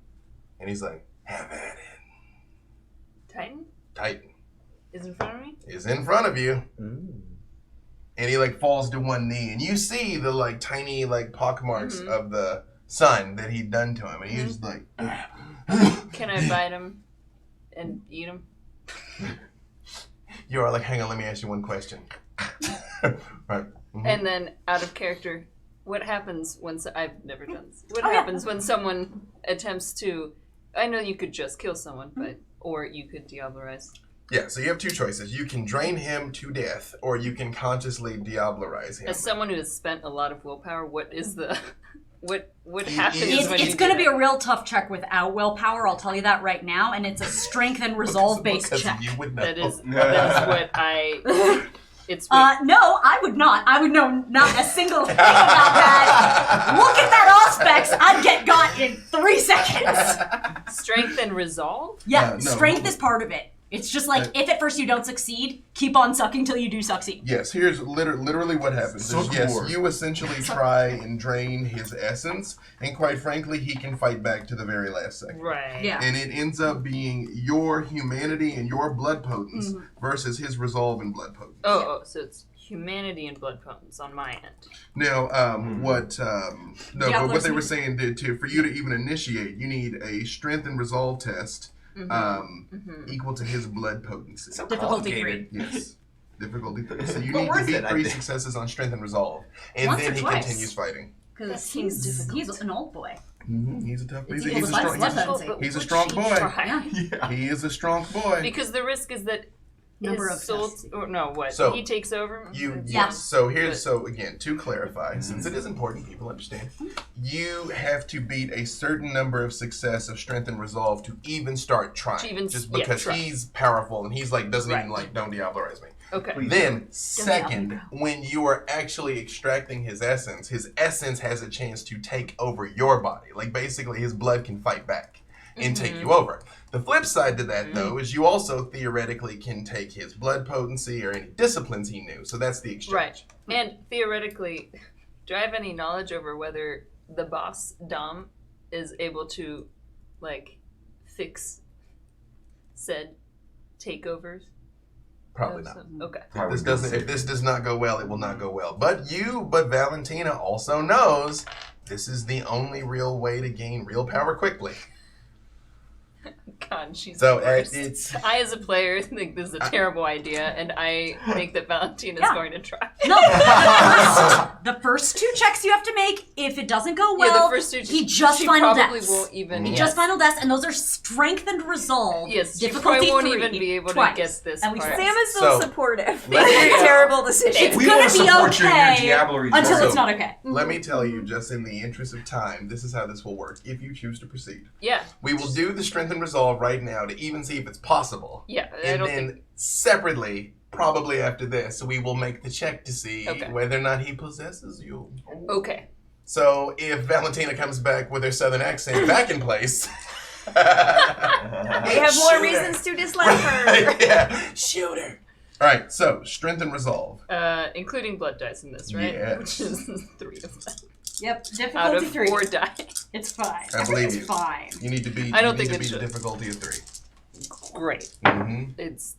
And he's like, "Have at it." Titan Titan is in front of me. is in front of you. And he like falls to one knee, and you see the like tiny like pockmarks of the sun that he'd done to him, and he's just like, Can I bite him and eat him? "You are like, hang on, let me ask you one question." Right. Mhm. And then, out of character, what happens when I've never done this. What happens when someone attempts to? I know you could just kill someone, but or you could diablerize. Yeah, so you have two choices. You can drain him to death, or you can consciously diablerize him. As someone who has spent a lot of willpower, what is the what He- happens he is- when you It's do going to be that? a real tough check without willpower, I'll tell you that right now, and it's a strength and resolve based Because check. you would know. That is what I. It's No, I would not. I would know not a single thing about that. Look at that auspex. I'd get got in 3 seconds. strength and resolve. Yeah, No. strength is part of it. It's just like, if at first you don't succeed, keep on sucking till you do succeed. Yes, here's literally what happens. So Is, yes, cool. you essentially try and drain his essence, and quite frankly, he can fight back to the very last second. Right. Yeah. And it ends up being your humanity and your blood potence versus his resolve and blood potence. Oh, so it's humanity and blood potence on my end. Now, but what they were Diablo's- saying for you to even initiate, you need a strength and resolve test equal to his blood potency. So Difficulty complicated. Yes. Difficulty 3. So you But need to worth beat it, I 3 think. successes on strength and resolve. And Once then or he twice. continues fighting. Because seems difficult. he's an old boy. He's a tough It's he's equal a to strong blood he's, potency. But he's a would strong she boy. try? Yeah. He is a strong boy. Because the risk is that Number his of soul, tests. or no, what? So, he takes over. You Yeah. yes. So here's But- so again to clarify, since it is important, people understand. You have to beat a certain number of success of strength and resolve to even start trying. To even- just yeah, because try. he's powerful and he's like doesn't even Right. like don't diablerize me. Okay. Then second, when you are actually extracting his essence has a chance to take over your body. Like basically his blood can fight back and take you over. The flip side to that, though, is you also theoretically can take his blood potency or any disciplines he knew. So that's the exchange. Right. And theoretically, do I have any knowledge over whether the boss, Dom, is able to, like, fix said takeovers? Probably not. Okay. If this does not go well, it will not go well. But Valentina also knows this is the only real way to gain real power quickly. God, she's So the worst. it's I, as a player, think this is a terrible idea, and I think that Valentina's Yeah. going to try. No, the first 2 checks you have to make. If it doesn't go well, Yeah, the first 2 he just she final probably deaths. won't even. He yes. just final deaths, and those are strengthened resolve. Yes, she difficulty probably won't 3, even be able twice. to get this And we part. Sam is so, So- supportive. Let me- It's a terrible decision. It's We gonna wanna be support you in your okay diablerie until journey. it's not okay. Let me tell you, just in the interest of time, this is how this will work if you choose to proceed. Yeah, We will do the strength and resolve right now to even see if it's possible. yeah. I And don't then think. separately, probably after this, we will make the check to see Okay. whether or not he possesses you. Okay. So if Valentina comes back with her southern accent back in place, We have more Shoot her. reasons to dislike her. yeah, shoot her. All right, so strength and resolve. Including blood dice in this, right? Yes. Which is 3 of them. Yep, Out difficulty of 3. 4 die. It's fine. I believe it's you. fine. You need to beat. I don't you think need it to beat should. the difficulty of 3. Great. Mm-hmm. It's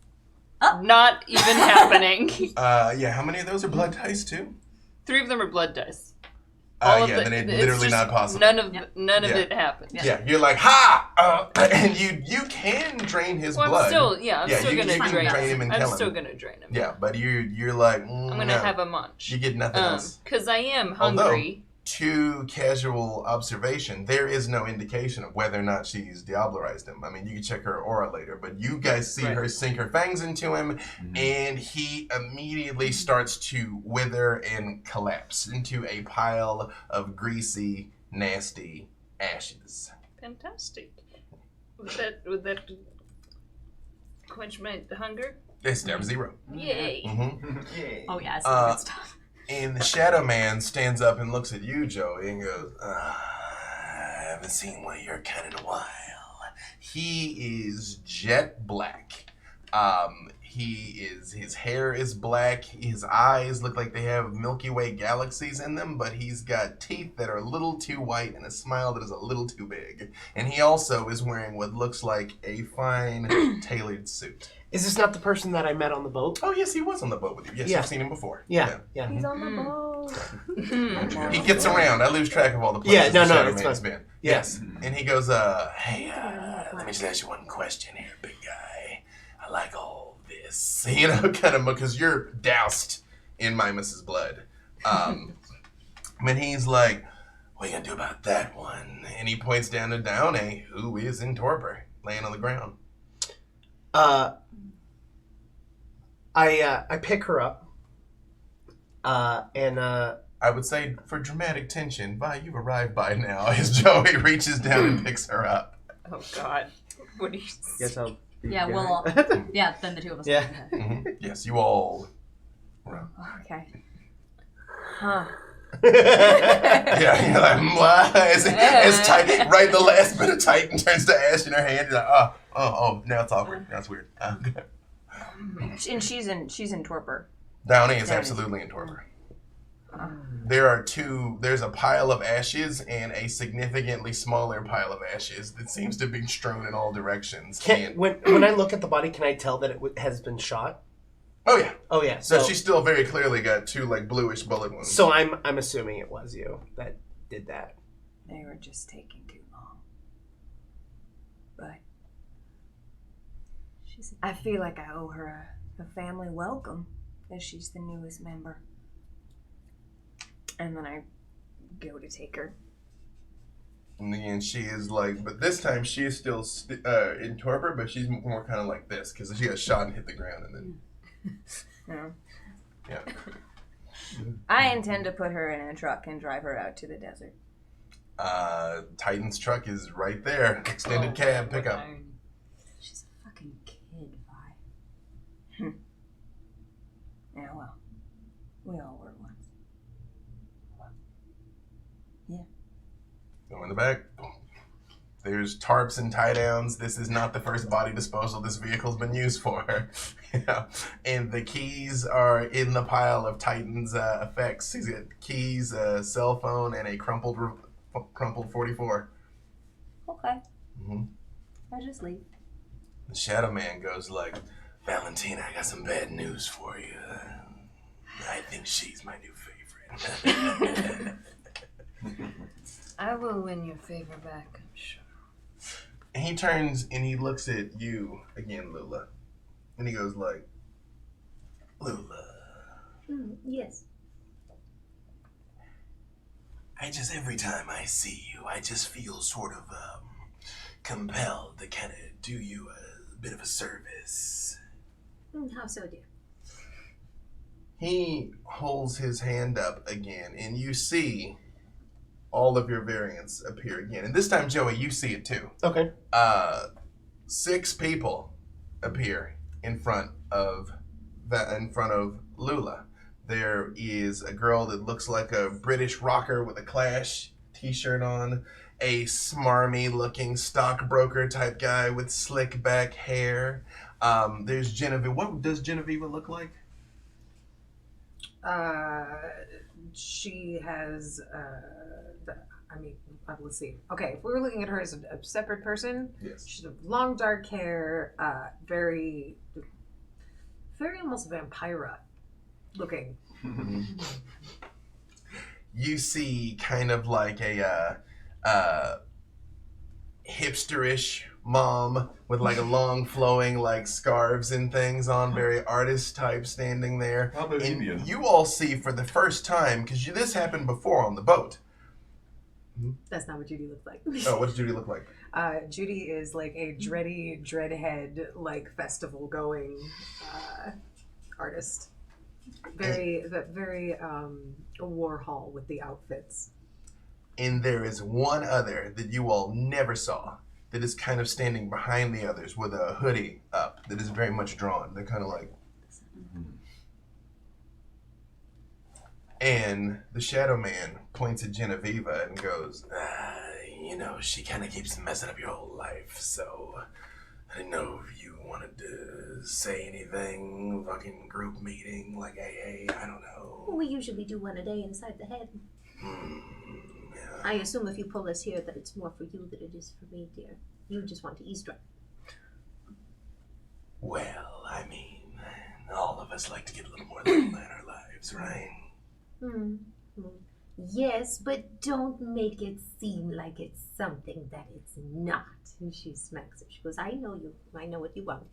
Oh. not even happening. Yeah. How many of those are blood dice too? 3 of them are blood dice. All of Yeah. the- Then it's it's literally just not possible. None of Yep. none of Yeah. it happened. Yeah. You're like ha, and you can drain his Well, blood. I'm still you gonna can drain drain him and I'm kill still him. gonna drain him. Yeah, but you're like I'm gonna no. have a munch. You get nothing else. Because I am Although- hungry. To casual observation, there is no indication of whether or not she's diablerized him. I mean, you can check her aura later, but you guys see Right. her sink her fangs into him, and he immediately starts to wither and collapse into a pile of greasy, nasty ashes. Fantastic. Would that quench my hunger? It's down to 0. Yay. Mm-hmm. Oh yeah, it's Uh, good stuff. And the Shadow Man stands up and looks at you, Joey, and goes, I haven't seen one of your kind in a while. He is jet black. His hair is black. His eyes look like they have Milky Way galaxies in them, but he's got teeth that are a little too white and a smile that is a little too big. And he also is wearing what looks like a fine tailored suit. Is this not the person that I met on the boat? Oh, yes, he was on the boat with you. Yes, Yeah. I've seen him before. Yeah. He's on the boat. He gets around. I lose track of all the places Yeah, no, the no, Shadow it's Man's fine. been. Yeah. Yes. And he goes, hey, let me just ask you one question here, big guy. I like all this. You know, kind of, because you're doused in my Mrs. Blood. And he's like, what are you going to do about that one? And he points down to Downey, who is in torpor, laying on the ground. I pick her up. And I would say for dramatic tension, you've arrived by now, as Joey reaches down and picks her up. Oh God. What do you Guess I'll. be Yeah, good. well, yeah, then the 2 of us. Yeah. Yes, you all. Okay. Huh. Yeah, you're like, what? As Titan, right, the last bit of Titan turns to ash in her hand. You're like, oh, now it's awkward. Now it's weird. And she's in torpor. Downey is Downey. absolutely in torpor. There's a pile of ashes and a significantly smaller pile of ashes that seems to be strewn in all directions. when I look at the body, can I tell that it has been shot? Oh yeah. Oh yeah. So she's still very clearly got 2 like bluish bullet wounds. So I'm assuming it was you that did that. They were just taking too long. But I feel like I owe her a family welcome, as she's the newest member. And then I go to take her. And she is like, but this time she is still in torpor, but she's more kind of like this because she got shot and hit the ground and then. Yeah. I intend to put her in a truck and drive her out to the desert. Titan's truck is right there. Extended cab pickup. She's a fucking kid, Vi. Yeah, well, we all were once. Go in the back. There's tarps and tie downs. This is not the first body disposal this vehicle's been used for. Yeah. And the keys are in the pile of Titan's effects. He's got keys, a cell phone, and a crumpled 44. Okay. Mm-hmm. I just leave. The Shadow Man goes like, Valentina, I got some bad news for you. I think she's my new favorite. I will win your favor back, I'm sure. And he turns and he looks at you again, Lula. And he goes like, Lula, Yes. every time I see you, I just feel sort of compelled to kind of do you a bit of a service. How so, dear? He holds his hand up again, and you see all of your variants appear again. And this time, Joey, you see it too. Okay. 6 people appear in front of Lula. There is a girl that looks like a British rocker with a Clash t-shirt on, a smarmy looking stockbroker type guy with slick back hair. There's Genevieve. What does Genevieve look like? She has, let's see. Okay, if we were looking at her as a separate person, Yes. she's long dark hair, very almost vampira looking. You see kind of like a hipsterish mom with like a long flowing like scarves and things on, very artist type standing there. How about And Indian? you all see for the first time, because this happened before on the boat. That's not what Judy looks like. Oh, what does Judy look like? Judy is like a dreadhead, like festival going artist. Very Warhol with the outfits. And there is one other that you all never saw that is kind of standing behind the others with a hoodie up that is very much drawn. They're kind of like... And the Shadow Man points at Genevieve and goes, she kind of keeps messing up your whole life, so I didn't know if you wanted to say anything, fucking group meeting, like AA, I don't know. We usually do one a day inside the head. Yeah. I assume if you pull us here that it's more for you than it is for me, dear. You just want to eavesdrop. Well, I mean, all of us like to get a little more than in our lives, right? Yes, but don't make it seem like it's something that it's not. And she smacks her. She goes, I know you. I know what you want.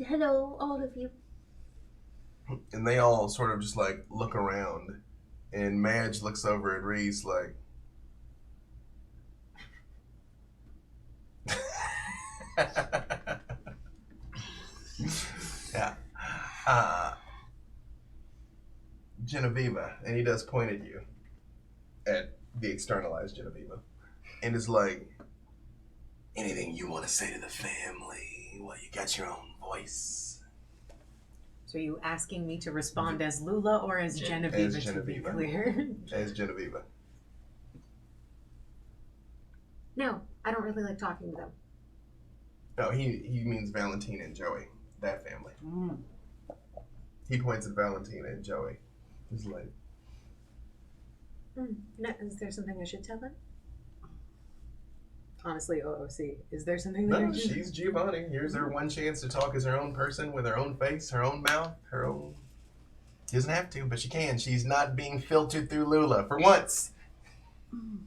Hello, all of you. And they all sort of just like look around, and Madge looks over at Reese like, yeah. Genevieve, and he does point at you, at the externalized Genevieve, and is like, anything you want to say to the family? Well, you got your own voice. So are you asking me to respond as Lula or as Genevieve, As to be Genevieve. clear? As Genevieve. No, I don't really like talking to them. No, he means Valentina and Joey, that family. He points at Valentina and Joey. He's like, No, is there something I should tell them? Honestly, OOC, is there something that no, I should... she's Giovanni. Here's her one chance to talk as her own person with her own face, her own mouth, her own... She doesn't have to, but she can. She's not being filtered through Lula for once.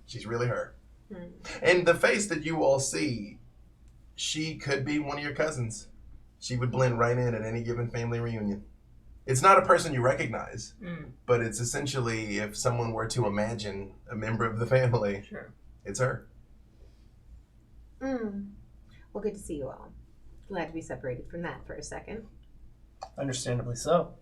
She's really her. And the face that you all see, she could be one of your cousins. She would blend right in at any given family reunion. It's not a person you recognize, but it's essentially, if someone were to imagine a member of the family, Sure. it's her. Well, good to see you all. Glad to be separated from that for a second. Understandably so.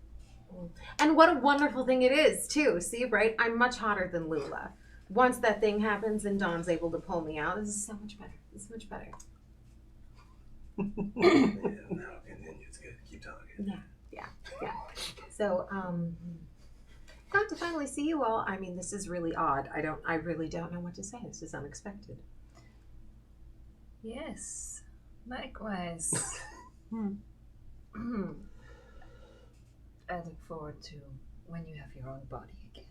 And what a wonderful thing it is, too. See, right? I'm much hotter than Lula. Once that thing happens and Dawn's able to pull me out, this is so much better. It's much better. Yeah, no, it's good. Keep talking. Yeah. So, glad to finally see you all. I mean, this is really odd. I really don't know what to say. This is unexpected. Yes, likewise. I look forward to when you have your own body again.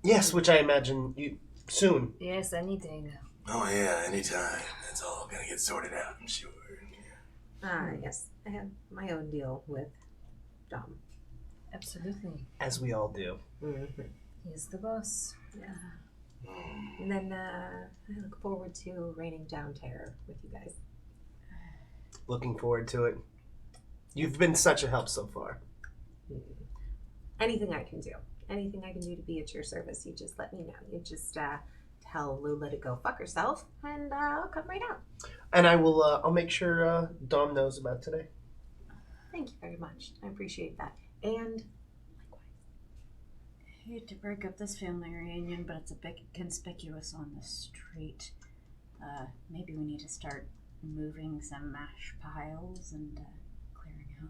Yes, which I imagine you soon. Yes, any day now. Oh yeah, anytime. That's all gonna get sorted out, I'm sure. Yes, I have my own deal with Dom. Absolutely. As we all do. Mm-hmm. He's the boss. And then I look forward to raining down terror with you guys. Looking forward to it. You've been such a help so far. Anything I can do. Anything I can do to be at your service, you just let me know. You just tell Lula to go fuck herself, and I'll come right out. And I will. I'll make sure Dom knows about today. Thank you very much. I appreciate that. And I hate to break up this family reunion, but it's a bit conspicuous on the street. Maybe we need to start moving some mash piles and clearing out.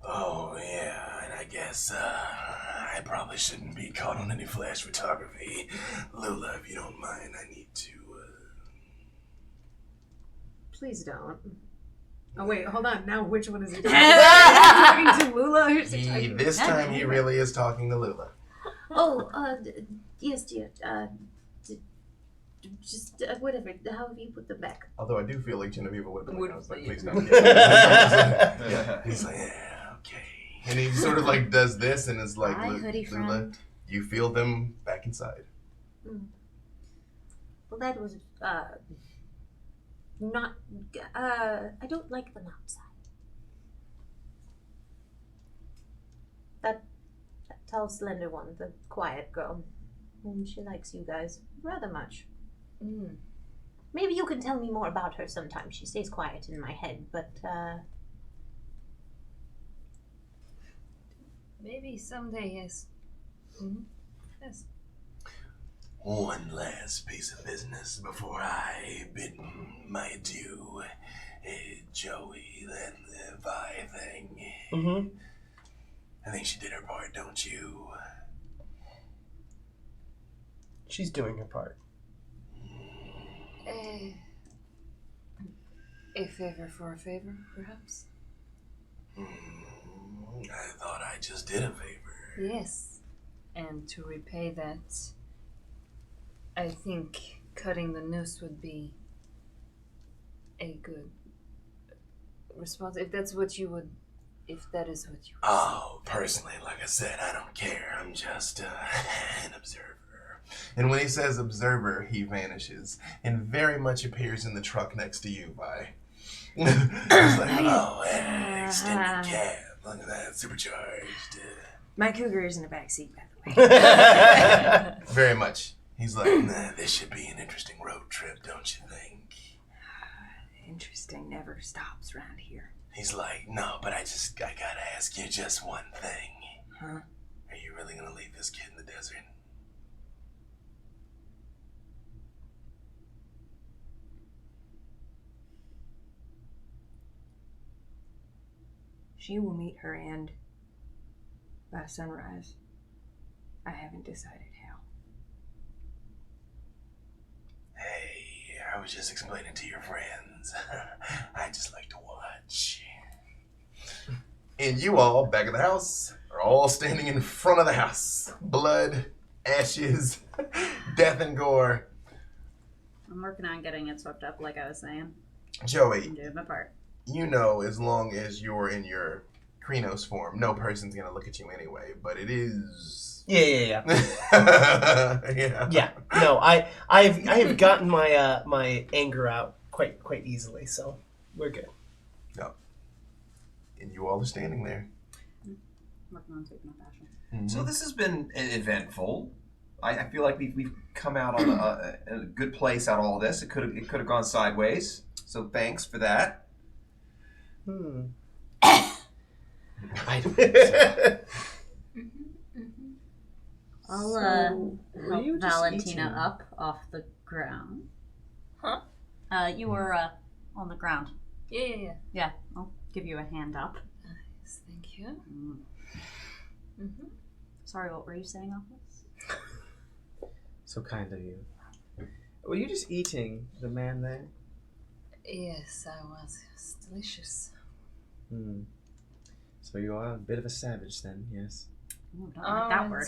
Oh yeah, and I guess I probably shouldn't be caught on any flash photography. Lula, if you don't mind, I need to. please don't. Oh wait, hold on. Now which one is he talking to? Talking to Lula or is he talking This time he really is talking to Lula. Oh, yes, dear. Just whatever. However you put them back. Although I do feel like Genevieve would have been like, please don't. He's like, yeah, okay. And he sort of like does this and is like, Hi, hoodie Lula, friend. you feel them back inside. Well, that was not. I don't like them outside. That tall, slender one, the quiet girl, she likes you guys rather much. Maybe you can tell me more about her sometime. She stays quiet in my head, but Maybe someday, yes. Yes. One last piece of business before I bid my adieu. Joey, that Vi thing. Mm-hmm. I think she did her part, don't you? She's doing her part. A favor for a favor, perhaps? I thought I just did a favor. Yes. And to repay that, I think cutting the noose would be a good response. If that's what you would, if that is what you would. Oh, personally, like I said, I don't care. I'm just an observer. And when he says observer, he vanishes and very much appears in the truck next to you, Vi. It's like, oh, hey, extended cab. Look at that, supercharged. My cougar is in the back seat, by the way. Very much. He's like, this should be an interesting road trip, don't you think? Interesting never stops around here. He's like, no, but I gotta ask you just one thing. Huh? Are you really gonna leave this kid in the desert? She will meet her end by sunrise. I haven't decided how. Hey, I was just explaining to your friends. I just like to watch. And you all, back at the house, are all standing in front of the house. Blood, ashes, death and gore. I'm working on getting it swept up, like I was saying. Joey, I'm doing my part. you know, as long as you're in your Krenos form, no person's gonna look at you anyway. But it is. Yeah. Yeah. Yeah. No, I have gotten my my anger out quite easily, so we're good. No. And you all are standing there. Working on taking my passion. Mm-hmm. So this has been eventful. I feel like we've come out on a good place out of all this. It could have gone sideways. So thanks for that. I don't think so. I'll were you help just Valentina eating? up off the ground. Huh? You were on the ground. Yeah. Yeah, I'll give you a hand up. Yes, thank you. Sorry, what were you saying, Office? So kind of you. Were you just eating the man there? Yes, I was. It's delicious. So you are a bit of a savage then, yes. Ooh, don't like that word.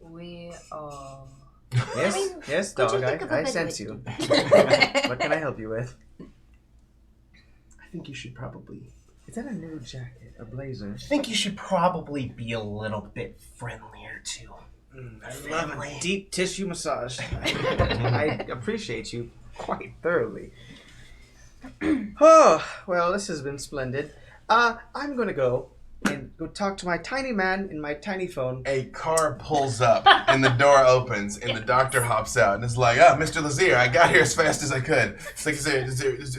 We are Yes, yes, Could you dog. think of a I better sense way you. to What can I help you with? I think you should probably. Is that a new jacket, a blazer? I think you should probably be a little bit friendlier too. I love a deep tissue massage. I appreciate you quite thoroughly. Oh, well, this has been splendid. I'm gonna go and go talk to my tiny man in my tiny phone. A car pulls up and the door opens and the doctor hops out and is like, Mr. Lazier, I got here as fast as I could. It's like,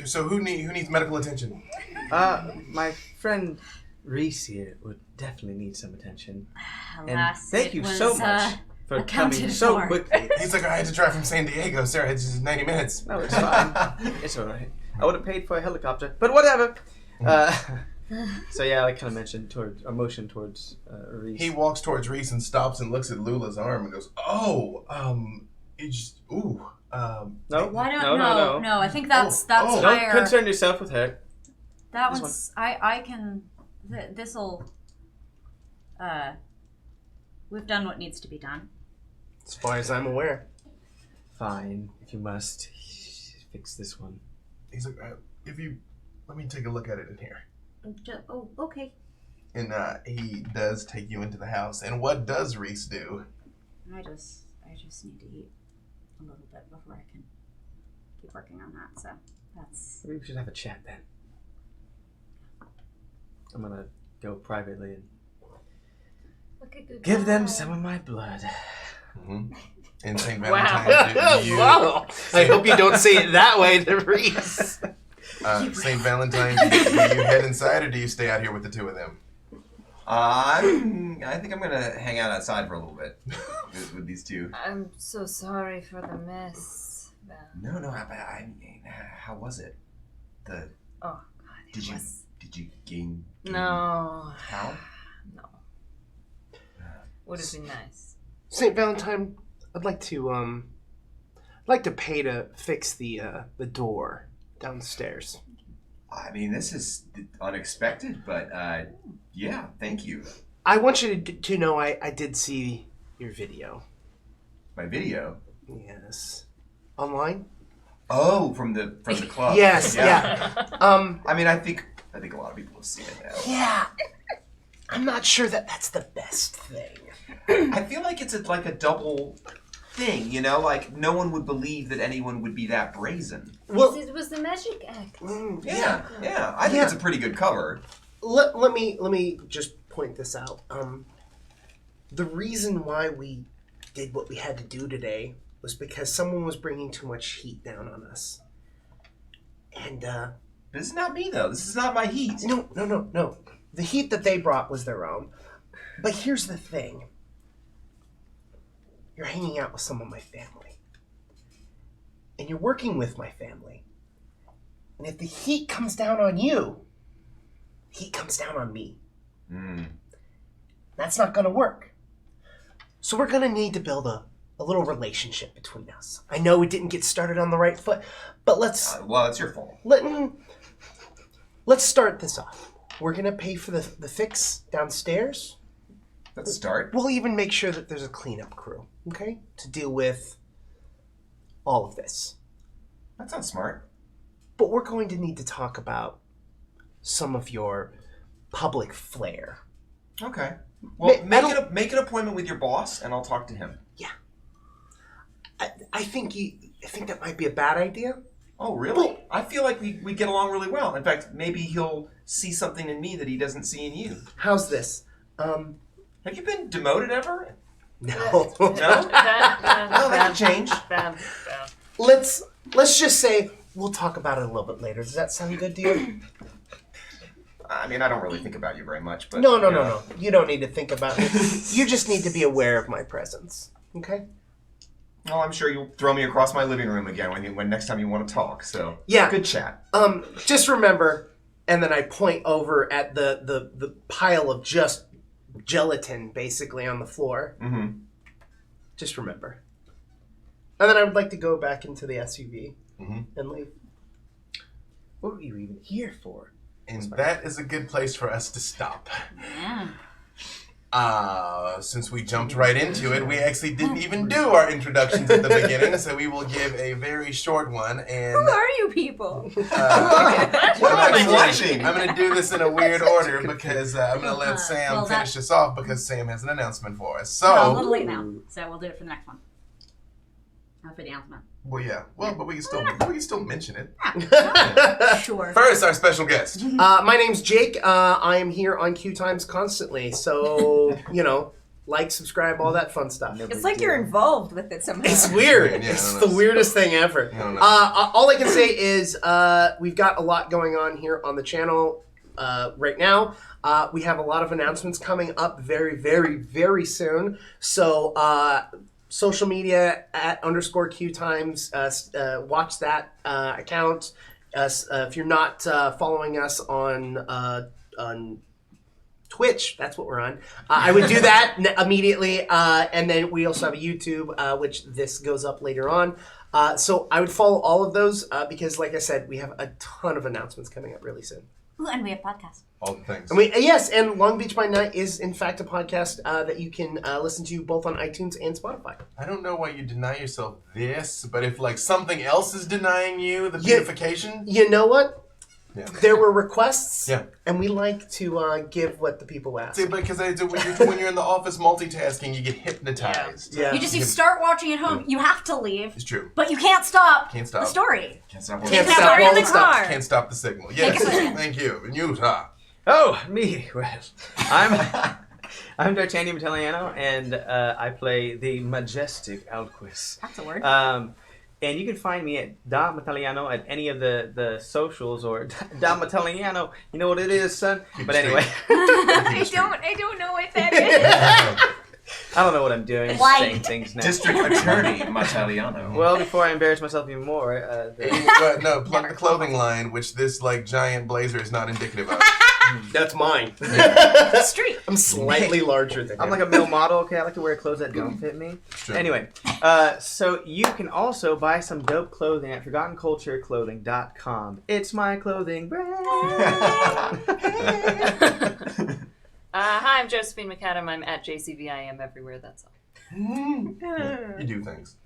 so who needs medical attention? My friend Reese here would definitely need some attention. And Alas, thank it you was, so much for accounted coming so for. quickly. He's like, I had to drive from San Diego, sir. It's just 90 minutes. No, it's fine. It's all right. I would have paid for a helicopter, but whatever. So yeah, I kind of mentioned motion towards Reese. He walks towards Reese and stops and looks at Lula's arm and goes, it's just, No, Why don't no. I think that's Oh. Don't higher. concern yourself with her. That This one's I can. This'll. We've done what needs to be done. As far as I'm aware. Fine, if you must. Fix this one. he's like, let me take a look at it in here. Oh, okay. And he does take you into the house. And what does Reese do? I just need to eat a little bit before I can keep working on that. So that's. Maybe we should have a chat then. I'm gonna go privately and Look at good give them guy. some of my blood. Mm-hmm. And St. Wow. Valentine's, do you, Wow! I hope you don't say it that way to Reese. St. Valentine's, do you head inside or do you stay out here with the two of them? I think I'm gonna hang out outside for a little bit with these two. I'm so sorry for the mess. Val. No, I mean, how was it? Oh God. Did you gain? No. How? No. Would have been nice. St. Valentine, I'd like to pay to fix the door downstairs. I mean, this is unexpected, but yeah, thank you. I want you to know I did see your video. My video. Yes. Online? Oh, from the club. Yes, yeah. I mean, I think a lot of people have seen it now. Yeah. I'm not sure that's the best thing. I feel like it's like a double thing, you know? Like, no one would believe that anyone would be that brazen. Well, It was the magic act. Yeah. I think it's a pretty good cover. let me just point this out. The reason why we did what we had to do today was because someone was bringing too much heat down on us. And This is not me, though. This is not my heat. no. The heat that they brought was their own. But here's the thing. You're hanging out with some of my family. And you're working with my family. And if the heat comes down on you, heat comes down on me. That's not going to work. So we're going to need to build a little relationship between us. I know we didn't get started on the right foot, but let's... Well, it's your fault. Let's start this off. We're going to pay for the fix downstairs. Let's start. We'll even make sure that there's a cleanup crew, okay? To deal with all of this. That sounds smart. But we're going to need to talk about some of your public flair. Okay. Well, Ma- make an appointment with your boss, and I'll talk to him. Yeah. I think that might be a bad idea. Oh, really? I feel like we get along really well. In fact, maybe he'll see something in me that he doesn't see in you. How's this? Have you been demoted ever? No. No? Well, that can change. Let's just say we'll talk about it a little bit later. Does that sound good to you? I mean, I don't really think about you very much, but... No. You don't need to think about it. You just need to be aware of my presence. Okay? Well, I'm sure you'll throw me across my living room again when next time you want to talk, so... Yeah. Good chat. Just remember, and then I point over at the pile of just gelatin, basically, on the floor. Mm-hmm. Just remember. And then I would like to go back into the SUV and leave. What were you even here for? And that is a good place for us to stop. Yeah. Since we jumped right into it, we actually didn't even do our introductions at the beginning, so we will give a very short one. And Who are you people? I'm going to do this in a weird order because I'm going to let Sam finish this off because Sam has an announcement for us. So Well, a little late now, so we'll do it for the next one. Not for the announcement. Well, yeah. Well, but we can still mention it. Sure. First, our special guest. My name's Jake. I am here on QueueTimes constantly, so like, subscribe, all that fun stuff. It's like you're involved with it somehow. It's weird. Yeah, It's no, the weirdest thing ever. No. All I can say is we've got a lot going on here on the channel right now. We have a lot of announcements coming up very, very, very soon. So social media at _QueueTimes. Watch that account. If you're not following us on Twitch, that's what we're on. I would do that immediately, and then we also have a YouTube, which this goes up later on. So I would follow all of those because, like I said, we have a ton of announcements coming up really soon. Ooh, and we have podcasts. All the things. And Long Beach by Night is in fact a podcast that you can listen to both on iTunes and Spotify. I don't know why you deny yourself this, but if like something else is denying you the beautification, You know what? yeah. There were requests, Yeah. and we like to give what the people ask. See, because when you're in the office multitasking, you get hypnotized. Yeah. You start watching at home. You have to leave, It's true. but you can't stop. Can't stop. the story. Can't stop. Can't Stop stop in all the the stuff. car. Can't stop the signal. Yes, thank you. And you, Oh, me. Well, I'm D'Artagnan Italiano, and I play the majestic Alquist. That's a word. And you can find me at Da Mataliano at any of the socials, or Da Mataliano. You know what it is, son. But anyway, I don't know what that is. I don't know what I'm doing. I'm just Like- saying things now. District Attorney Mataliano. Well, before I embarrass myself even more, No, plug the clothing line, which this like giant blazer is not indicative of. That's mine. Street. I'm slightly larger than I'm him. like a male model. Okay, I like to wear clothes that don't fit me. True. Anyway, so you can also buy some dope clothing at ForgottenCultureClothing.com. It's my clothing brand. Hi, I'm Josephine McAdam. I'm at JCVIM everywhere. That's all. You do things.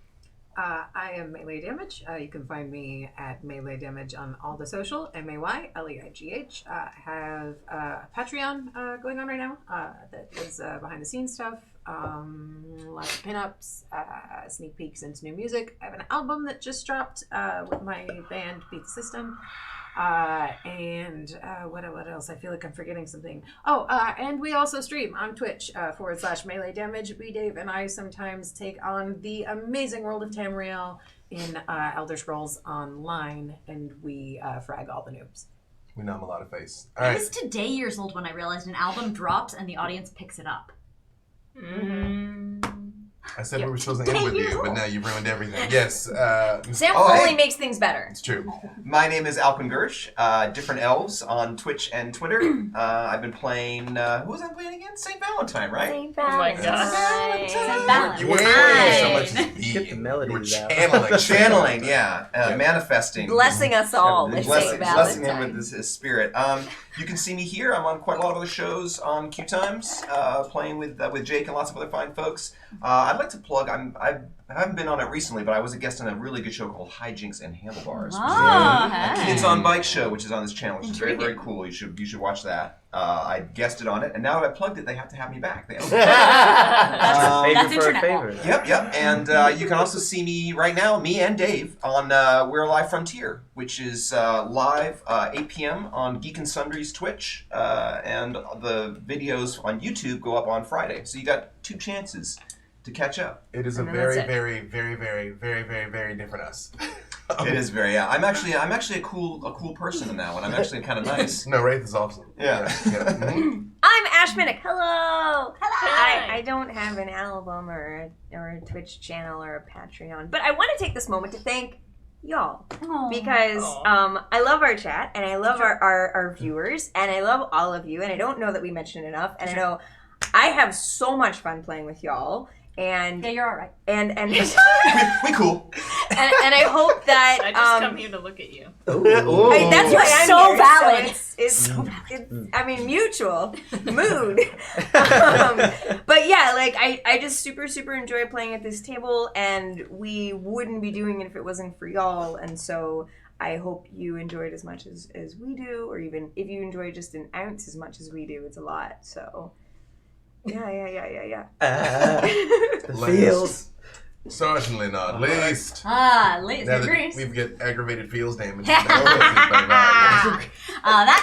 I am Melee Damage. You can find me at Melee Damage on all the social, MAYLEIGH. I have a Patreon going on right now that is behind the scenes stuff. Lots of pinups, sneak peeks into new music. I have an album that just dropped with my band Beat the System. And what else? I feel like I'm forgetting something. And we also stream on Twitch /Melee Damage. B Dave and I sometimes take on the amazing world of Tamriel in Elder Scrolls Online, and we frag all the noobs. We numb a lot of face. All I right. was today years old when I realized an album drops and the audience picks it up. I said we were supposed to end with you, but now you've ruined everything. Yes. Sam Oh, only hey. makes things better. It's true. My name is Alpin Gersh, different elves on Twitch and Twitter. I've been playing, who was I playing again? St. Valentine, right? St. Oh my Valentine. St. Valentine. You weren't playing so much as Get the being. You were melodies out. channeling. Yeah, manifesting. Blessing us all with St. Blessing him Valentine. with his spirit. You can see me here. I'm on quite a lot of other shows on QueueTimes, playing with Jake and lots of other fine folks. I'd like to plug. I haven't been on it recently, but I was a guest on a really good show called Hijinks and Handlebars. which is Oh, a hey. Kids on Bike show, which is on this channel, which is very, very cool. You should watch that. I guested on it, and now that I plugged it, they have to have me back. They Favor That's for a internet favor. Yep. And you can also see me right now, me and Dave, on We're Live Frontier, which is live 8 p.m. on Geek and Sundry's Twitch, and the videos on YouTube go up on Friday. So you got 2 chances to catch up. It is a And then very, that's it. very, very, very, very, very, very different us. It is very. I'm actually a cool person in that one. I'm actually kind of nice. No, Wraith is awesome. Yeah. Mhm. I'm Ash Minnick. Hello. Hi. I don't have an album or a Twitch channel or a Patreon, but I want to take this moment to thank y'all because I love our chat and I love our viewers and I love all of you and I don't know that we mentioned it enough and I know I have so much fun playing with y'all And Yeah, you're all right. and We cool. and I hope that I just come here to look at you. Hey, that's why I'm So here, valid. So it's I mean, mutual mood. But yeah, like I just super enjoy playing at this table, and we wouldn't be doing it if it wasn't for y'all. And so I hope you enjoyed as much as we do, or even if you enjoy just an ounce as much as we do, it's a lot. So yeah. The feels. Certainly not least. Least. Now that Agrees. we've got aggravated feels damage. That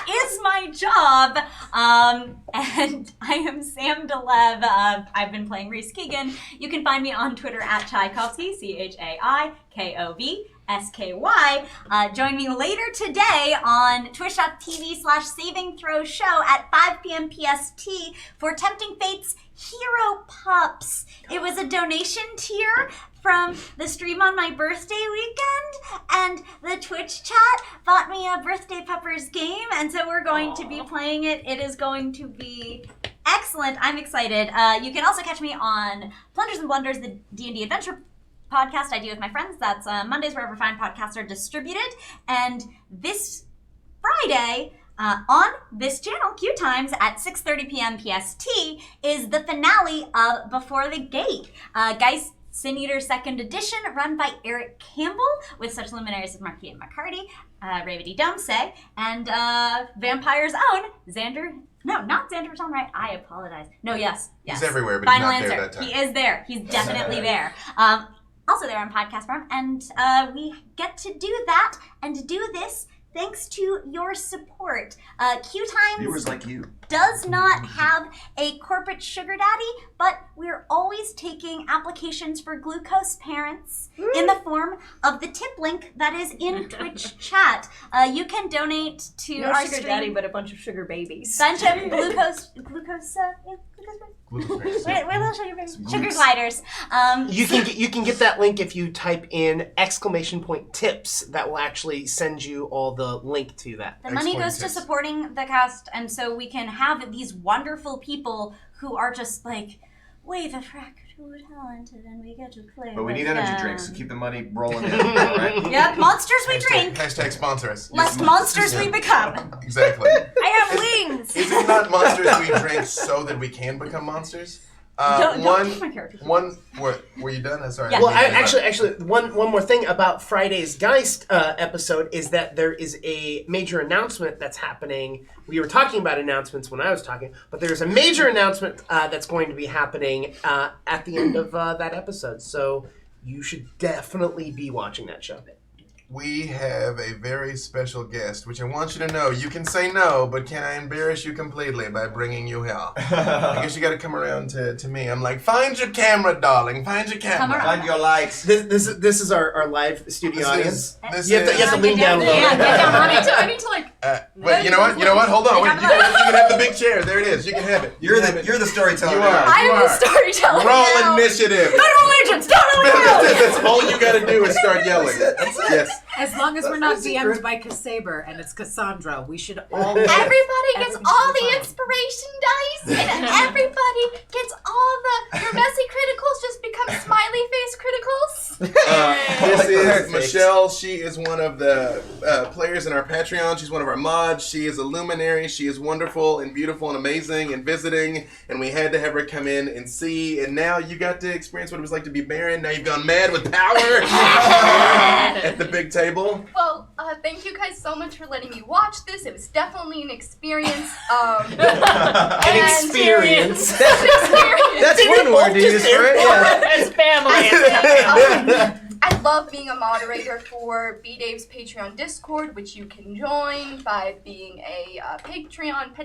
is my job. And I am Sam DeLev. I've been playing Reese Keegan. You can find me on Twitter at Tchaikovsky, ChaikovSky. Join me later today on twitch.tv/Saving Throw Show at 5 p.m. PST for Tempting Fate's Hero Pups. It was a donation tier from the stream on my birthday weekend, and the Twitch chat bought me a Birthday Puppers game, and so we're going to be playing it. It is going to be excellent. I'm excited. You can also catch me on Plunders and Blunders, the D&D Adventure podcast I do with my friends. That's Mondays wherever fine podcasts are distributed. And this Friday, on this channel, QueueTimes, at 6:30 p.m. PST, is the finale of Before the Gate. Geist Sin Eater 2nd Edition, run by Eric Campbell, with such luminaries as Marquis and McCarty, Ravity Domse, and Vampire's own Xander. No, not Xander Right. I apologize. No, yes. He's everywhere, but Final he's not answer. there that time. He is there. He's definitely there. Also there on podcast form, and we get to do that and do this thanks to your support. QueueTimes Viewers like you. does not have a corporate sugar daddy, but we're always taking applications for glucose parents in the form of the tip link that is in Twitch chat. You can donate to No our sugar stream. daddy, but a bunch of sugar babies. Bunch of glucose. Wait, little sugar gliders. You can get that link if you type in !tips. That will actually send you all the link to that. The money goes to supporting the cast, and so we can have these wonderful people who are just like, way the frack too talented, and we get to play. But we with need energy them. drinks to keep the money rolling in, all right? Yep, monsters we drink, Hashtag sponsor us. lest monsters we become. Exactly. I have wings. Is it not monsters we drink so that we can become monsters? Don't push my character. Were you done? Sorry. Yeah. Well, actually, one more thing about Friday's Geist episode is that there is a major announcement that's happening. We were talking about announcements when I was talking, but there's a major announcement that's going to be happening at the end of that episode. So you should definitely be watching that show. We have a very special guest, which I want you to know. You can say no, but can I embarrass you completely by bringing you here? I guess you got to come around to me. I'm like, find your camera, darling. Find your camera. Find your lights. This is our live studio audience. This You have to lean down a little Yeah, bit. get down on it. I need to like. Wait, you know what? Hold on. Wait, you can have the big chair. There it is. You can have it. You're the storyteller. You now. are. I am the storyteller. Roll now. initiative. Total allegiance, total allegiance. That's all you got to do is start yelling. Yes. As long as we're not DM'd by Cassaber and it's Cassandra, we should all. Everybody gets Everything all should be the fine. inspiration dice, and everybody gets all your messy criticals just become smiley face criticals. This is Perfect. Michelle. She is one of the players in our Patreon. She's one of our mods. She is a luminary. She is wonderful and beautiful and amazing and visiting. And we had to have her come in and see. And now you got to experience what it was like to be Baron. Now you've gone mad with power at the big table. Well, thank you guys so much for letting me watch this. It was definitely an experience. An experience. Experience. That's one word to use for it. Yeah. It's family. I love being a moderator for B-Dave's Patreon Discord, which you can join by being a Patreon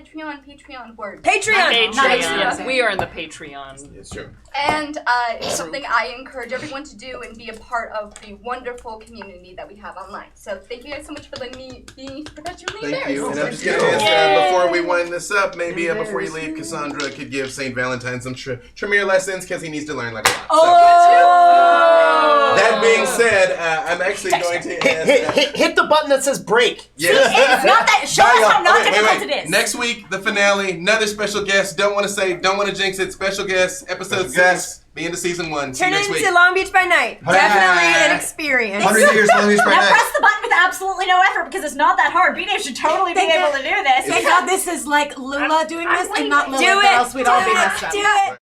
word. Patreon. We are in the Patreon. It's true. And it's something I encourage everyone to do and be a part of the wonderful community that we have online. So thank you guys so much for letting me be perpetually Thank you. And I'm just embarrassed. going to ask, before we wind this up, maybe before you leave, Cassandra could give St. Valentine some Tremere lessons because he needs to learn like a lot. That being said, I'm actually going to ask... Hit the button that says break. Yes. It's not that. Show us how not difficult it is. Next week, the finale, another special guest. Don't want to jinx it. Special guest, episode Special 6. The end of season 1. See Turn you it next week. into Long Beach by night. Definitely an experience. 100 years, Long Beach by Now night. press the button with absolutely no effort because it's not that hard. B-Dave should totally be able to do this. Thank God this is like Lula doing this and not Lula, Do or it. else we'd all be Do messed it. up. Do it.